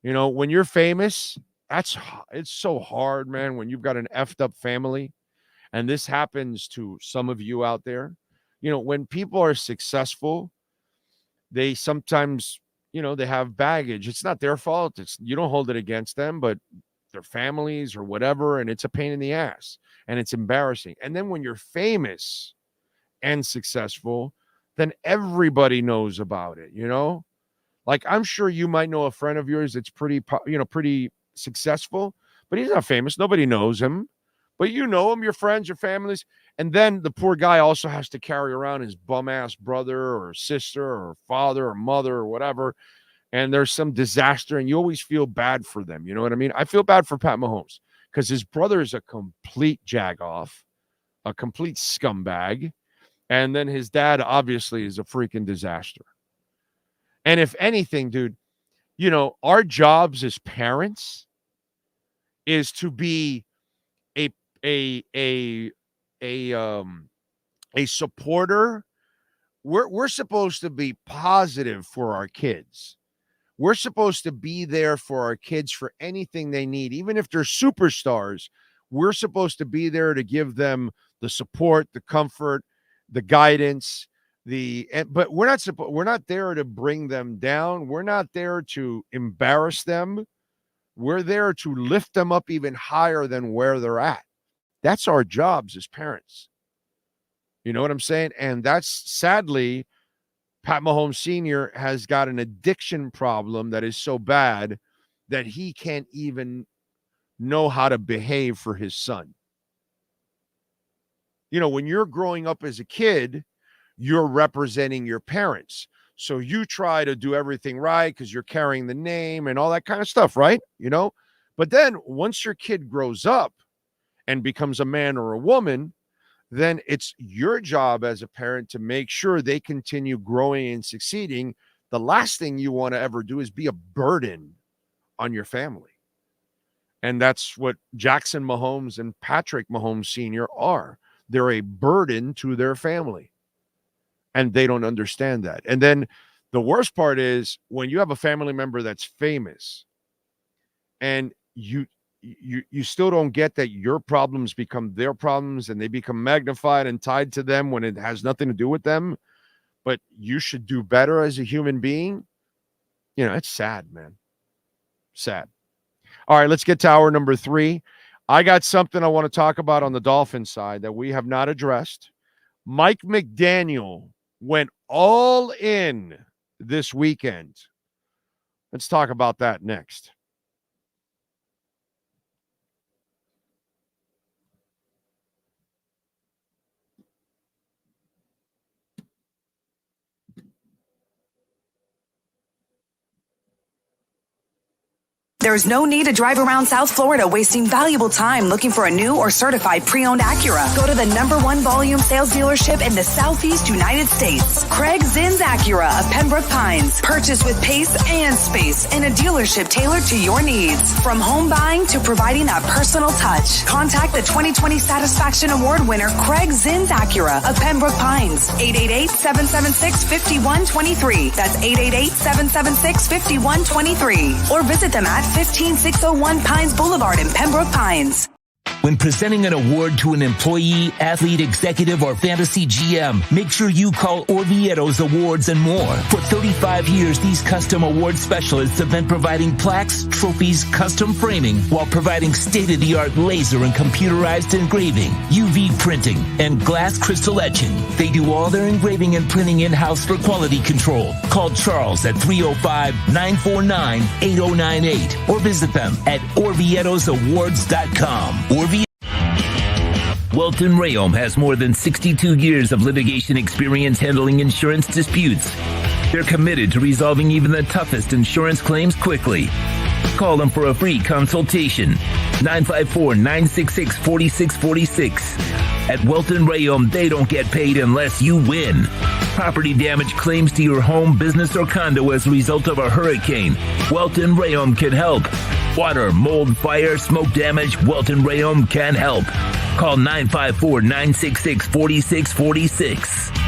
You know, when you're famous, it's so hard, man, when you've got an effed up family. And this happens to some of you out there. You know, when people are successful, they sometimes, you know, they have baggage. It's not their fault. You don't hold it against them, but their families or whatever, and it's a pain in the ass, and it's embarrassing. And then when you're famous and successful, then everybody knows about it, you know? Like, I'm sure you might know a friend of yours that's pretty successful, but he's not famous. Nobody knows him, but you know him, your friends, your families. And then the poor guy also has to carry around his bum-ass brother or sister or father or mother or whatever, and there's some disaster, and you always feel bad for them. You know what I mean? I feel bad for Pat Mahomes because his brother is a complete jag-off, a complete scumbag, and then his dad obviously is a freaking disaster. And if anything, dude, you know, our jobs as parents is to be a supporter. We're supposed to be positive for our kids. We're supposed to be there for our kids for anything they need. Even if they're superstars, we're supposed to be there to give them the support, the comfort, the guidance, but we're not there to bring them down. We're not there to embarrass them. We're there to lift them up even higher than where they're at. That's our jobs as parents. You know what I'm saying? And that's, sadly, Pat Mahomes Sr. has got an addiction problem that is so bad that he can't even know how to behave for his son. You know, when you're growing up as a kid, you're representing your parents. So you try to do everything right because you're carrying the name and all that kind of stuff, right? You know, but then once your kid grows up and becomes a man or a woman, then it's your job as a parent to make sure they continue growing and succeeding. The last thing you want to ever do is be a burden on your family. And that's what Jackson Mahomes and Patrick Mahomes Sr. are. They're a burden to their family. And they don't understand that. And then the worst part is when you have a family member that's famous and you still don't get that your problems become their problems and they become magnified and tied to them when it has nothing to do with them, but you should do better as a human being. You know, it's sad, man. Sad. All right, let's get to hour number 3. I got something I want to talk about on the Dolphins side that we have not addressed. Mike McDaniel went all in this weekend. Let's talk about that next. There's no need to drive around South Florida wasting valuable time looking for a new or certified pre-owned Acura. Go to the #1 volume sales dealership in the Southeast United States. Craig Zinn's Acura of Pembroke Pines. Purchase with pace and space in a dealership tailored to your needs. From home buying to providing that personal touch. Contact the 2020 Satisfaction Award winner Craig Zinn's Acura of Pembroke Pines. 888-776-5123. That's 888-776-5123. Or visit them at 15601 Pines Boulevard in Pembroke Pines. When presenting an award to an employee, athlete, executive, or fantasy GM, make sure you call Orvieto's Awards and More. For 35 years, these custom award specialists have been providing plaques, trophies, custom framing, while providing state-of-the-art laser and computerized engraving, UV printing, and glass crystal etching. They do all their engraving and printing in-house for quality control. Call Charles at 305-949-8098 or visit them at orvietosawards.com. Welton Rayom has more than 62 years of litigation experience handling insurance disputes. They're committed to resolving even the toughest insurance claims quickly. Call them for a free consultation. 954-966-4646. At Welton Rayom, they don't get paid unless you win. Property damage claims to your home, business, or condo as a result of a hurricane. Welton Rayom can help. Water, mold, fire, smoke damage, Welton Rayom can help. Call 954-966-4646.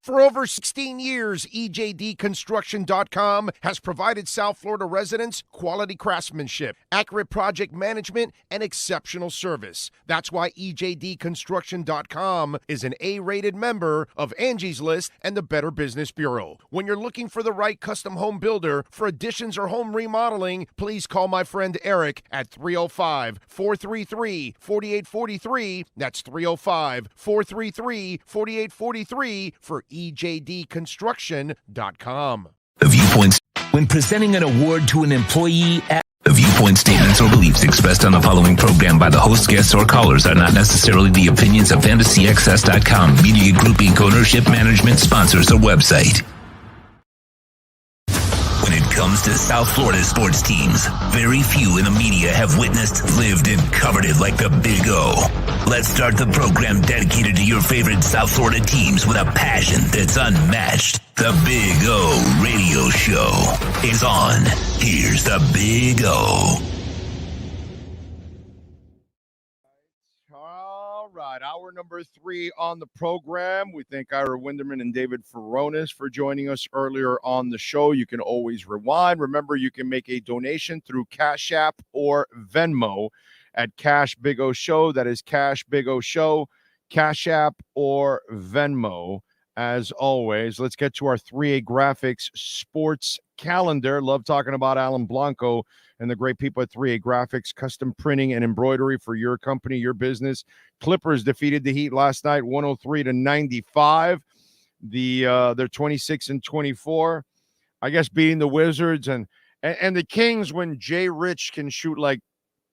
For over 16 years, EJDconstruction.com has provided South Florida residents quality craftsmanship, accurate project management, and exceptional service. That's why EJDconstruction.com is an A-rated member of Angie's List and the Better Business Bureau. When you're looking for the right custom home builder for additions or home remodeling, please call my friend Eric at 305-433-4843. That's 305-433-4843 for EJDconstruction.com. The viewpoints. When presenting an award to an employee, The viewpoint statements or beliefs expressed on the following program by the host, guests, or callers are not necessarily the opinions of FantasyXS.com, Media Group Inc. ownership, management, sponsors, or website. When it comes to South Florida sports teams, very few in the media have witnessed, lived, and covered it like the Big O. Let's start the program dedicated to your favorite South Florida teams with a passion that's unmatched. The Big O Radio Show is on. Here's the Big O. All right, hour number 3 on the program. We thank Ira Winderman and David Furones for joining us earlier on the show. You can always rewind. Remember, you can make a donation through Cash App or Venmo at Cash Big O Show. That is Cash Big O Show, Cash App or Venmo. As always, let's get to our 3A Graphics sports calendar. Love talking about Alan Blanco and the great people at 3A Graphics, custom printing and embroidery for your company, your business. Clippers defeated the Heat last night, 103-95. They're 26-24. I guess beating the Wizards and the Kings when Jay Rich can shoot like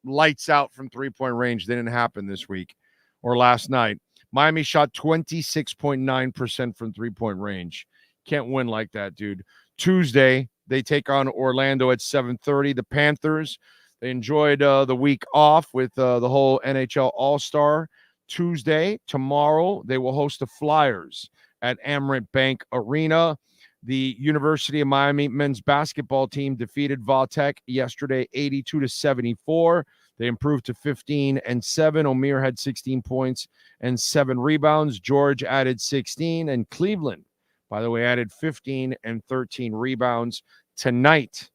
lights out from three-point range. Didn't happen this week or last night. Miami shot 26.9% from three-point range. Can't win like that, dude. Tuesday, they take on Orlando at 7:30. The Panthers, they enjoyed the week off with the whole NHL All-Star. Tuesday, tomorrow, they will host the Flyers at Amerant Bank Arena. The University of Miami men's basketball team defeated Vautech yesterday 82-74. They improved to 15-7. Omer had 16 points and 7 rebounds. George added 16. And Cleveland, by the way, added 15 and 13 rebounds. Tonight,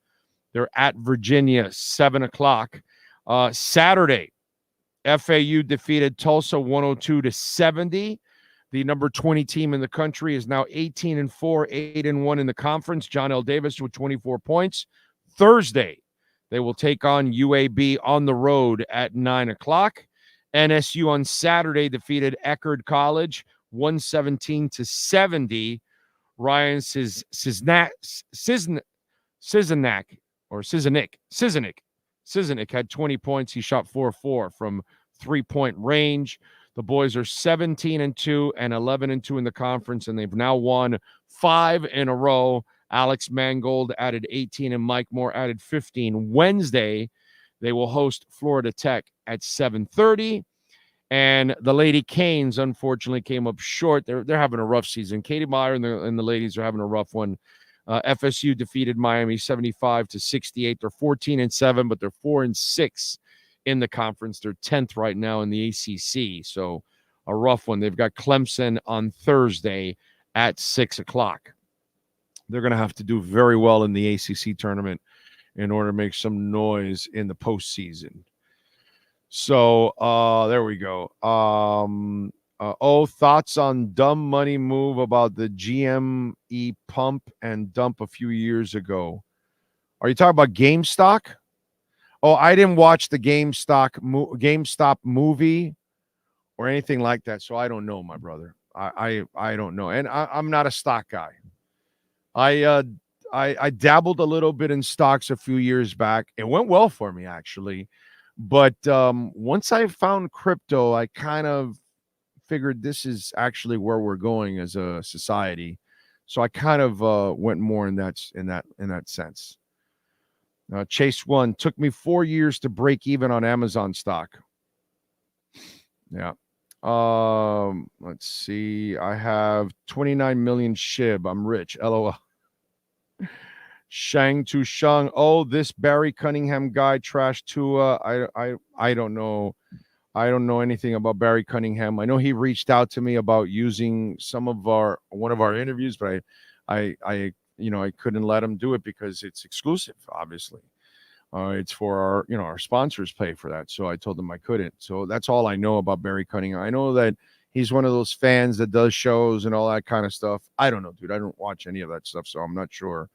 they're at Virginia, 7 o'clock. Saturday, FAU defeated Tulsa 102-70. The number 20 team in the country is now 18-4, 8-1 in the conference. John L. Davis with 24 points. Thursday, they will take on UAB on the road at 9 o'clock. NSU on Saturday defeated Eckerd College 117-70. Ryan Siznik had 20 points. He shot 4-4 from three-point range. The boys are 17-2 and 11-2 in the conference, and they've now won 5 in a row. Alex Mangold added 18 and Mike Moore added 15. Wednesday, they will host Florida Tech at 7:30. And the Lady Canes, unfortunately, came up short. They're having a rough season. Katie Meyer and the ladies are having a rough one. FSU defeated Miami 75-68. They're 14-7, but they're 4-6 in the conference. They're 10th right now in the ACC. So a rough one. They've got Clemson on Thursday at 6 o'clock. They're going to have to do very well in the ACC tournament in order to make some noise in the postseason. So there we go. Thoughts on dumb money move about the GME pump and dump a few years ago. Are you talking about GameStop? Oh, I didn't watch the GameStop movie or anything like that, so I don't know, my brother. I don't know, and I'm not a stock guy. I dabbled a little bit in stocks a few years back. It went well for me, actually. But once I found crypto, I kind of figured this is actually where we're going as a society. So I kind of went more in that sense. Chase one took me 4 years to break even on Amazon stock. Yeah. Let's see. I have 29 million SHIB. I'm rich. LOL. Shang Tu Shang. Oh, this Barry Cunningham guy trashed Tua. I don't know. I don't know anything about Barry Cunningham. I know he reached out to me about using one of our interviews, but I couldn't let him do it because it's exclusive, obviously. It's for our sponsors pay for that. So I told them I couldn't. So that's all I know about Barry Cunningham. I know that he's one of those fans that does shows and all that kind of stuff. I don't know, dude. I don't watch any of that stuff, so I'm not sure.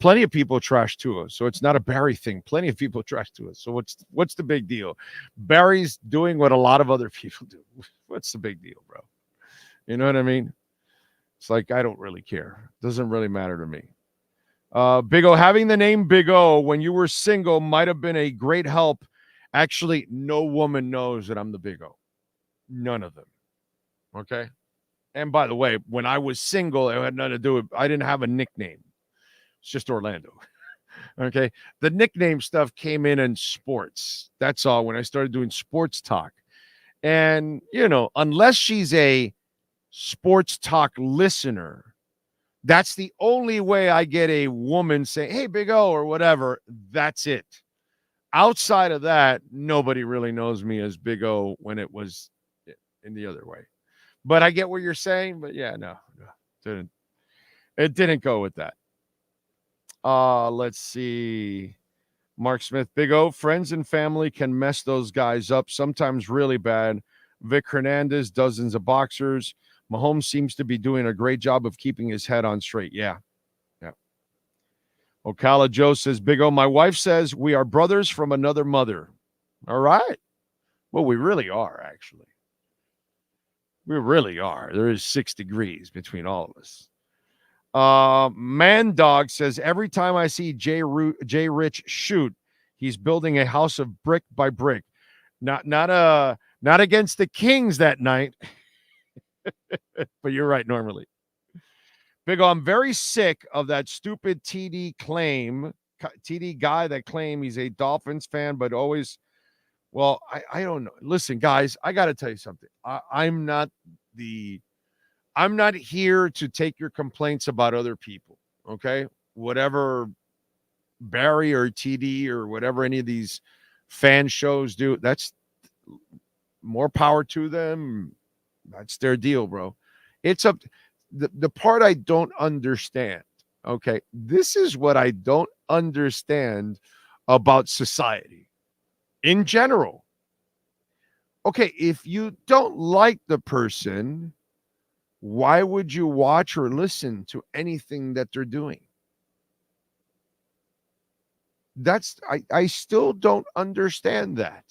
Plenty of people trash Tua, so it's not a Barry thing. Plenty of people trash Tua. So what's the big deal? Barry's doing what a lot of other people do. What's the big deal, bro? You know what I mean? It's like, I don't really care. Doesn't really matter to me. Big O, having the name Big O when you were single might have been a great help. Actually, no woman knows that I'm the Big O. None of them. Okay? And by the way, when I was single, it had nothing to do with, I didn't have a nickname. It's just Orlando. Okay? The nickname stuff came in sports. That's all. When I started doing sports talk. And, unless she's a sports talk listener, that's the only way I get a woman saying, hey, Big O, or whatever. That's it. Outside of that, nobody really knows me as Big O when it was in the other way. But I get what you're saying. But yeah, no, it didn't go with that. Let's see. Mark Smith, Big O, friends and family can mess those guys up, sometimes really bad. Vic Hernandez, dozens of boxers. Mahomes seems to be doing a great job of keeping his head on straight. Yeah. Ocala Joe says, Big O, my wife says we are brothers from another mother. All right. Well, we really are, actually. We really are. There is 6 degrees between all of us. Man Dog says, every time I see Jay Rich shoot, he's building a house of brick by brick. Not against the Kings that night. But you're right, normally. Big O, I'm very sick of that stupid TD guy that claim he's a Dolphins fan, but always, well, I don't know. Listen, guys, I got to tell you something. I'm not here to take your complaints about other people, okay? Whatever Barry or TD or whatever any of these fan shows do, that's more power to them. That's their deal, bro. It's up. The part I don't understand, okay? This is what I don't understand about society in general. Okay, if you don't like the person, why would you watch or listen to anything that they're doing? I still don't understand that.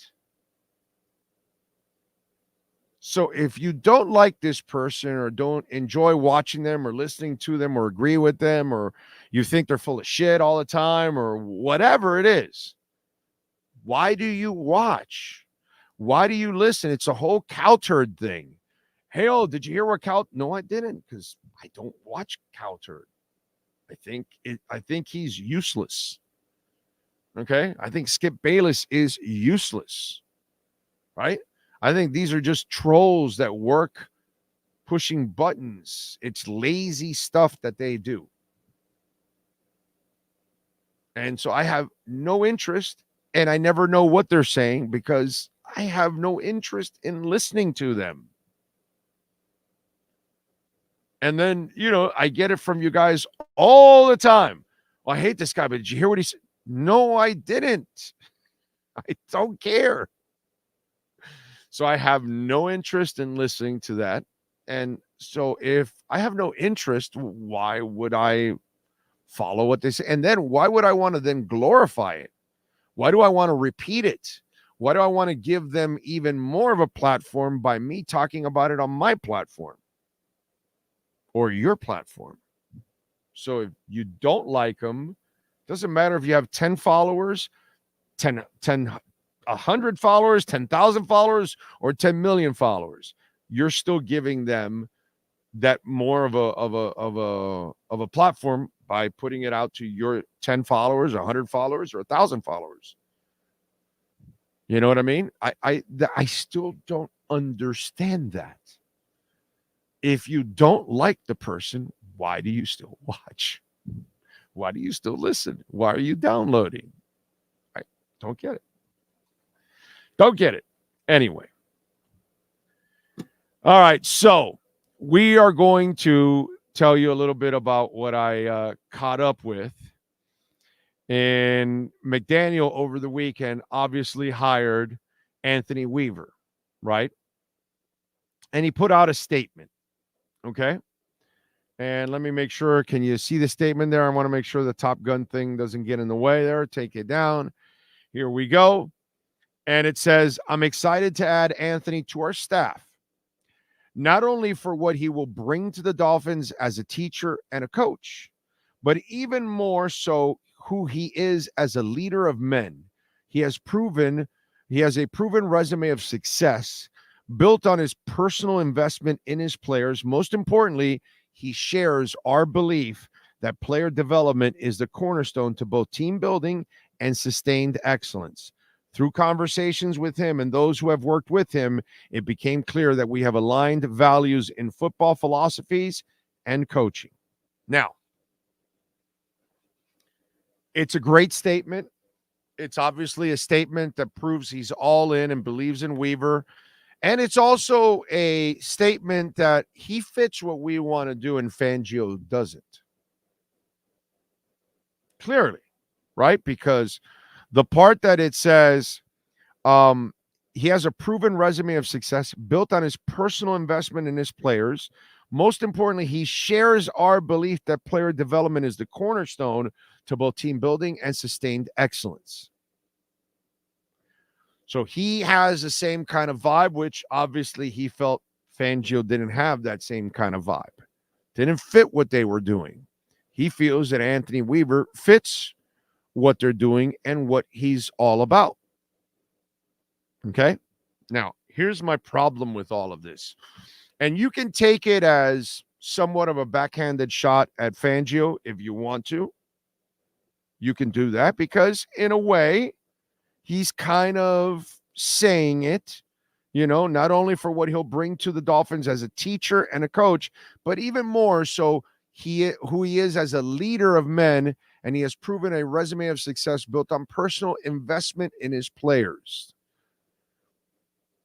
So if you don't like this person or don't enjoy watching them or listening to them or agree with them, or you think they're full of shit all the time or whatever it is, why do you watch? Why do you listen? It's a whole Cowturd thing. Hey, did you hear what No, I didn't, because I don't watch Cowturd. I think he's useless. Okay? I think Skip Bayless is useless. Right? I think these are just trolls that work pushing buttons. It's lazy stuff that they do. And so I have no interest, and I never know what they're saying because I have no interest in listening to them. And then, I get it from you guys all the time. Well, I hate this guy, but did you hear what he said? No, I didn't. I don't care. So I have no interest in listening to that. And so if I have no interest, why would I follow what they say? And then why would I want to then glorify it? Why do I want to repeat it? Why do I want to give them even more of a platform by me talking about it on my platform or your platform? So if you don't like them, doesn't matter if you have 10 followers, 100 followers, 10,000 followers, or 10 million followers. You're still giving them that more of a platform by putting it out to your 10 followers, 100 followers, or 1,000 followers. You know what I mean? I still don't understand that. If you don't like the person, why do you still watch? Why do you still listen? Why are you downloading? I don't get it. Don't get it. Anyway. All right. So we are going to tell you a little bit about what I caught up with. And McDaniel over the weekend obviously hired Anthony Weaver, right? And he put out a statement. Okay. And let me make sure. Can you see the statement there? I want to make sure the Top Gun thing doesn't get in the way there. Take it down. Here we go. And it says, I'm excited to add Anthony to our staff, not only for what he will bring to the Dolphins as a teacher and a coach, but even more so who he is as a leader of men. He has a proven resume of success built on his personal investment in his players. Most importantly, he shares our belief that player development is the cornerstone to both team building and sustained excellence. Through conversations with him and those who have worked with him, it became clear that we have aligned values in football philosophies and coaching. Now, it's a great statement. It's obviously a statement that proves he's all in and believes in Weaver. And it's also a statement that he fits what we want to do and Fangio doesn't. Clearly, right? Because the part that it says he has a proven resume of success built on his personal investment in his players. Most importantly, he shares our belief that player development is the cornerstone to both team building and sustained excellence. So he has the same kind of vibe, which obviously he felt Fangio didn't have that same kind of vibe. Didn't fit what they were doing. He feels that Anthony Weaver fits what they're doing and what he's all about. Okay? Now, here's my problem with all of this. And you can take it as somewhat of a backhanded shot at Fangio if you want to. You can do that because, in a way, he's kind of saying it, you know, not only for what he'll bring to the Dolphins as a teacher and a coach, but even more so who he is as a leader of men, and he has proven a resume of success built on personal investment in his players.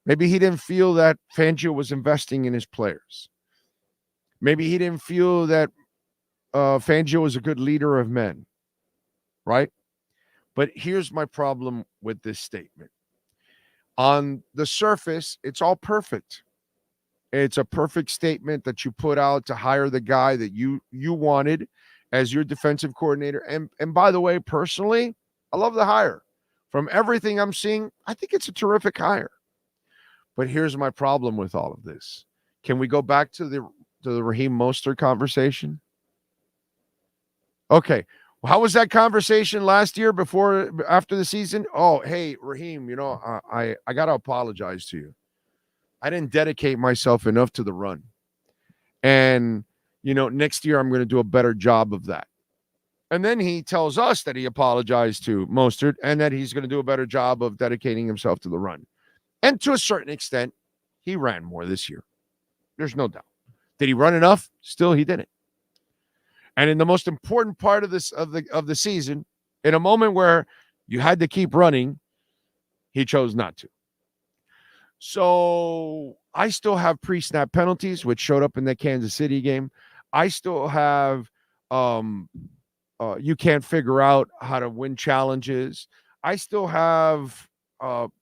Maybe he didn't feel that Fangio was investing in his players. Maybe he didn't feel that Fangio was a good leader of men, right? But here's my problem with this statement. On the surface, it's all perfect. It's a perfect statement that you put out to hire the guy that you wanted as your defensive coordinator. And by the way, personally, I love the hire. From everything I'm seeing, I think it's a terrific hire. But here's my problem with all of this. Can we go back to the Raheem Mostert conversation? Okay. How was that conversation last year after the season? Oh, hey, Raheem, you know, I got to apologize to you. I didn't dedicate myself enough to the run. And, you know, next year I'm going to do a better job of that. And then he tells us that he apologized to Mostert and that he's going to do a better job of dedicating himself to the run. And to a certain extent, he ran more this year. There's no doubt. Did he run enough? Still, he didn't. And in the most important part of the season, in a moment where you had to keep running, he chose not to. So I still have pre-snap penalties, which showed up in the Kansas City game. I still have you can't figure out how to win challenges. I still have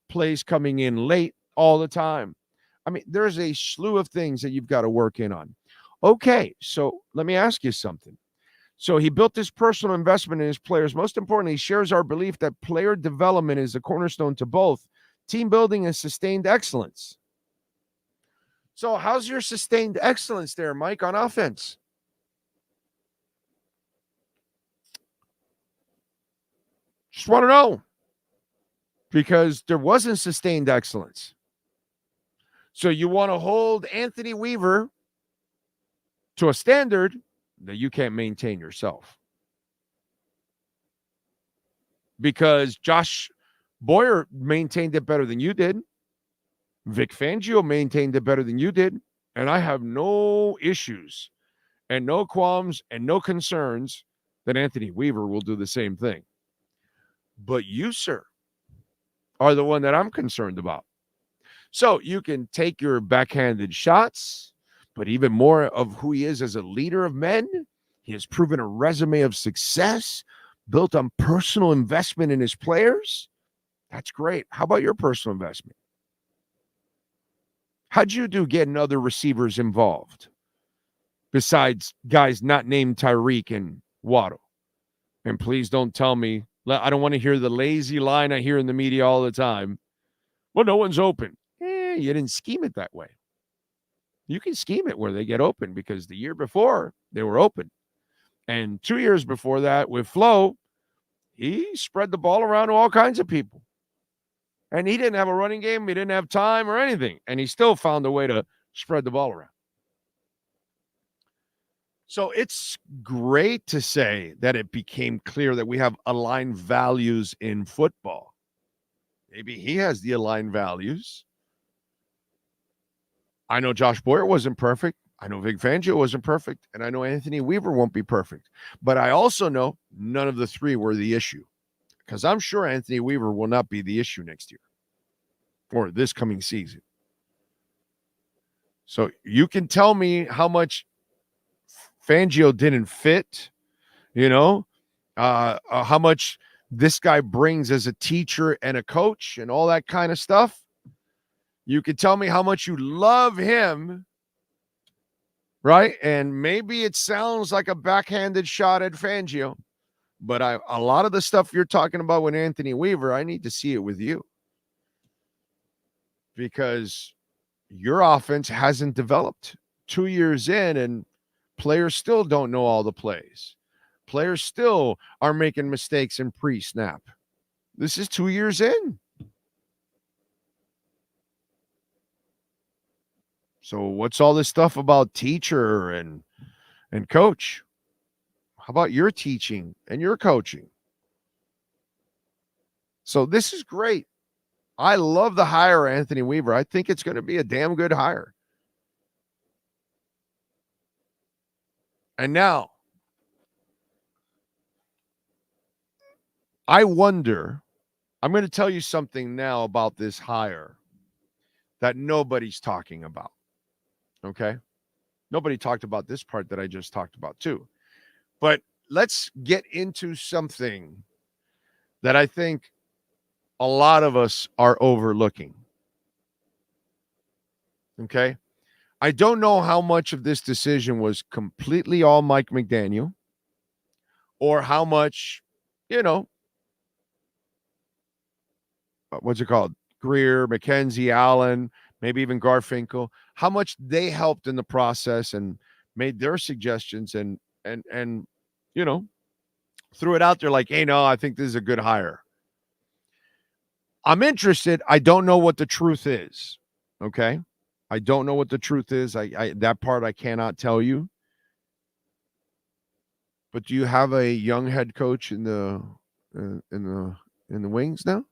plays coming in late all the time. I mean, there's a slew of things that you've got to work in on. Okay, so let me ask you something. So he built this personal investment in his players. Most importantly, he shares our belief that player development is the cornerstone to both team building and sustained excellence. So how's your sustained excellence there, Mike, on offense? Just want to know. Because there wasn't sustained excellence. So you want to hold Anthony Weaver to a standard that you can't maintain yourself. Because Josh Boyer maintained it better than you did. Vic Fangio maintained it better than you did. And I have no issues and no qualms and no concerns that Anthony Weaver will do the same thing. But you, sir, are the one that I'm concerned about. So you can take your backhanded shots, but even more of who he is as a leader of men. He has proven a resume of success built on personal investment in his players. That's great. How about your personal investment? How'd you do getting other receivers involved besides guys not named Tyreek and Waddle? And please don't tell me, I don't want to hear the lazy line I hear in the media all the time. Well, no one's open. You didn't scheme it that way. You can scheme it where they get open because the year before they were open. And 2 years before that with Flo, he spread the ball around to all kinds of people. And he didn't have a running game. He didn't have time or anything. And he still found a way to spread the ball around. So it's great to say that it became clear that we have aligned values in football. Maybe he has the aligned values. I know Josh Boyer wasn't perfect. I know Vic Fangio wasn't perfect. And I know Anthony Weaver won't be perfect. But I also know none of the three were the issue. Because I'm sure Anthony Weaver will not be the issue next year or this coming season. So you can tell me how much Fangio didn't fit, how much this guy brings as a teacher and a coach and all that kind of stuff. You can tell me how much you love him, right? And maybe it sounds like a backhanded shot at Fangio, but a lot of the stuff you're talking about with Anthony Weaver, I need to see it with you because your offense hasn't developed 2 years in and players still don't know all the plays. Players still are making mistakes in pre-snap. This is 2 years in. So what's all this stuff about teacher and coach? How about your teaching and your coaching? So this is great. I love the hire, Anthony Weaver. I think it's going to be a damn good hire. And now, I wonder, I'm going to tell you something now about this hire that nobody's talking about. Okay? Nobody talked about this part that I just talked about too. But let's get into something that I think a lot of us are overlooking. Okay? I don't know how much of this decision was completely all Mike McDaniel or how much, what's it called? Greer, McKenzie, Allen, maybe even Garfinkel, how much they helped in the process and made their suggestions and threw it out there like, hey, no, I think this is a good hire. I'm interested. I don't know what the truth is. Okay. I don't know what the truth is. I that part I cannot tell you. But do you have a young head coach in the wings now?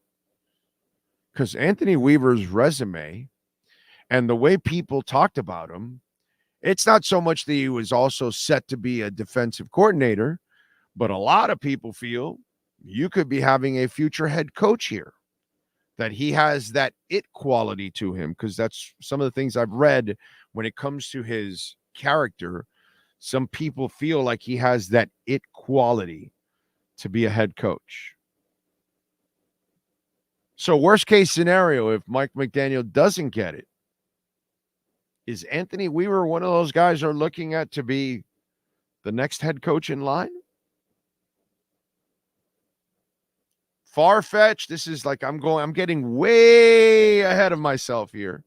Because Anthony Weaver's resume and the way people talked about him, it's not so much that he was also set to be a defensive coordinator, but a lot of people feel you could be having a future head coach here, that he has that it quality to him, because that's some of the things I've read when it comes to his character. Some people feel like he has that it quality to be a head coach. So worst case scenario, if Mike McDaniel doesn't get it, is Anthony Weaver one of those guys are looking at to be the next head coach in line? Far-fetched. This is like I'm getting way ahead of myself here.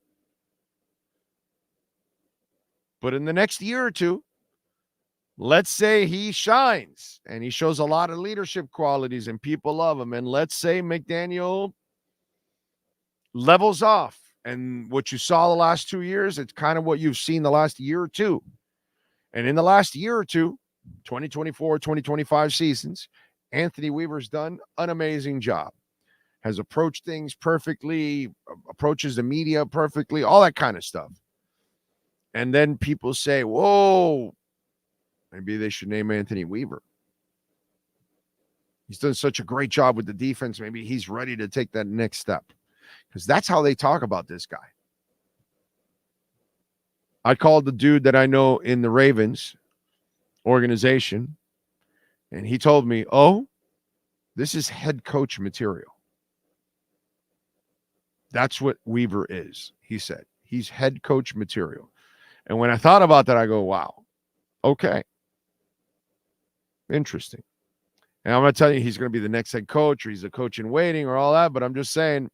But in the next year or two, let's say he shines and he shows a lot of leadership qualities and people love him. And let's say McDaniel levels off. And what you saw the last 2 years, it's kind of what you've seen the last year or two. And in the last year or two, 2024, 2025 seasons, Anthony Weaver's done an amazing job. Has approached things perfectly, approaches the media perfectly, all that kind of stuff. And then people say, whoa, maybe they should name Anthony Weaver. He's done such a great job with the defense. Maybe he's ready to take that next step. Because that's how they talk about this guy. I called the dude that I know in the Ravens organization, and he told me, oh, this is head coach material. That's what Weaver is, he said. He's head coach material. And when I thought about that, I go, wow, okay. Interesting. And I'm going to tell you he's going to be the next head coach or he's a coach in waiting or all that, but I'm just saying,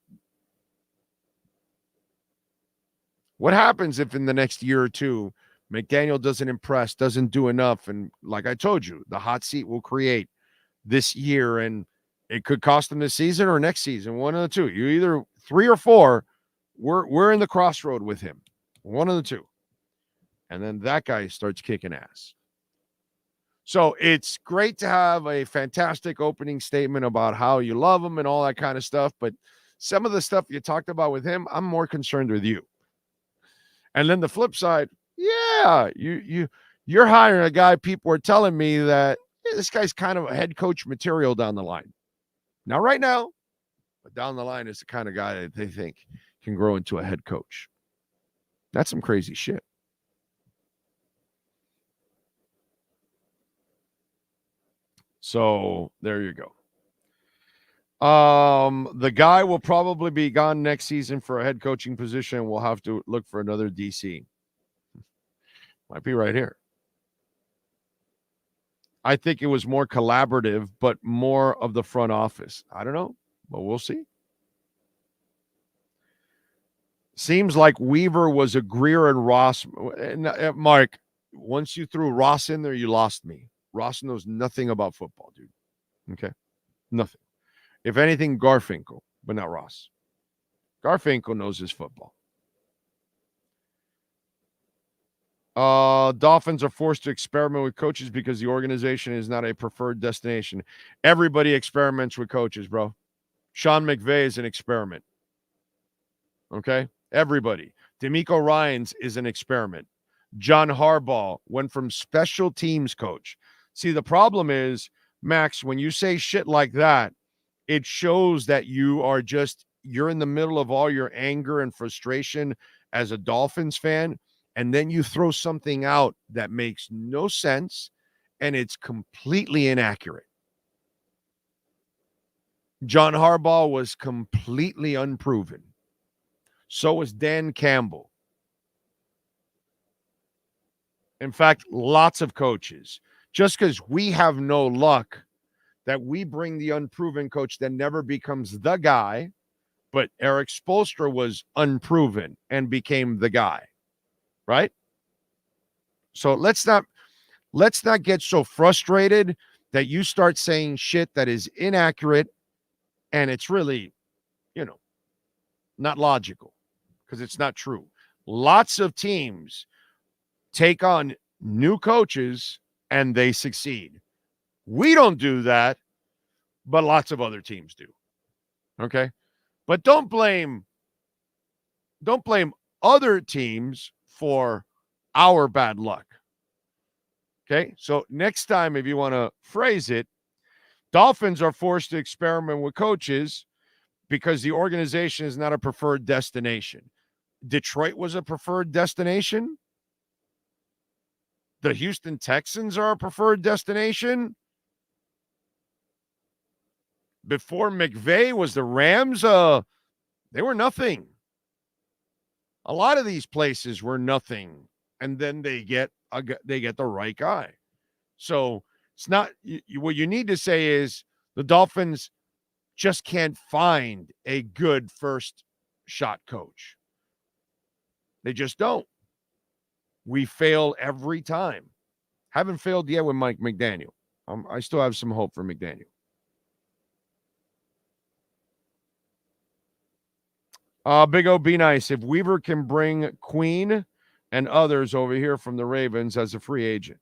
what happens if in the next year or two, McDaniel doesn't impress, doesn't do enough? And like I told you, the hot seat will create this year, and it could cost him this season or next season, one of the two. You either 3 or 4, we're in the crossroad with him, one of the two. And then that guy starts kicking ass. So it's great to have a fantastic opening statement about how you love him and all that kind of stuff. But some of the stuff you talked about with him, I'm more concerned with you. And then the flip side, yeah, you're hiring a guy. People are telling me that this guy's kind of a head coach material down the line. Not right now, but down the line is the kind of guy that they think can grow into a head coach. That's some crazy shit. So there you go. The guy will probably be gone next season for a head coaching position. We'll have to look for another DC. Might be right here. I think it was more collaborative, but more of the front office. I don't know, but we'll see. Seems like Weaver was a Greer and Ross. Mark, once you threw Ross in there, you lost me. Ross knows nothing about football, dude. Okay? Nothing. If anything, Garfinkel, but not Ross. Garfinkel knows his football. Dolphins are forced to experiment with coaches because the organization is not a preferred destination. Everybody experiments with coaches, bro. Sean McVay is an experiment. Okay? Everybody. D'Amico Ryans is an experiment. John Harbaugh went from special teams coach. See, the problem is, Max, when you say shit like that, it shows that you're in the middle of all your anger and frustration as a Dolphins fan, and then you throw something out that makes no sense, and it's completely inaccurate. John Harbaugh was completely unproven. So was Dan Campbell. In fact, lots of coaches. Just because we have no luck that we bring the unproven coach that never becomes the guy, but Eric Spoelstra was unproven and became the guy, right? So let's not get so frustrated that you start saying shit that is inaccurate and it's really, not logical because it's not true. Lots of teams take on new coaches and they succeed. We don't do that, but lots of other teams do. Okay? But don't blame other teams for our bad luck. Okay? So next time, if you want to phrase it, Dolphins are forced to experiment with coaches because the organization is not a preferred destination. Detroit was a preferred destination. The Houston Texans are a preferred destination. Before McVay was the Rams, they were nothing. A lot of these places were nothing, and then they get the right guy. So it's not what you need to say is the Dolphins just can't find a good first shot coach. They just don't. We fail every time. Haven't failed yet with Mike McDaniel. I still have some hope for McDaniel. Big O, be nice. If Weaver can bring Queen and others over here from the Ravens as a free agent.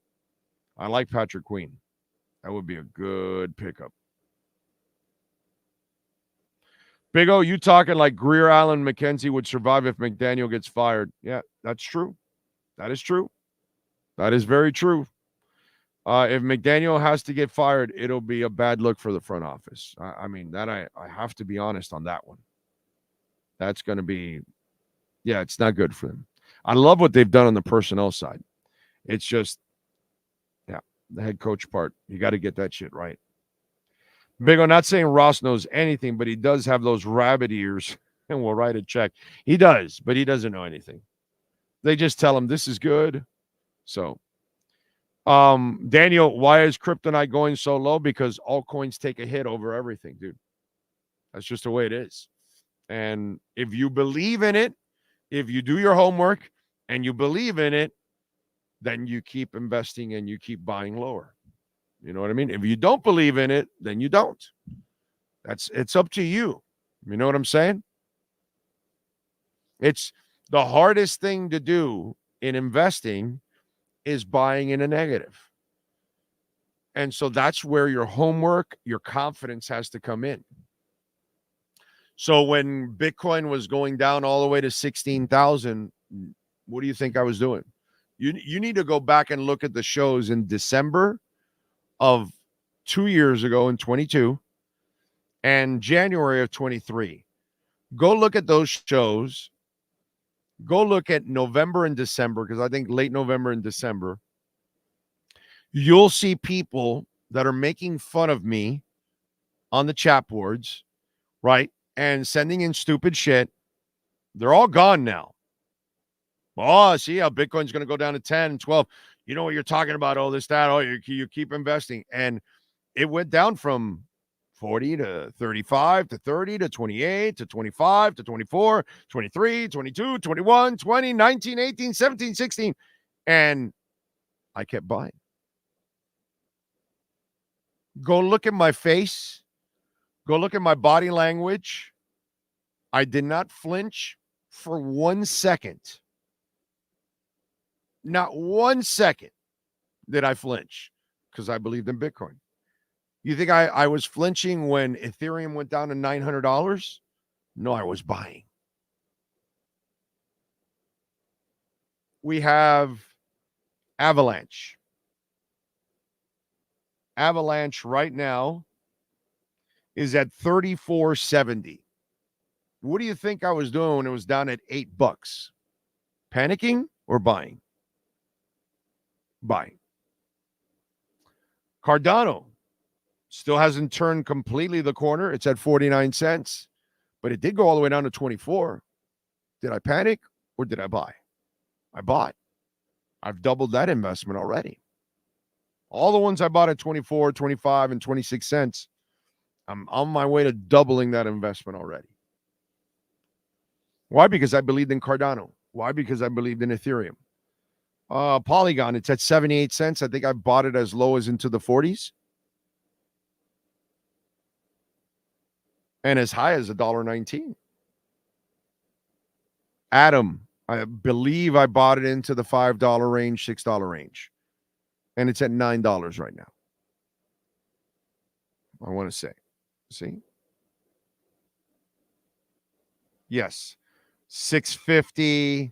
I like Patrick Queen. That would be a good pickup. Big O, you talking like Greer, Allen, McKenzie would survive if McDaniel gets fired. Yeah, that's true. That is true. That is very true. If McDaniel has to get fired, it'll be a bad look for the front office. I mean, that I have to be honest on that one. That's going to be, yeah, it's not good for them. I love what they've done on the personnel side. It's just, yeah, the head coach part. You got to get that shit right. Big O, not saying Ross knows anything, but he does have those rabbit ears and will write a check. He does, but he doesn't know anything. They just tell him this is good. So, Daniel, why is kryptonite going so low? Because altcoins take a hit over everything, dude. That's just the way it is. And if you believe in it, if you do your homework and you believe in it, then you keep investing and you keep buying lower. You know what I mean? If you don't believe in it, then you don't. It's up to you. You know what I'm saying? It's the hardest thing to do in investing is buying in a negative. And so that's where your homework, your confidence has to come in. So when Bitcoin was going down all the way to 16,000, what do you think I was doing? You need to go back and look at the shows in December of 2 years ago in 22 and January of 23. Go look at those shows. Go look at November and December, because I think late November and December, you'll see people that are making fun of me on the chat boards, right? And sending in stupid shit. They're all gone now. Oh, see how Bitcoin's going to go down to 10 and 12. You know what you're talking about, all this, that. Oh, you keep investing. And it went down from 40 to 35 to 30 to 28 to 25 to 24, 23, 22, 21, 20, 19, 18, 17, 16. And I kept buying. Go look at my face. Go look at my body language. I did not flinch for 1 second. Not 1 second did I flinch because I believed in Bitcoin. You think I was flinching when Ethereum went down to $900? No, I was buying. We have Avalanche. Avalanche right now is at $34.70. What do you think I was doing when it was down at $8? Panicking or buying? Buying. Cardano still hasn't turned completely the corner. It's at 49 cents, but it did go all the way down to 24. Did I panic or did I buy? I bought. I've doubled that investment already. All the ones I bought at 24, 25, and 26 cents, I'm on my way to doubling that investment already. Why? Because I believed in Cardano. Why? Because I believed in Ethereum. Polygon, it's at 78 cents. I think I bought it as low as into the 40s. And as high as $1.19. Atom, I believe I bought it into the $5 range, $6 range. And it's at $9 right now. I want to say. See? Yes. $6.50,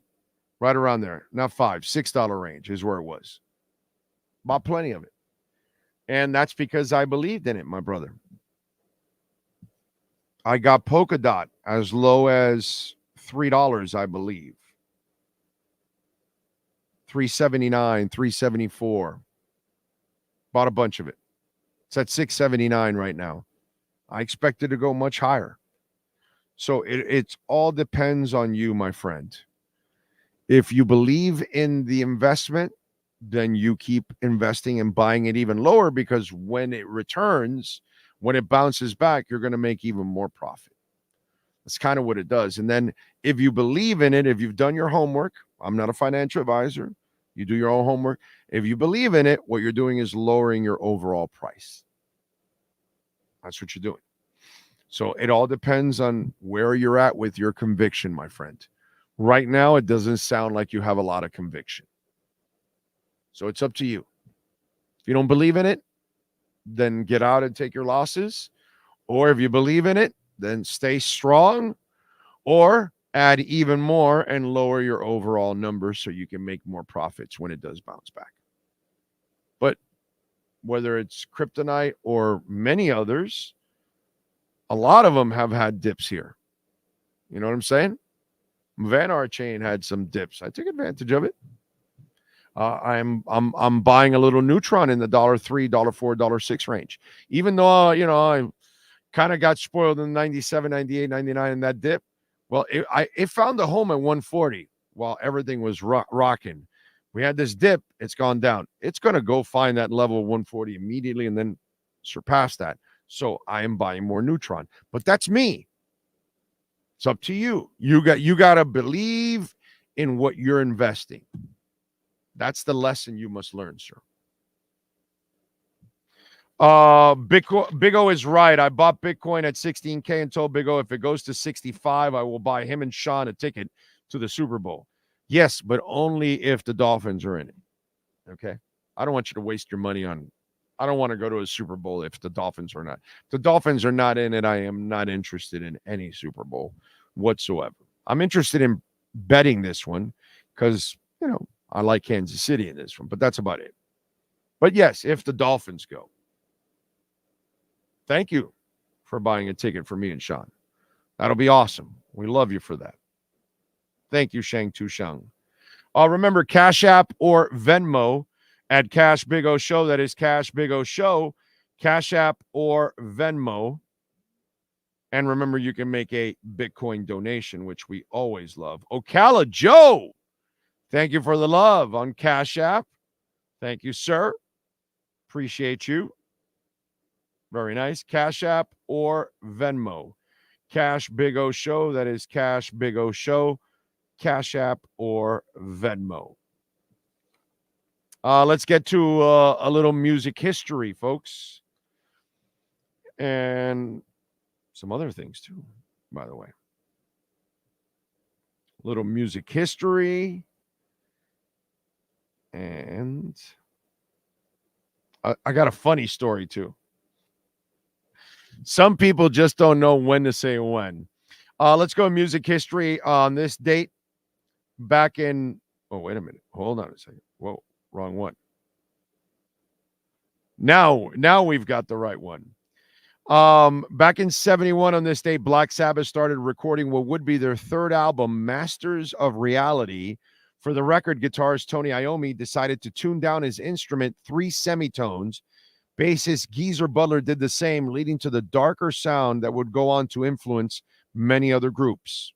right around there. Not $6 range is where it was. Bought plenty of it. And that's because I believed in it, my brother. I got Polkadot as low as $3, I believe. $3.79, $3.74. Bought a bunch of it. It's at $6.79 right now. I expected to go much higher. So it all depends on you, my friend. If you believe in the investment, then you keep investing and buying it even lower, because when it returns, when it bounces back, you're going to make even more profit. That's kind of what it does. And then if you believe in it, if you've done your homework, I'm not a financial advisor. You do your own homework. If you believe in it, what you're doing is lowering your overall price. That's what you're doing. So it all depends on where you're at with your conviction, my friend. Right now, it doesn't sound like you have a lot of conviction. So it's up to you. If you don't believe in it, then get out and take your losses. Or if you believe in it, then stay strong, or add even more and lower your overall numbers so you can make more profits when it does bounce back. But whether it's Kryptonite or many others, a lot of them have had dips here. You know what I'm saying? Van Aert chain had some dips. I took advantage of it. I'm buying a little Neutron in the $3, $4, $6 range. Even though, I kind of got spoiled in 97, 98, 99 in that dip. Well, it found a home at 140 while everything was rocking. We had this dip. It's gone down. It's going to go find that level of 140 immediately and then surpass that. So I am buying more Neutron. But that's me. It's up to you. You got to believe in what you're investing. That's the lesson you must learn, sir. Big O is right. I bought Bitcoin at 16K and told Big O if it goes to 65, I will buy him and Sean a ticket to the Super Bowl. Yes, but only if the Dolphins are in it. Okay? I don't want you to waste your money on. I don't want to go to a Super Bowl if the Dolphins are not. If the Dolphins are not in it, I am not interested in any Super Bowl whatsoever. I'm interested in betting this one because, I like Kansas City in this one, but that's about it. But yes, if the Dolphins go. Thank you for buying a ticket for me and Sean. That'll be awesome. We love you for that. Thank you, Shang Tu Shang. Remember, Cash App or Venmo at Cash Big O Show. That is Cash Big O Show. Cash App or Venmo. And remember, you can make a Bitcoin donation, which we always love. Ocala Joe, thank you for the love on Cash App. Thank you, sir. Appreciate you. Very nice. Cash App or Venmo. Cash Big O Show. That is Cash Big O Show. Cash App or Venmo. Let's get to a little music history, folks. And some other things, too, by the way. Little music history. And I got a funny story, too. Some people just don't know when to say when. Let's go music history on this date. Back in, wait a minute. Hold on a second. Whoa, wrong one. Now we've got the right one. Back in 71 on this date, Black Sabbath started recording what would be their third album, Masters of Reality. For the record, guitarist Tony Iommi decided to tune down his instrument 3 semitones. Bassist Geezer Butler did the same, leading to the darker sound that would go on to influence many other groups.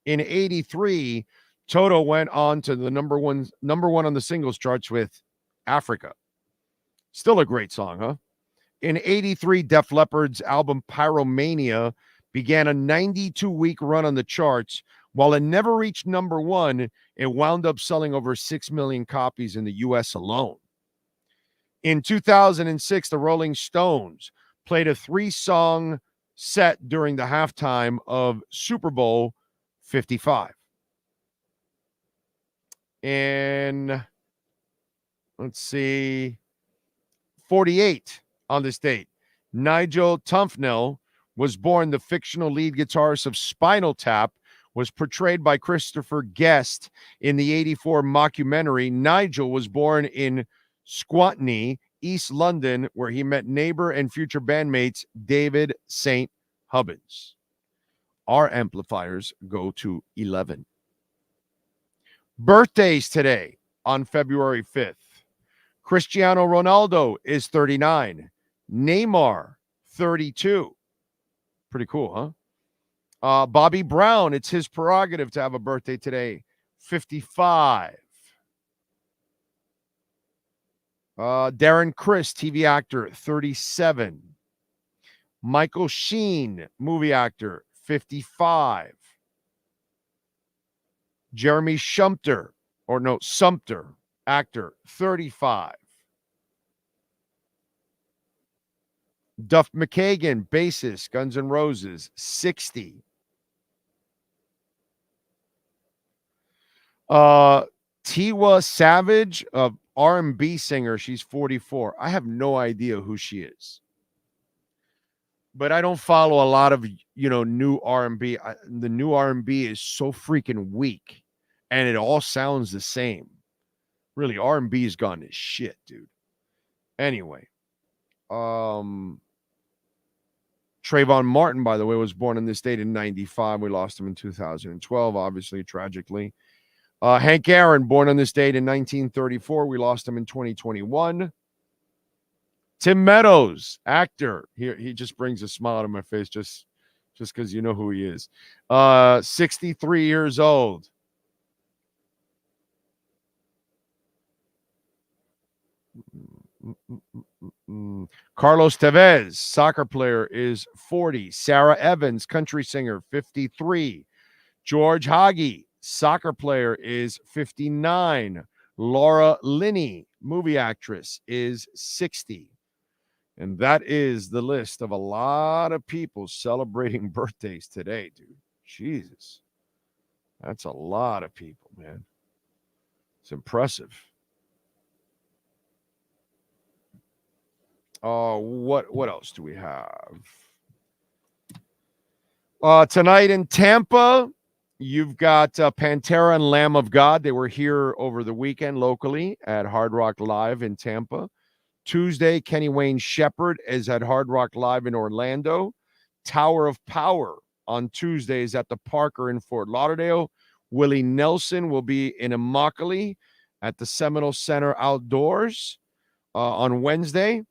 In 83, Toto went on to the number one on the singles charts with Africa. Still a great song, huh? In 83, Def Leppard's album Pyromania began a 92-week run on the charts. While it never reached number one, it wound up selling over 6 million copies in the U.S. alone. In 2006, the Rolling Stones played a 3-song set during the halftime of Super Bowl 55. And let's see, 48 on this date, Nigel Tufnell was born. The fictional lead guitarist of Spinal Tap was portrayed by Christopher Guest in the 84 mockumentary. Nigel was born in Squatney, East London, where he met neighbor and future bandmates David St. Hubbins. Our amplifiers go to 11. Birthdays today on February 5th. Cristiano Ronaldo is 39. Neymar, 32. Pretty cool, huh? Bobby Brown, it's his prerogative to have a birthday today. 55. Darren Criss, TV actor, 37. Michael Sheen, movie actor, 55. Jeremy Sumpter, actor, 35. Duff McKagan, bassist, Guns N' Roses, 60. Tiwa Savage, R&B singer, she's 44. I have no idea who she is. But I don't follow a lot of, new R&B. The new R&B is so freaking weak, and it all sounds the same. Really, R&B has gone to shit, dude. Anyway, Trayvon Martin, by the way, was born in this date in 95. We lost him in 2012, obviously, tragically. Hank Aaron, born on this date in 1934. We lost him in 2021. Tim Meadows, actor. He just brings a smile to my face just because you know who he is. 63 years old. Carlos Tevez, soccer player, is 40. Sarah Evans, country singer, 53. George Hagi, soccer player, is 59. Laura Linney, movie actress, is 60. And that is the list of a lot of people celebrating birthdays today, dude. Jesus. That's a lot of people, man. It's impressive. What else do we have? Tonight in Tampa, you've got Pantera and Lamb of God. They were here over the weekend locally at Hard Rock Live in Tampa. Tuesday, Kenny Wayne Shepherd is at Hard Rock Live in Orlando. Tower of Power on Tuesday is at the Parker in Fort Lauderdale. Willie Nelson will be in Immokalee at the Seminole Center Outdoors on Wednesday.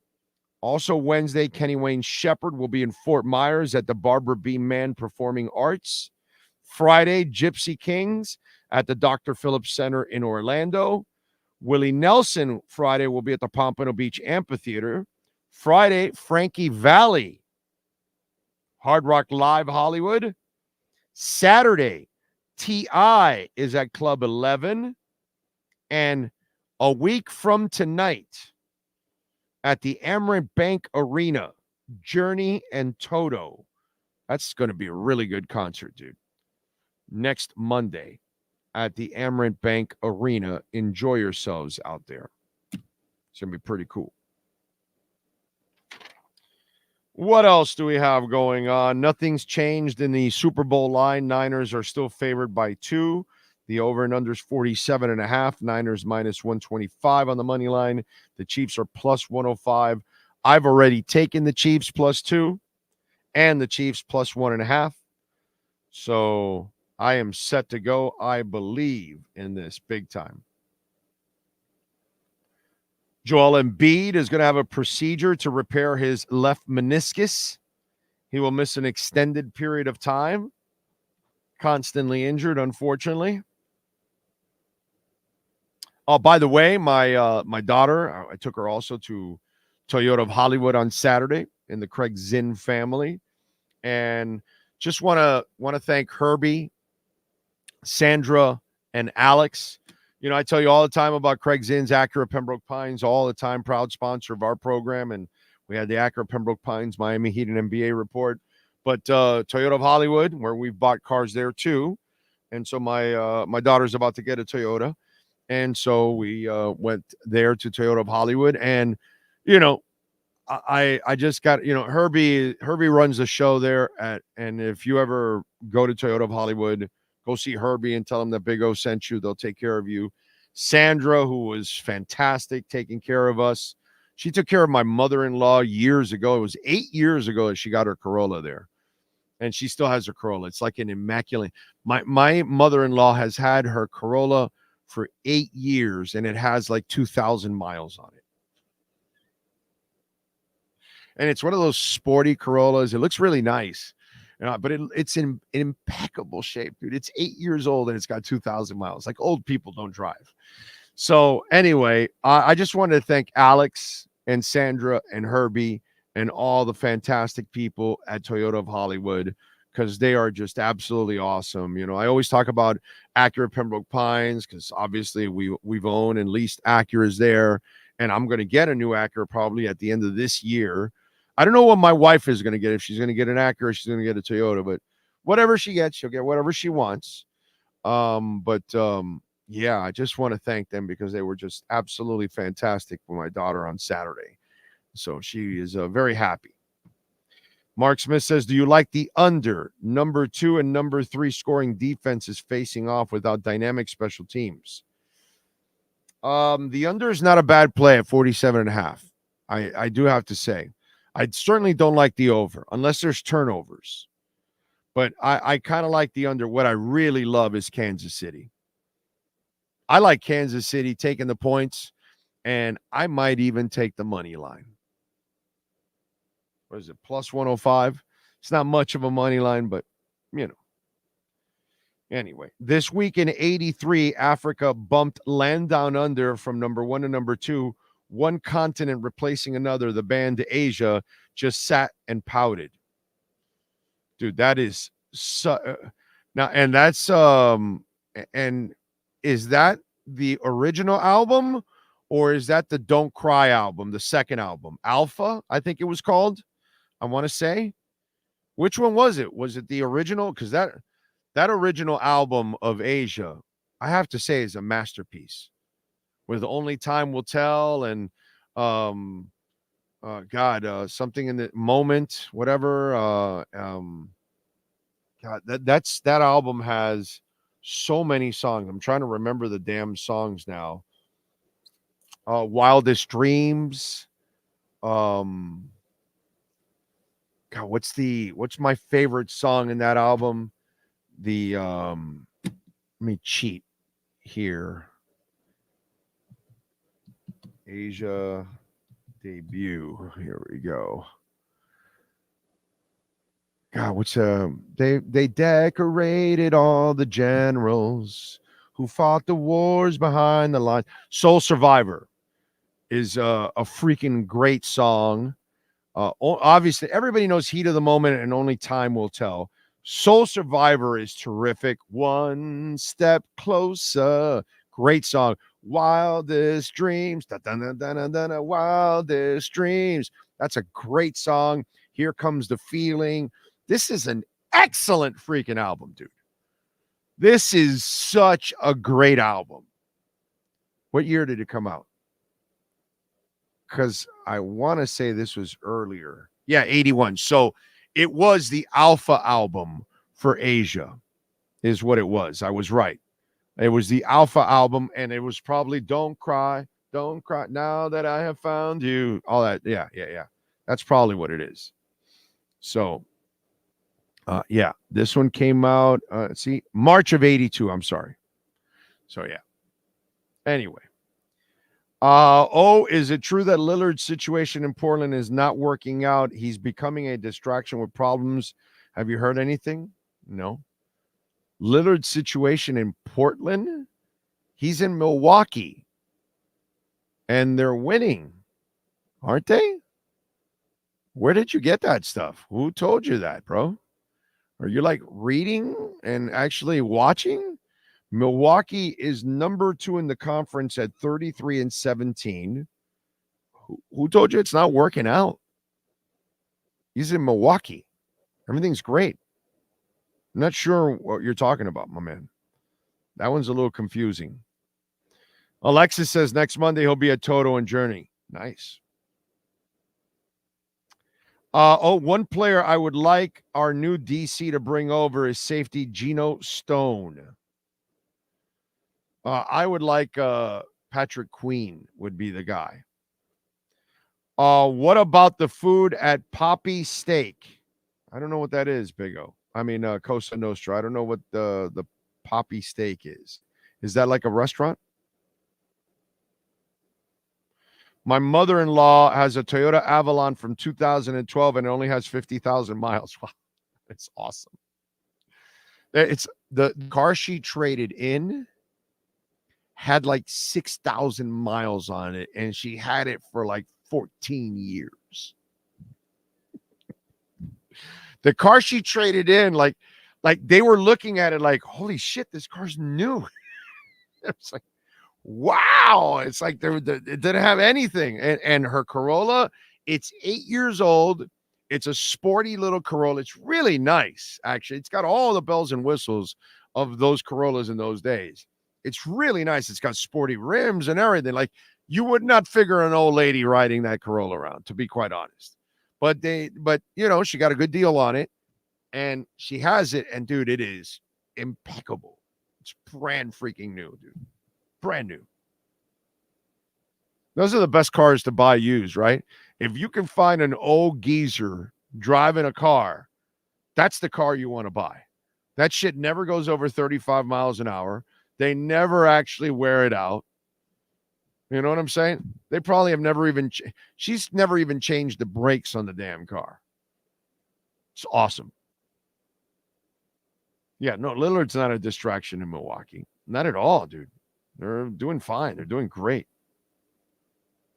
Also Wednesday, Kenny Wayne Shepherd will be in Fort Myers at the Barbara B. Mann Performing Arts. Friday, Gypsy Kings at the Dr. Phillips Center in Orlando. Willie Nelson Friday will be at the Pompano Beach Amphitheater. Friday, Frankie Valli, Hard Rock Live Hollywood. Saturday, T.I. is at Club 11. And a week from tonight at the Amerant Bank Arena, Journey and Toto. That's going to be a really good concert, dude. Next Monday at the Amerant Bank Arena. Enjoy yourselves out there. It's going to be pretty cool. What else do we have going on? Nothing's changed in the Super Bowl line. Niners are still favored by 2. The over and under is 47.5. Niners minus 125 on the money line. The Chiefs are plus 105. I've already taken the Chiefs plus 2 and the Chiefs plus 1.5. So I am set to go. I believe in this big time. Joel Embiid is going to have a procedure to repair his left meniscus. He will miss an extended period of time. Constantly injured, unfortunately. Oh, by the way, my daughter, I took her also to Toyota of Hollywood on Saturday in the Craig Zinn family. And just want to thank Herbie, Sandra, and Alex. You know, I tell you all the time about Craig Zinn's Acura Pembroke Pines, all the time, proud sponsor of our program. And we had the Acura Pembroke Pines Miami Heat and NBA report. But Toyota of Hollywood, where we've bought cars there too. And so my daughter's about to get a Toyota. And so we went there to Toyota of Hollywood. And, you know, I just got, you know, Herbie runs the show there and if you ever go to Toyota of Hollywood, go see Herbie and tell him that Big O sent you. They'll take care of you. Sandra, who was fantastic taking care of us. She took care of my mother-in-law years ago. It was 8 years ago that she got her Corolla there. And she still has her Corolla. It's like an immaculate. My mother-in-law has had her Corolla for 8 years, and it has like 2,000 miles on it. and it's one of those sporty Corollas. It looks really nice, but it's in impeccable shape, dude. It's 8 years old and it's got 2,000 miles. Like, old people don't drive. So anyway, I just wanted to thank Alex and Sandra and Herbie and all the fantastic people at Toyota of Hollywood, because they are just absolutely awesome. You know, I always talk about Acura Pembroke Pines because obviously we've owned and leased Acuras there, and I'm going to get a new Acura probably at the end of this year. I don't know what my wife is going to get. If she's going to get an Acura, she's going to get a Toyota, but whatever she gets, she'll get whatever she wants. Yeah, I just want to thank them because they were just absolutely fantastic with my daughter on Saturday. So she is very happy. Mark Smith says, do you like the under number 2 and number 3 scoring defenses facing off without dynamic special teams? The under is not a bad play at 47.5. I do have to say. I certainly don't like the over unless there's turnovers. But I kind of like the under. What I really love is Kansas City. I like Kansas City taking the points, and I might even take the money line. What is it, plus 105? It's not much of a money line, but, you know. Anyway, this week in 83, Africa bumped land down under from number 1 to number 2, one continent replacing another. The band Asia just sat and pouted. Dude, that is so now, and that's and is that the original album or is that the Don't Cry album, the second album? Alpha, I think it was called. I want to say. Which one was it? Was it the original? Because that original album of Asia, I have to say, is a masterpiece. With Only Time Will Tell and something in the moment, whatever. God, that album has so many songs. I'm trying to remember the damn songs now. Wildest Dreams. God, what's my favorite song in that album? Let me cheat here. Asia debut. Here we go. God, what's they decorated all the generals who fought the wars behind the line. Soul Survivor is a freaking great song. Obviously, everybody knows Heat of the Moment and Only Time Will Tell. Soul Survivor is terrific. One Step Closer. Great song. Wildest Dreams. Da-da-da-da-da-da, Wildest Dreams. That's a great song. Here Comes the Feeling. This is an excellent freaking album, dude. This is such a great album. What year did it come out? Because I want to say this was earlier. Yeah, 81. So it was the Alpha album for Asia is what it was. I was right. It was the Alpha album, and it was probably Don't Cry, Now That I Have Found You. All that. Yeah. That's probably what it is. So, yeah, this one came out, March of 82. I'm sorry. So, yeah. Anyway. Is it true that Lillard's situation in Portland is not working out? He's becoming a distraction with problems. Have you heard anything? No. Lillard's situation in Portland? He's in Milwaukee. And they're winning. Aren't they? Where did you get that stuff? Who told you that, bro? Are you like reading and actually watching? Milwaukee is number 2 in the conference at 33-17. Who told you it's not working out? He's in Milwaukee. Everything's great. I'm not sure what you're talking about, my man. That one's a little confusing. Alexis says next Monday he'll be at Toto and Journey. Nice. One player I would like our new DC to bring over is safety Geno Stone. I would like Patrick Queen would be the guy. What about the food at Poppy Steak? I don't know what that is, Big O. I mean, Cosa Nostra. I don't know what the Poppy Steak is. Is that like a restaurant? My mother-in-law has a Toyota Avalon from 2012 and it only has 50,000 miles. Wow, it's awesome. It's the car she traded in had like 6,000 miles on it, and she had it for like 14 years. The car she traded in, like they were looking at it like, holy shit, this car's new. It's like, wow. It's like it didn't have anything. And her Corolla, it's 8 years old. It's a sporty little Corolla. It's really nice, actually. It's got all the bells and whistles of those Corollas in those days. It's really nice. It's got sporty rims and everything. Like, you would not figure an old lady riding that Corolla around, to be quite honest. But you know, she got a good deal on it, and she has it, and dude, it is impeccable. It's brand freaking new, dude. Brand new. Those are the best cars to buy used, right? If you can find an old geezer driving a car, that's the car you want to buy. That shit never goes over 35 miles an hour. They never actually wear it out. You know what I'm saying? They probably have never even, she's never even changed the brakes on the damn car. It's awesome. Yeah, no, Lillard's not a distraction in Milwaukee. Not at all, dude. They're doing fine. They're doing great.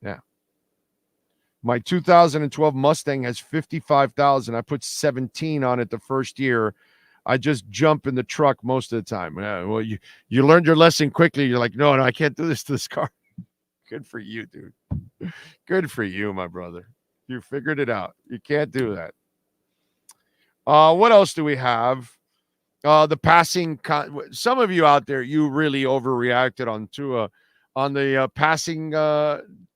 Yeah. My 2012 Mustang has 55,000. I put 17 on it the first year. I just jump in the truck most of the time. Well, you learned your lesson quickly. You're like, no, I can't do this to this car. Good for you, dude. Good for you, my brother. You figured it out. You can't do that. What else do we have? The passing. Some of you out there, you really overreacted on Tua on the passing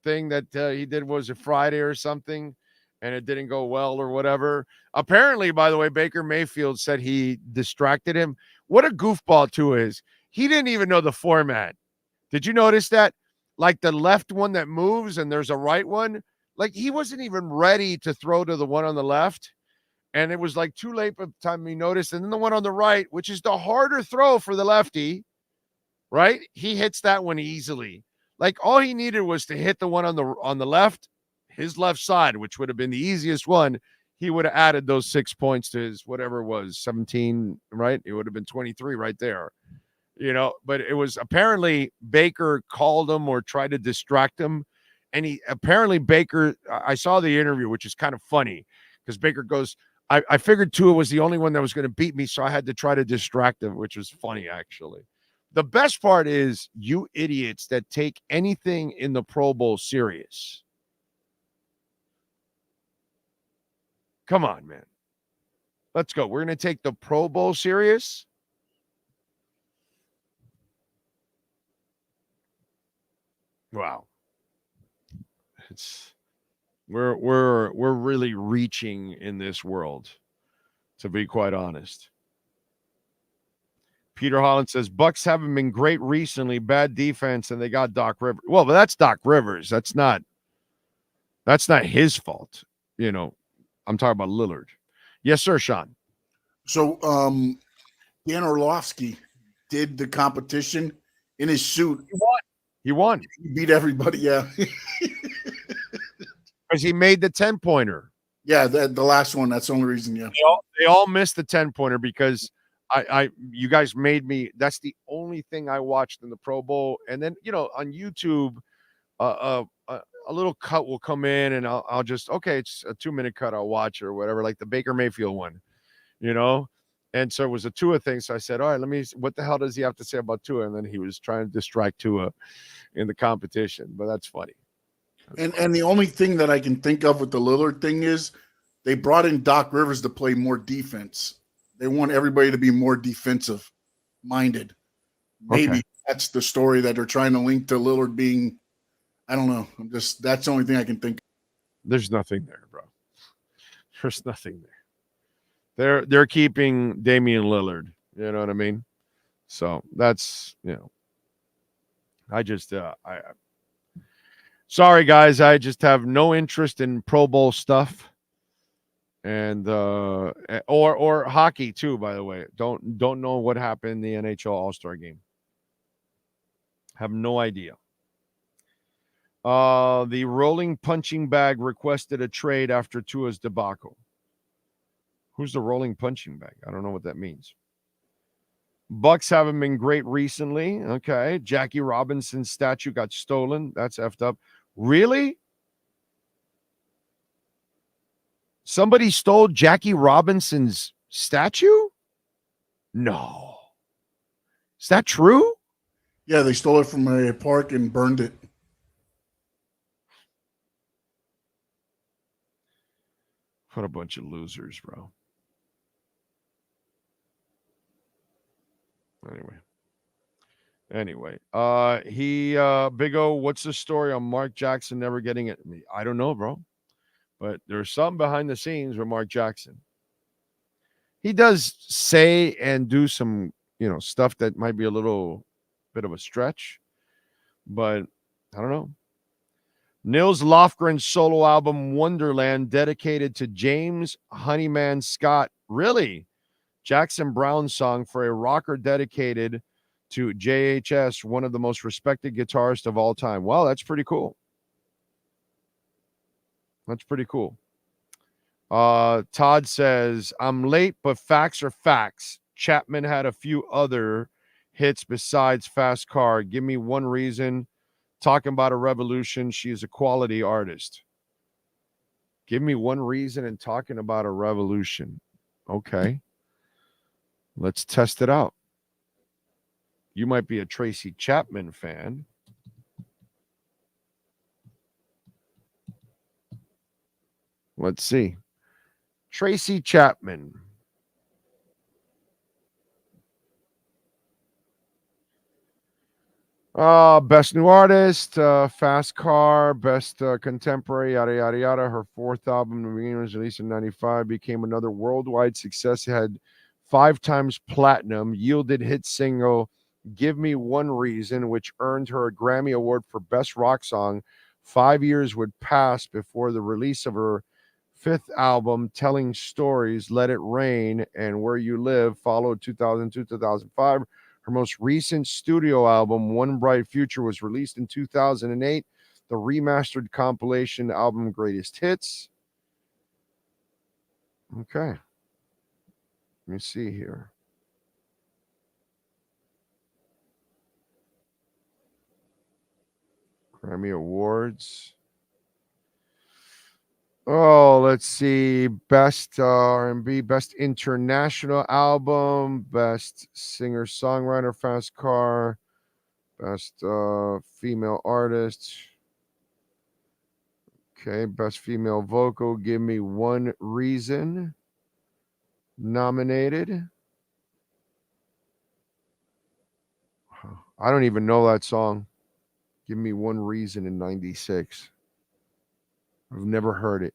thing that he did. Was it Friday or something? And it didn't go well or whatever. Apparently, by the way, Baker Mayfield said he distracted him. What a goofball Tua is. He didn't even know the format. Did you notice that? Like the left one that moves and there's a right one. Like he wasn't even ready to throw to the one on the left. And it was like too late by the time he noticed. And then the one on the right, which is the harder throw for the lefty, right? He hits that one easily. Like all he needed was to hit the one on the left, his left side, which would have been the easiest one. He would have added those 6 points to his whatever it was, 17, right? It would have been 23 right there. You know, but it was apparently Baker called him or tried to distract him. And Baker, I saw the interview, which is kind of funny because Baker goes, I figured Tua was the only one that was going to beat me, so I had to try to distract him, which was funny, actually. The best part is you idiots that take anything in the Pro Bowl serious. Come on, man. Let's go. We're going to take the Pro Bowl serious. Wow. We're really reaching in this world, to be quite honest. Peter Holland says Bucks haven't been great recently. Bad defense, and they got Doc Rivers. Well, but that's Doc Rivers. That's not his fault. You know, I'm talking about Lillard. Yes, sir, Sean. So Dan Orlovsky did the competition in his suit. He won. He beat everybody, yeah. Because he made the 10-pointer. Yeah, the last one. That's the only reason, yeah. They all missed the 10-pointer because you guys made me. That's the only thing I watched in the Pro Bowl. And then, you know, on YouTube, a little cut will come in and I'll just, okay, it's a 2-minute cut. I'll watch it or whatever, like the Baker Mayfield one, you know? And so it was a Tua thing. So I said, all right, what the hell does he have to say about Tua? And then he was trying to distract Tua in the competition, but that's funny. And the only thing that I can think of with the Lillard thing is they brought in Doc Rivers to play more defense. They want everybody to be more defensive minded. Maybe that's the story that they're trying to link to Lillard being, I don't know. That's the only thing I can think of. There's nothing there, bro. There's nothing there. They're keeping Damian Lillard. You know what I mean? So that's, you know, sorry guys, I just have no interest in Pro Bowl stuff. And or hockey too, by the way. Don't know what happened in the NHL All-Star game. Have no idea. The rolling punching bag requested a trade after Tua's debacle. Who's the rolling punching bag? I don't know what that means. Bucks haven't been great recently. Okay. Jackie Robinson's statue got stolen. That's effed up. Really? Somebody stole Jackie Robinson's statue? No. Is that true? Yeah, they stole it from a park and burned it. What a bunch of losers, bro. Anyway, Big O, what's the story on Mark Jackson never getting it? I don't know, bro. But there's some behind the scenes with Mark Jackson. He does say and do some, stuff that might be a little bit of a stretch. But I don't know. Nils Lofgren's solo album Wonderland, dedicated to James Honeyman Scott. Really? Jackson Brown's song for a rocker dedicated to JHS, one of the most respected guitarists of all time. Wow, that's pretty cool. That's pretty cool. Todd says, I'm late, but facts are facts. Chapman had a few other hits besides Fast Car. Give me one reason. Talking about a revolution. She is a quality artist. Give me one reason and talking about a revolution. Okay. Let's test it out. You might be a Tracy Chapman fan. Let's see. Tracy Chapman. Best new artist, Fast Car, best contemporary, yada, yada, yada. Her fourth album, The Beginning, was released in 95, became another worldwide success. It had 5 times platinum, yielded hit single, Give Me One Reason, which earned her a Grammy Award for Best Rock Song. 5 years would pass before the release of her 5th album, Telling Stories, Let It Rain, and Where You Live, followed 2002-2005. Her most recent studio album, One Bright Future, was released in 2008. The remastered compilation album, Greatest Hits. Okay. Let me see here. Grammy Awards. Oh, let's see. Best R&B, Best International Album, Best Singer-Songwriter, Fast Car, Best Female Artist. Okay, Best Female Vocal, Give Me One Reason. Nominated. I don't even know that song. Give Me One Reason in 96. I've never heard it.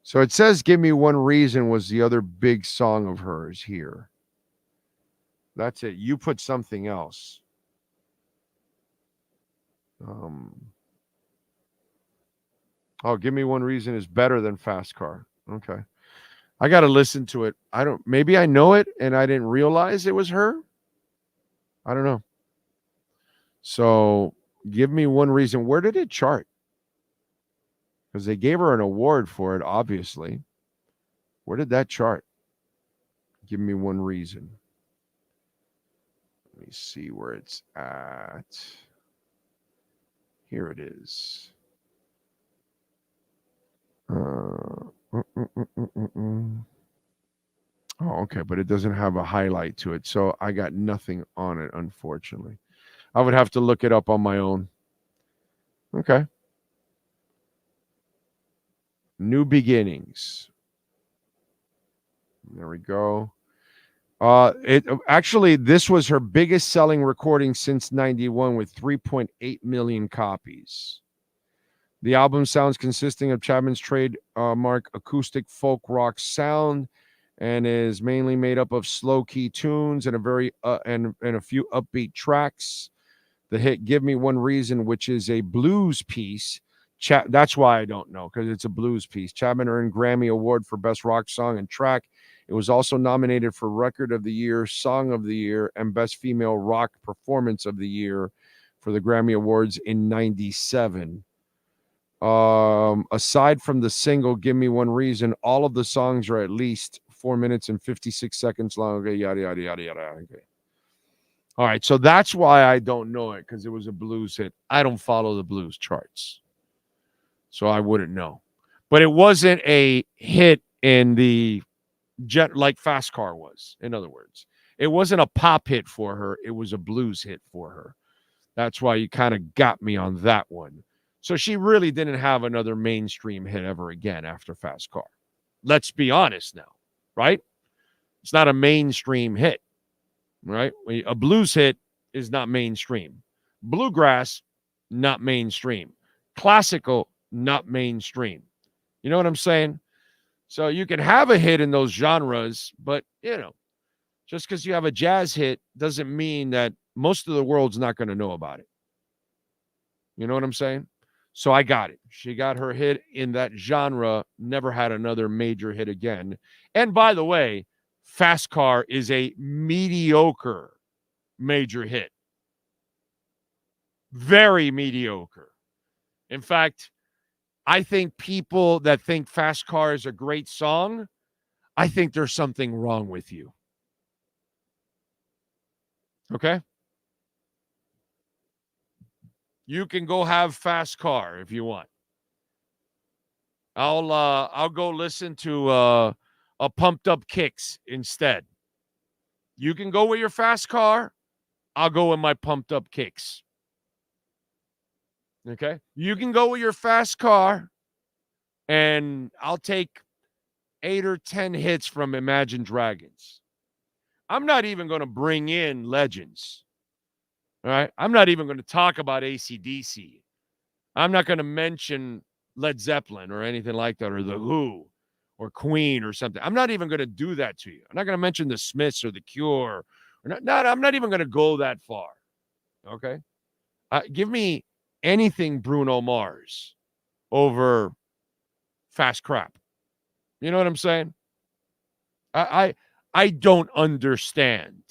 So it says Give Me One Reason was the other big song of hers here. That's it. You put something else. Give Me One Reason is better than Fast Car. Okay. I got to listen to it. Maybe I know it and I didn't realize it was her. I don't know. So Give Me One Reason. Where did it chart? Because they gave her an award for it, obviously. Where did that chart? Give Me One Reason. Let me see where it's at. Here it is. Oh, okay, but it doesn't have a highlight to it, so I got nothing on it, unfortunately. I would have to look it up on my own. Okay. New Beginnings. There we go. This was her biggest selling recording since 91 with 3.8 million copies. The album sounds consisting of Chapman's trademark acoustic folk rock sound and is mainly made up of slow key tunes and a few upbeat tracks. The hit Give Me One Reason, which is a blues piece. That's why I don't know, because it's a blues piece. Chapman earned Grammy Award for Best Rock Song and Track. It was also nominated for Record of the Year, Song of the Year, and Best Female Rock Performance of the Year for the Grammy Awards in 97. Aside from the single, Give Me One Reason, all of the songs are at least 4 minutes and 56 seconds long. Okay, yada, yada, yada, yada. Okay. All right, so that's why I don't know it, because it was a blues hit. I don't follow the blues charts, so I wouldn't know. But it wasn't a hit in the jet like Fast Car was, in other words. It wasn't a pop hit for her. It was a blues hit for her. That's why you kind of got me on that one. So she really didn't have another mainstream hit ever again after Fast Car. Let's be honest now, right? It's not a mainstream hit, right? A blues hit is not mainstream. Bluegrass, not mainstream. Classical, not mainstream. You know what I'm saying? So you can have a hit in those genres, but, you know, just because you have a jazz hit doesn't mean that most of the world's not going to know about it. You know what I'm saying? So I got it. She got her hit in that genre, never had another major hit again. And by the way, Fast Car is a mediocre major hit. Very mediocre. In fact, I think people that think Fast Car is a great song, I think there's something wrong with you. Okay? You can go have Fast Car if you want. I'll go listen to a Pumped Up Kicks instead. You can go with your Fast Car. I'll go with my Pumped Up Kicks. Okay? You can go with your Fast Car, and I'll take 8 or 10 hits from Imagine Dragons. I'm not even going to bring in Legends. All right? I'm not even going to talk about AC/DC. I'm not going to mention Led Zeppelin or anything like that, or The Who or Queen or something. I'm not even going to do that to you. I'm not going to mention the Smiths or the Cure. I'm not even going to go that far. Okay? Give me anything Bruno Mars over Fast Crap. You know what I'm saying? I don't understand,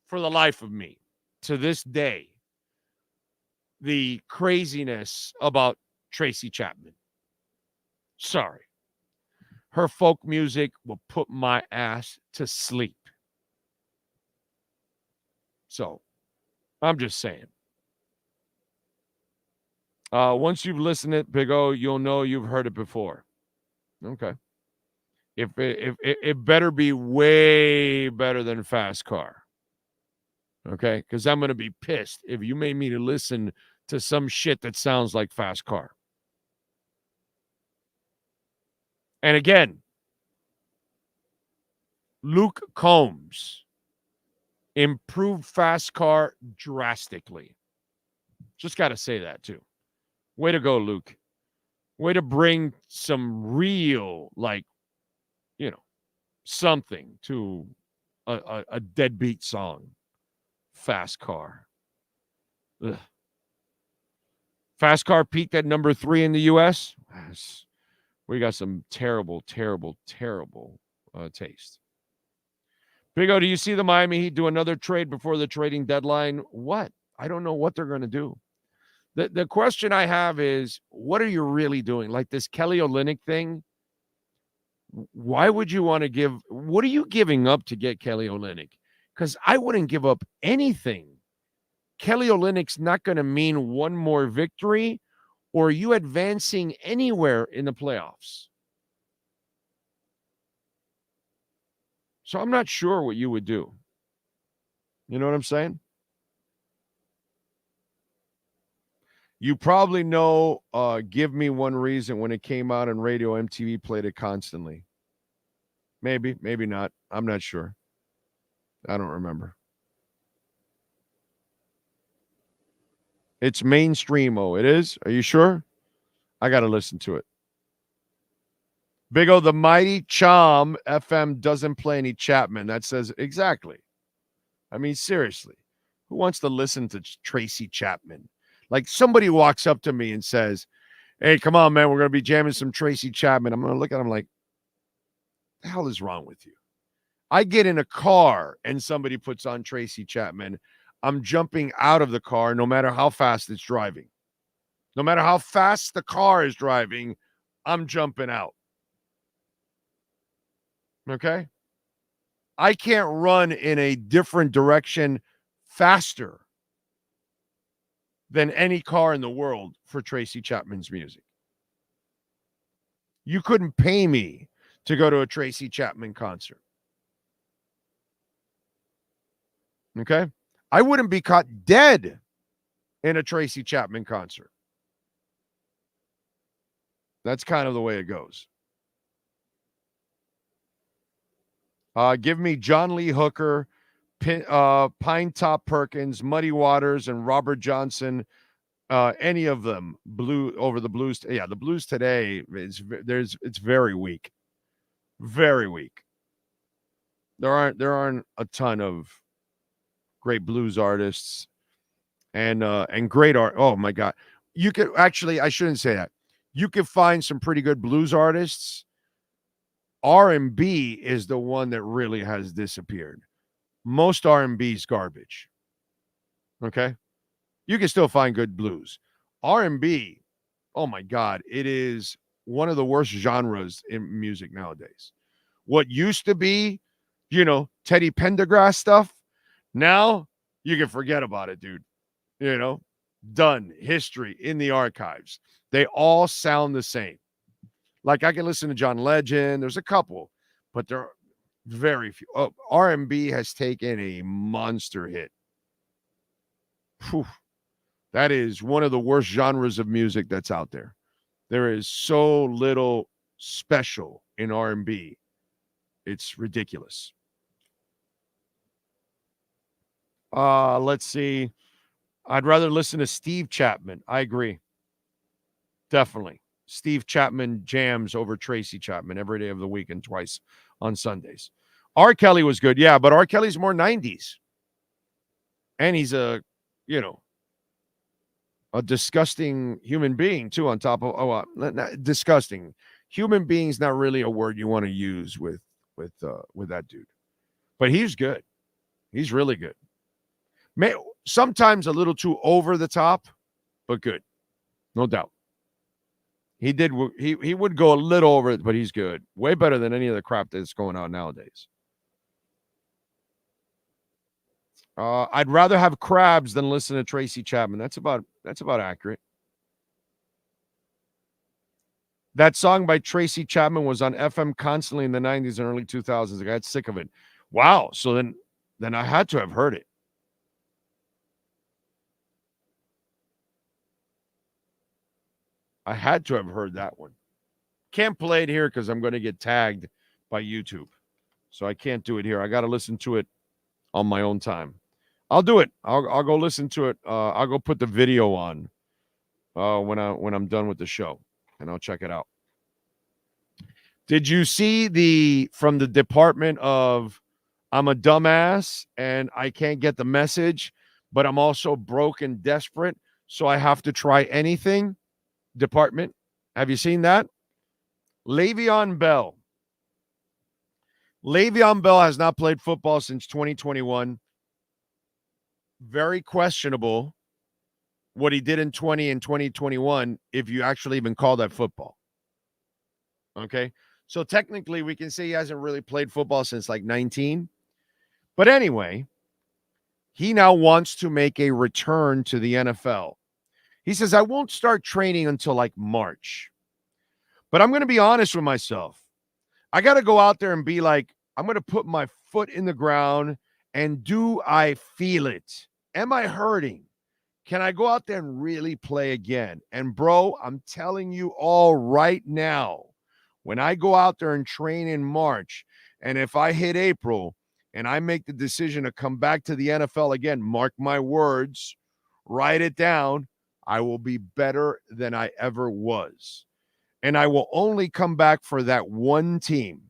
for the life of me, to this day, the craziness about Tracy Chapman. Sorry. Her folk music will put my ass to sleep. So, I'm just saying. Once you've listened to it, Big O, you'll know you've heard it before. Okay. If it better be way better than Fast Car. Okay? Because I'm going to be pissed if you made me to listen to some shit that sounds like Fast Car. And again, Luke Combs improved Fast Car drastically. Just got to say that, too. Way to go, Luke. Way to bring some real, something to a deadbeat song. Fast Car. Ugh. Fast Car peaked at number 3 in the U.S. We got some terrible, terrible, terrible taste. Big O, do you see the Miami Heat do another trade before the trading deadline? What? I don't know what they're going to do. The question I have is, what are you really doing? Like this Kelly Olynyk thing? Why would you want to give? What are you giving up to get Kelly Olynyk? Because I wouldn't give up anything. Kelly Olynyk's not going to mean one more victory or you advancing anywhere in the playoffs. So I'm not sure what you would do. You know what I'm saying? You probably know Give Me One Reason. When it came out on radio, MTV played it constantly. Maybe, maybe not. I'm not sure. I don't remember. It's mainstream, it is? Are you sure? I got to listen to it. Big O, the mighty Chom FM doesn't play any Chapman. That says exactly. I mean, seriously. Who wants to listen to Tracy Chapman? Like somebody walks up to me and says, hey, come on, man, we're going to be jamming some Tracy Chapman. I'm going to look at him like, the hell is wrong with you? I get in a car and somebody puts on Tracy Chapman. I'm jumping out of the car no matter how fast it's driving. No matter how fast the car is driving, I'm jumping out. Okay? I can't run in a different direction faster than any car in the world for Tracy Chapman's music. You couldn't pay me to go to a Tracy Chapman concert. Okay? I wouldn't be caught dead in a Tracy Chapman concert. That's kind of the way it goes. Give me John Lee Hooker, Pine Top Perkins, Muddy Waters, and Robert Johnson. Any of them over the Blues. Yeah, the Blues today it's very weak, very weak. There aren't a ton of great blues artists and great art. Oh my God, you could actually, I shouldn't say that. You could find some pretty good blues artists. R&B is the one that really has disappeared. Most R&B is garbage. Okay? You can still find good blues. R&B, oh my God, it is one of the worst genres in music nowadays. What used to be, Teddy Pendergrass stuff, now you can forget about it, dude. Done. History in the archives. They all sound the same. Like I can listen to John Legend. There's a couple, but there are very few. R&B has taken a monster hit. Whew. That is one of the worst genres of music that's out there. There is so little special in R&B. It's ridiculous. Let's see. I'd rather listen to Steve Chapman. I agree. Definitely. Steve Chapman jams over Tracy Chapman every day of the week and twice on Sundays. R. Kelly was good. Yeah, but R. Kelly's more 90s. And he's a disgusting human being, too, on top of, disgusting. Human being's not really a word you want to use with that dude. But he's good. He's really good. Sometimes a little too over the top, but good. No doubt. He would go a little over it, but he's good. Way better than any of the crap that's going on nowadays. I'd rather have crabs than listen to Tracy Chapman. That's about accurate. That song by Tracy Chapman was on FM constantly in the 90s and early 2000s. I got sick of it. Wow. So then I had to have heard it. I had to have heard that one. Can't play it here because I'm going to get tagged by YouTube. So I can't do it here. I got to listen to it on my own time. I'll do it. I'll go listen to it. I'll go put the video on when I'm done with the show, and I'll check it out. Did you see from the Department of I'm a dumbass and I can't get the message, but I'm also broke and desperate, so I have to try anything? Department. Have you seen that? Le'Veon Bell. Le'Veon Bell has not played football since 2021. Very questionable what he did in 2021, if you actually even call that football. Okay? So technically we can say he hasn't really played football since like 19. But anyway, he now wants to make a return to the NFL. He says, I won't start training until like March. But I'm going to be honest with myself. I got to go out there and be like, I'm going to put my foot in the ground, and do I feel it? Am I hurting? Can I go out there and really play again? And bro, I'm telling you all right now, when I go out there and train in March, and if I hit April and I make the decision to come back to the NFL again, mark my words, write it down, I will be better than I ever was. And I will only come back for that one team.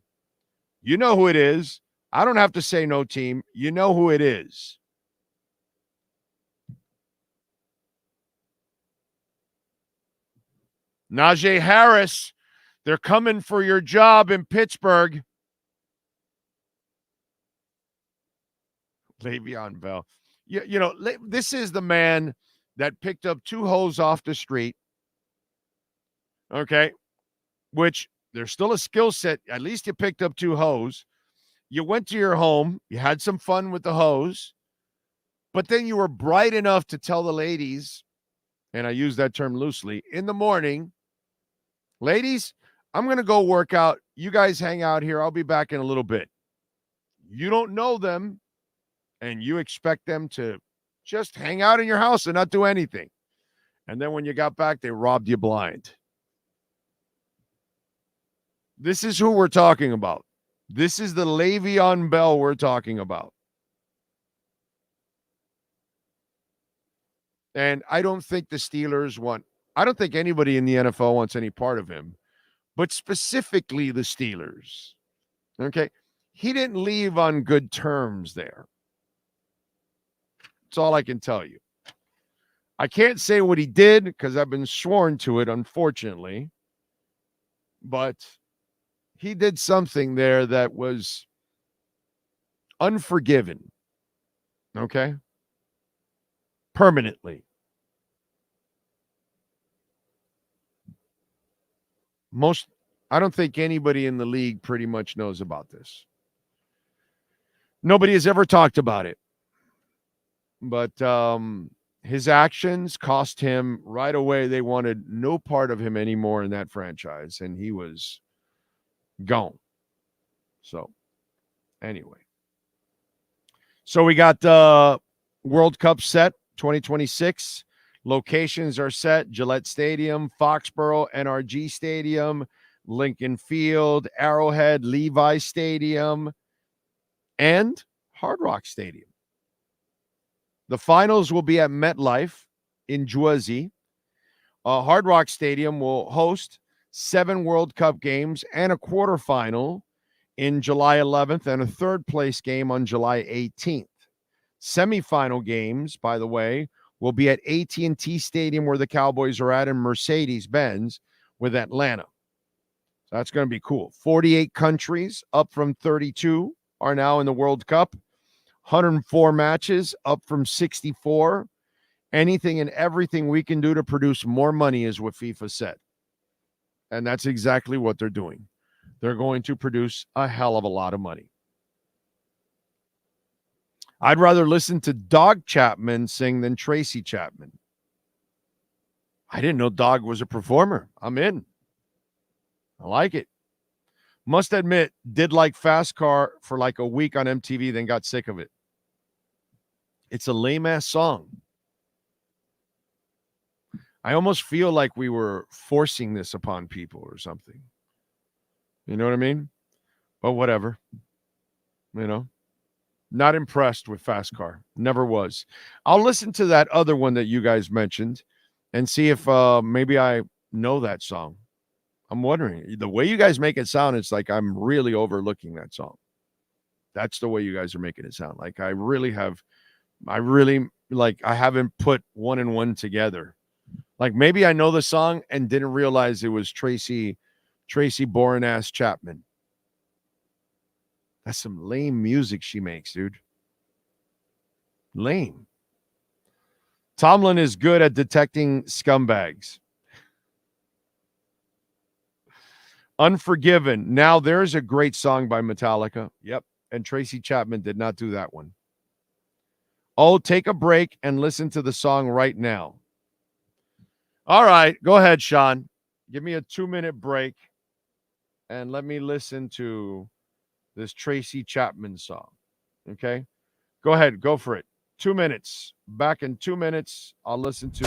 You know who it is. I don't have to say no team. You know who it is. Najee Harris. They're coming for your job in Pittsburgh. Le'Veon Bell. This is the man that picked up 2 hoes off the street. Okay. Which there's still a skill set. At least you picked up 2 hoes. You went to your home. You had some fun with the hoes. But then you were bright enough to tell the ladies, and I use that term loosely, in the morning, ladies, I'm going to go work out. You guys hang out here. I'll be back in a little bit. You don't know them, and you expect them to just hang out in your house and not do anything. And then when you got back, they robbed you blind. This is who we're talking about. This is the Le'Veon Bell we're talking about. And I don't think the Steelers I don't think anybody in the NFL wants any part of him, but specifically the Steelers. Okay. He didn't leave on good terms there. That's all I can tell you. I can't say what he did because I've been sworn to it, unfortunately. But he did something there that was unforgiven. Okay? Permanently. I don't think anybody in the league pretty much knows about this. Nobody has ever talked about it. But his actions cost him right away. They wanted no part of him anymore in that franchise, and he was gone. So, anyway. So we got the World Cup set, 2026. Locations are set: Gillette Stadium, Foxborough, NRG Stadium, Lincoln Field, Arrowhead, Levi Stadium, and Hard Rock Stadium. The finals will be at MetLife in Jersey. Hard Rock Stadium will host 7 World Cup games and a quarterfinal in July 11th and a third-place game on July 18th. Semifinal games, by the way, will be at AT&T Stadium where the Cowboys are at, and Mercedes-Benz with Atlanta. So that's going to be cool. 48 countries, up from 32, are now in the World Cup. 104 matches, up from 64. Anything and everything we can do to produce more money is what FIFA said. And that's exactly what they're doing. They're going to produce a hell of a lot of money. I'd rather listen to Dog Chapman sing than Tracy Chapman. I didn't know Dog was a performer. I'm in. I like it. Must admit, did like Fast Car for like a week on MTV, then got sick of it. It's a lame-ass song. I almost feel like we were forcing this upon people or something. You know what I mean? But whatever. You know? Not impressed with Fast Car. Never was. I'll listen to that other one that you guys mentioned and see if maybe I know that song. I'm wondering. The way you guys make it sound, it's like I'm really overlooking that song. That's the way you guys are making it sound. Like I haven't put one and one together. Like maybe I know the song and didn't realize it was Tracy boring-ass Chapman. That's some lame music she makes, dude. Lame. Tomlin is good at detecting scumbags. Unforgiven. Now there's a great song by Metallica. Yep. And Tracy Chapman did not do that one. Oh, take a break and listen to the song right now. All right. Go ahead, Sean. Give me a 2-minute break and let me listen to this Tracy Chapman song. Okay? Go ahead. Go for it. 2 minutes. Back in 2 minutes, I'll listen to...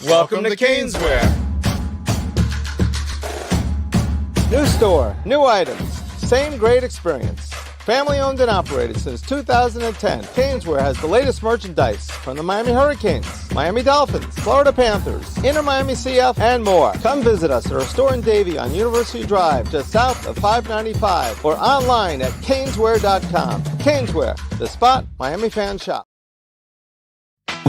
Welcome to Caneswear. New store, new items, same great experience. Family owned and operated since 2010, Caneswear has the latest merchandise from the Miami Hurricanes, Miami Dolphins, Florida Panthers, Inter Miami CF, and more. Come visit us at our store in Davie on University Drive, just south of 595, or online at caneswear.com. Caneswear, the spot Miami fans shop.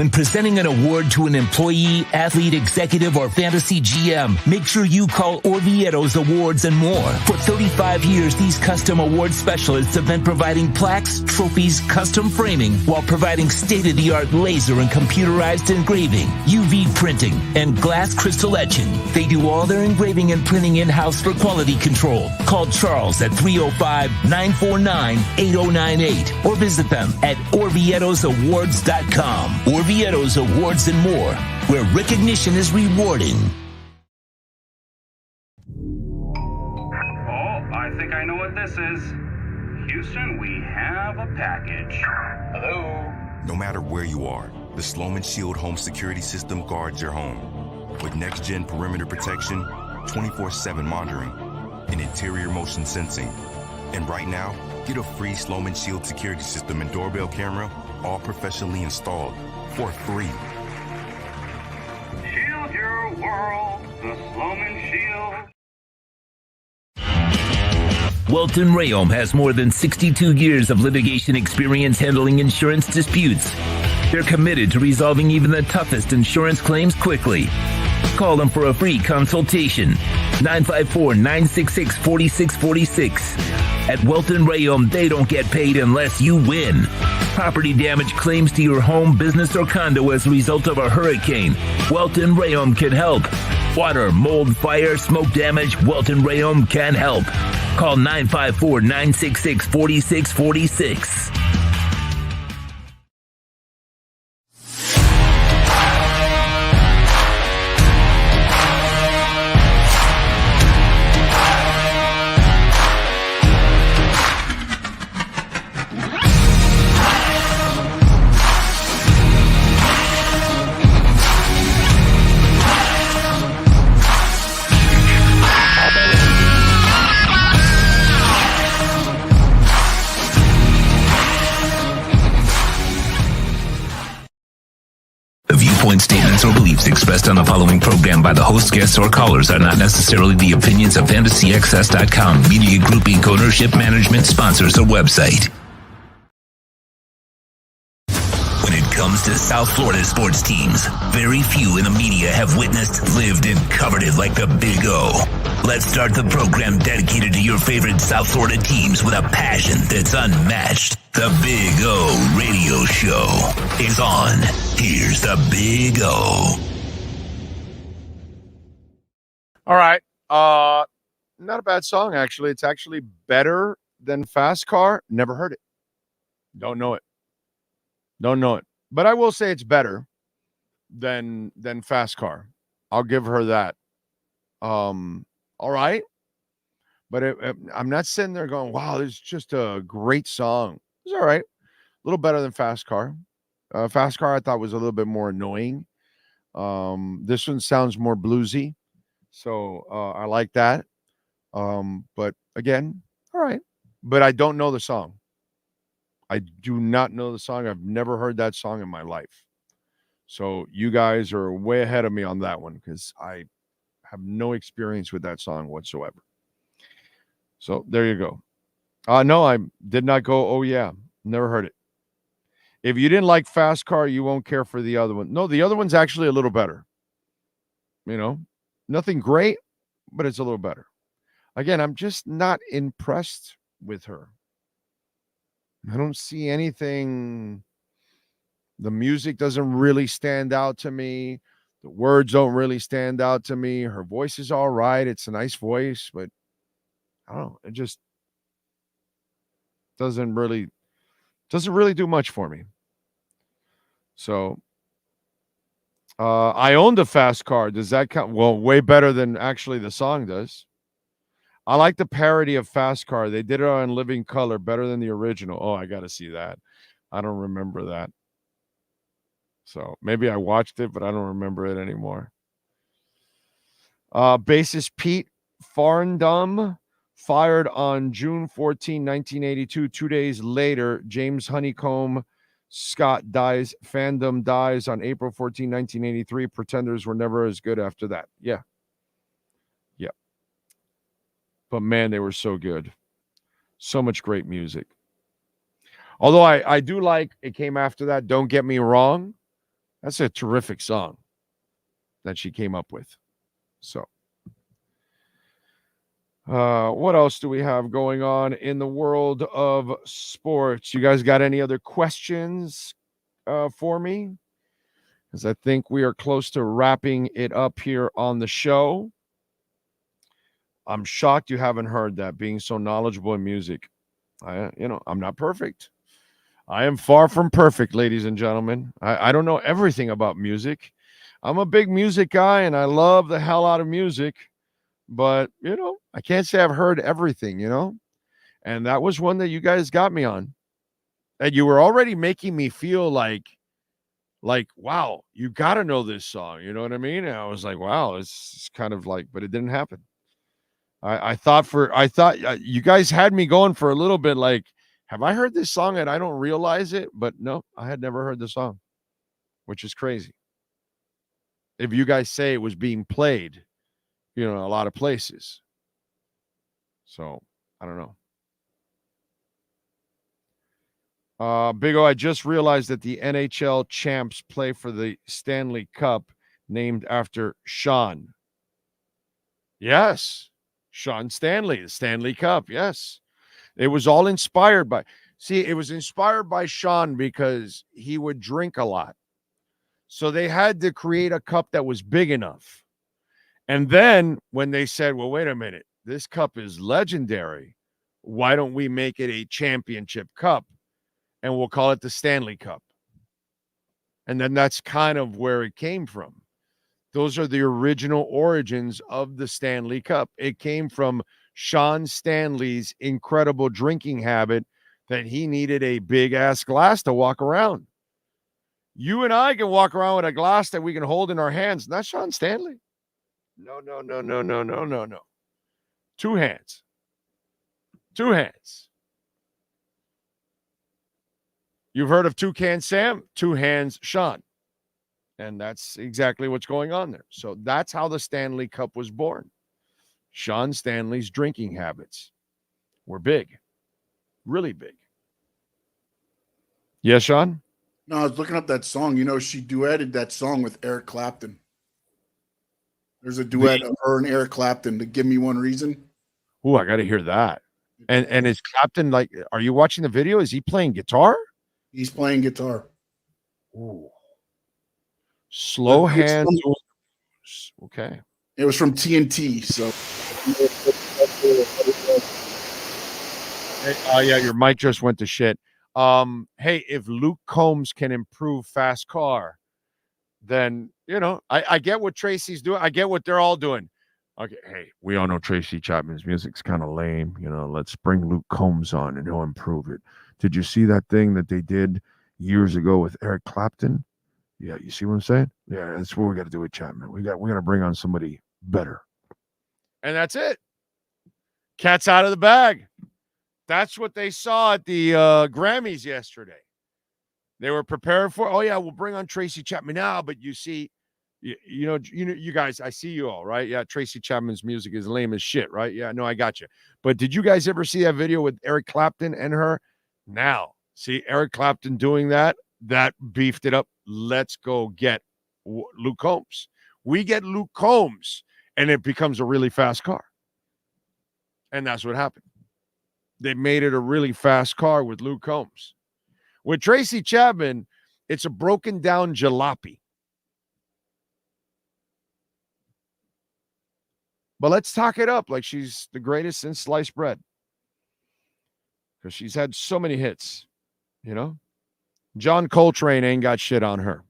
When presenting an award to an employee, athlete, executive, or fantasy GM, make sure you call Orvieto's Awards and More. For 35 years, these custom award specialists have been providing plaques, trophies, custom framing, while providing state-of-the-art laser and computerized engraving, UV printing, and glass crystal etching. They do all their engraving and printing in-house for quality control. Call Charles at 305-949-8098 or visit them at orvietosawards.com. Orvieto's Awards and More, where recognition is rewarding. Oh, I think I know what this is. Houston, we have a package. Hello? No matter where you are, the Sloman Shield home security system guards your home. With next-gen perimeter protection, 24/7 monitoring, and interior motion sensing. And right now, get a free Sloman Shield security system and doorbell camera, all professionally installed, for free. Shield your world, the Sloman Shield. Welton Rayom has more than 62 years of litigation experience handling insurance disputes. They're committed to resolving even the toughest insurance claims quickly. Call them for a free consultation. 954-966-4646. At Welton Rayom, they don't get paid unless you win. Property damage claims to your home, business, or condo as a result of a hurricane. Welton Rayom can help. Water, mold, fire, smoke damage, Welton Rayom can help. Call 954-966-4646. Statements or beliefs expressed on the following program by the host, guests, or callers are not necessarily the opinions of FantasyXS.com, Media Group Inc. ownership, management, sponsors, or website. When it comes to South Florida sports teams, very few in the media have witnessed, lived, and covered it like the Big O. Let's start the program dedicated to your favorite South Florida teams with a passion that's unmatched. The Big O Radio Show is on. Here's the Big O. All right. Not a bad song, actually. It's actually better than Fast Car. Never heard it. Don't know it. But I will say it's better than Fast Car. I'll give her that. All right. But I'm not sitting there going, wow, this is just a great song. It's all right. A little better than Fast Car. Fast Car I thought was a little bit more annoying. This one sounds more bluesy. So I like that. But again, all right. But I don't know the song. I do not know the song. I've never heard that song in my life. So you guys are way ahead of me on that one because I have no experience with that song whatsoever. So there you go. No, I did not go, oh yeah, never heard it. If you didn't like Fast Car, you won't care for the other one. No, the other one's actually a little better. You know, nothing great, but it's a little better. Again, I'm just not impressed with her. I don't see anything. The music doesn't really stand out to me. The words don't really stand out to me. Her voice is all right. It's a nice voice, but I don't know. It just doesn't really do much for me. So I own the Fast Car. Does that count? Well, way better than actually the song does. I like the parody of Fast Car. They did it on Living Color, better than the original. Oh, I got to see that. I don't remember that. So maybe I watched it, but I don't remember it anymore. Bassist Pete Farndum fired on June 14, 1982. 2 days later, James Honeycomb Scott dies. Fandom dies on April 14, 1983. Pretenders were never as good after that. Yeah. But man, they were so good. So much great music. Although I do like it came after that. Don't get me wrong. That's a terrific song that she came up with. So, what else do we have going on in the world of sports? You guys got any other questions for me? Because I think we are close to wrapping it up here on the show. I'm shocked you haven't heard that, being so knowledgeable in music. I'm not perfect. I am far from perfect, ladies and gentlemen. I don't know everything about music. I'm a big music guy, and I love the hell out of music. But, I can't say I've heard everything, And that was one that you guys got me on. And you were already making me feel like, wow, you got to know this song. You know what I mean? And I was like, wow, it's kind of like, but it didn't happen. I thought you guys had me going for a little bit like, have I heard this song and I don't realize it? But no, I had never heard the song, which is crazy. If you guys say it was being played, a lot of places. So, I don't know. Big O, I just realized that the NHL champs play for the Stanley Cup named after Sean. Yes, Sean Stanley, the Stanley Cup, yes. It was all inspired by, it was inspired by Sean because he would drink a lot. So they had to create a cup that was big enough. And then when they said, well, wait a minute, this cup is legendary. Why don't we make it a championship cup? And we'll call it the Stanley Cup. And then that's kind of where it came from. Those are the original origins of the Stanley Cup. It came from Sean Stanley's incredible drinking habit that he needed a big-ass glass to walk around. You and I can walk around with a glass that we can hold in our hands. Not Sean Stanley. No. 2 hands. 2 hands. You've heard of Toucan Sam? 2 hands, Sean. And that's exactly what's going on there. So that's how the Stanley Cup was born. Sean Stanley's drinking habits were big. Really big. Yes, Sean? No, I was looking up that song. She duetted that song with Eric Clapton. There's a duet of her and Eric Clapton to Give Me One Reason. Oh, I got to hear that. And is Clapton are you watching the video? Is he playing guitar? He's playing guitar. Ooh. Slow hands. Okay. It was from TNT, so. Yeah, your mic just went to shit. Hey, if Luke Combs can improve fast car, then, I get what Tracy's doing. I get what they're all doing. Okay, hey, we all know Tracy Chapman's music's kind of lame. Let's bring Luke Combs on and he'll improve it. Did you see that thing that they did years ago with Eric Clapton? Yeah, you see what I'm saying? Yeah, that's what we got to do with Chapman. We're gonna bring on somebody better. And that's it. Cat's out of the bag. That's what they saw at the Grammys yesterday. They were prepared for, oh yeah, we'll bring on Tracy Chapman now, but you see, you guys, I see you all, right? Yeah, Tracy Chapman's music is lame as shit, right? Yeah, no, I got you. But did you guys ever see that video with Eric Clapton and her? Now, see Eric Clapton doing that beefed it up. Let's go get Luke Combs. We get Luke Combs, and it becomes a really fast car. And that's what happened. They made it a really fast car with Luke Combs. With Tracy Chapman, it's a broken down jalopy. But let's talk it up like she's the greatest since sliced bread. Because she's had so many hits, John Coltrane ain't got shit on her.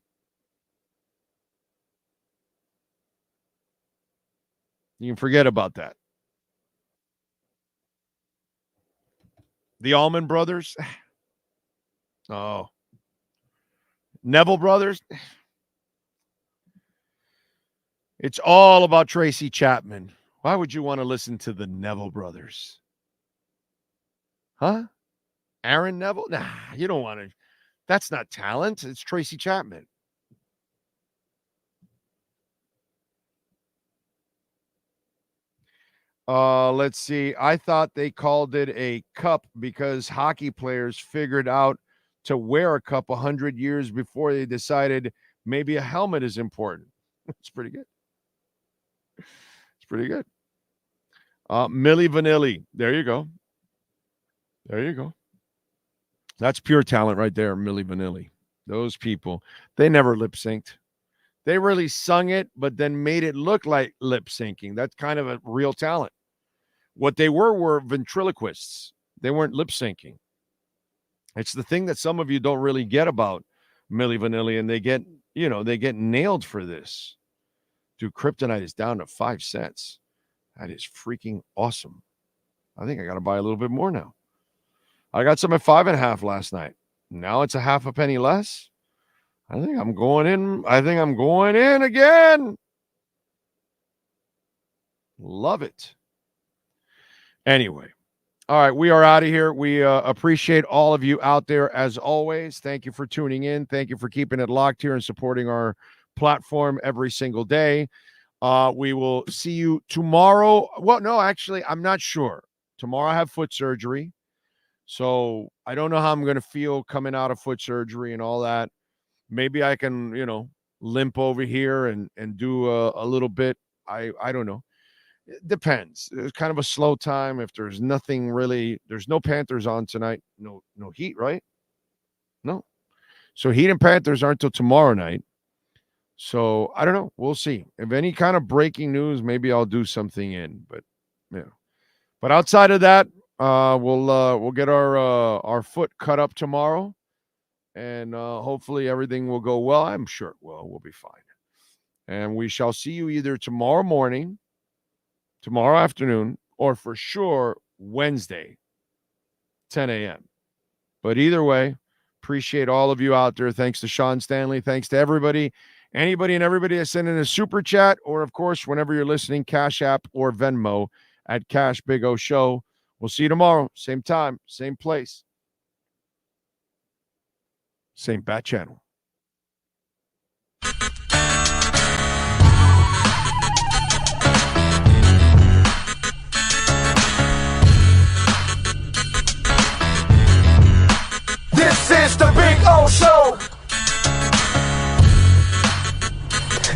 You can forget about that. The Allman Brothers. Oh. Neville Brothers. It's all about Tracy Chapman. Why would you want to listen to the Neville Brothers? Huh? Aaron Neville? Nah, you don't want to. That's not talent. It's Tracy Chapman. Let's see. I thought they called it a cup because hockey players figured out to wear a cup 100 years before they decided Maybe a helmet is important. It's pretty good. It's pretty good. Milli Vanilli. There you go. There you go. That's pure talent right there, Milli Vanilli. Those people, they never lip synced. They really sung it, but then made it look like lip syncing. That's kind of a real talent. What they were ventriloquists. They weren't lip syncing. It's the thing that some of you don't really get about Milli Vanilli, and they get nailed for this. Dude, Kryptonite is down to 5 cents. That is freaking awesome. I think I got to buy a little bit more now. I got some at 5.5 last night. Now it's a half a penny less. I think I'm going in. I think I'm going in again. Love it. Anyway. All right, we are out of here. We appreciate all of you out there as always. Thank you for tuning in. Thank you for keeping it locked here and supporting our platform every single day. We will see you tomorrow. Well, no, actually, I'm not sure. Tomorrow I have foot surgery. So I don't know how I'm going to feel coming out of foot surgery and all that. Maybe I can, limp over here and do a little bit. I don't know. It depends. It's kind of a slow time. If there's nothing really, there's no Panthers on tonight. No Heat, right? No. So Heat and Panthers aren't till tomorrow night. So I don't know. We'll see. If any kind of breaking news, maybe I'll do something in. But yeah. But outside of that, we'll get our foot cut up tomorrow, and hopefully everything will go well. I'm sure it will. We'll be fine. And we shall see you either tomorrow morning, tomorrow afternoon, or for sure Wednesday, 10 a.m. But either way, appreciate all of you out there. Thanks to Sean Stanley. Thanks to everybody, anybody and everybody that sent in a super chat, or of course, whenever you're listening, Cash App or Venmo at Cash Big O Show. We'll see you tomorrow. Same time, same place, same bat channel.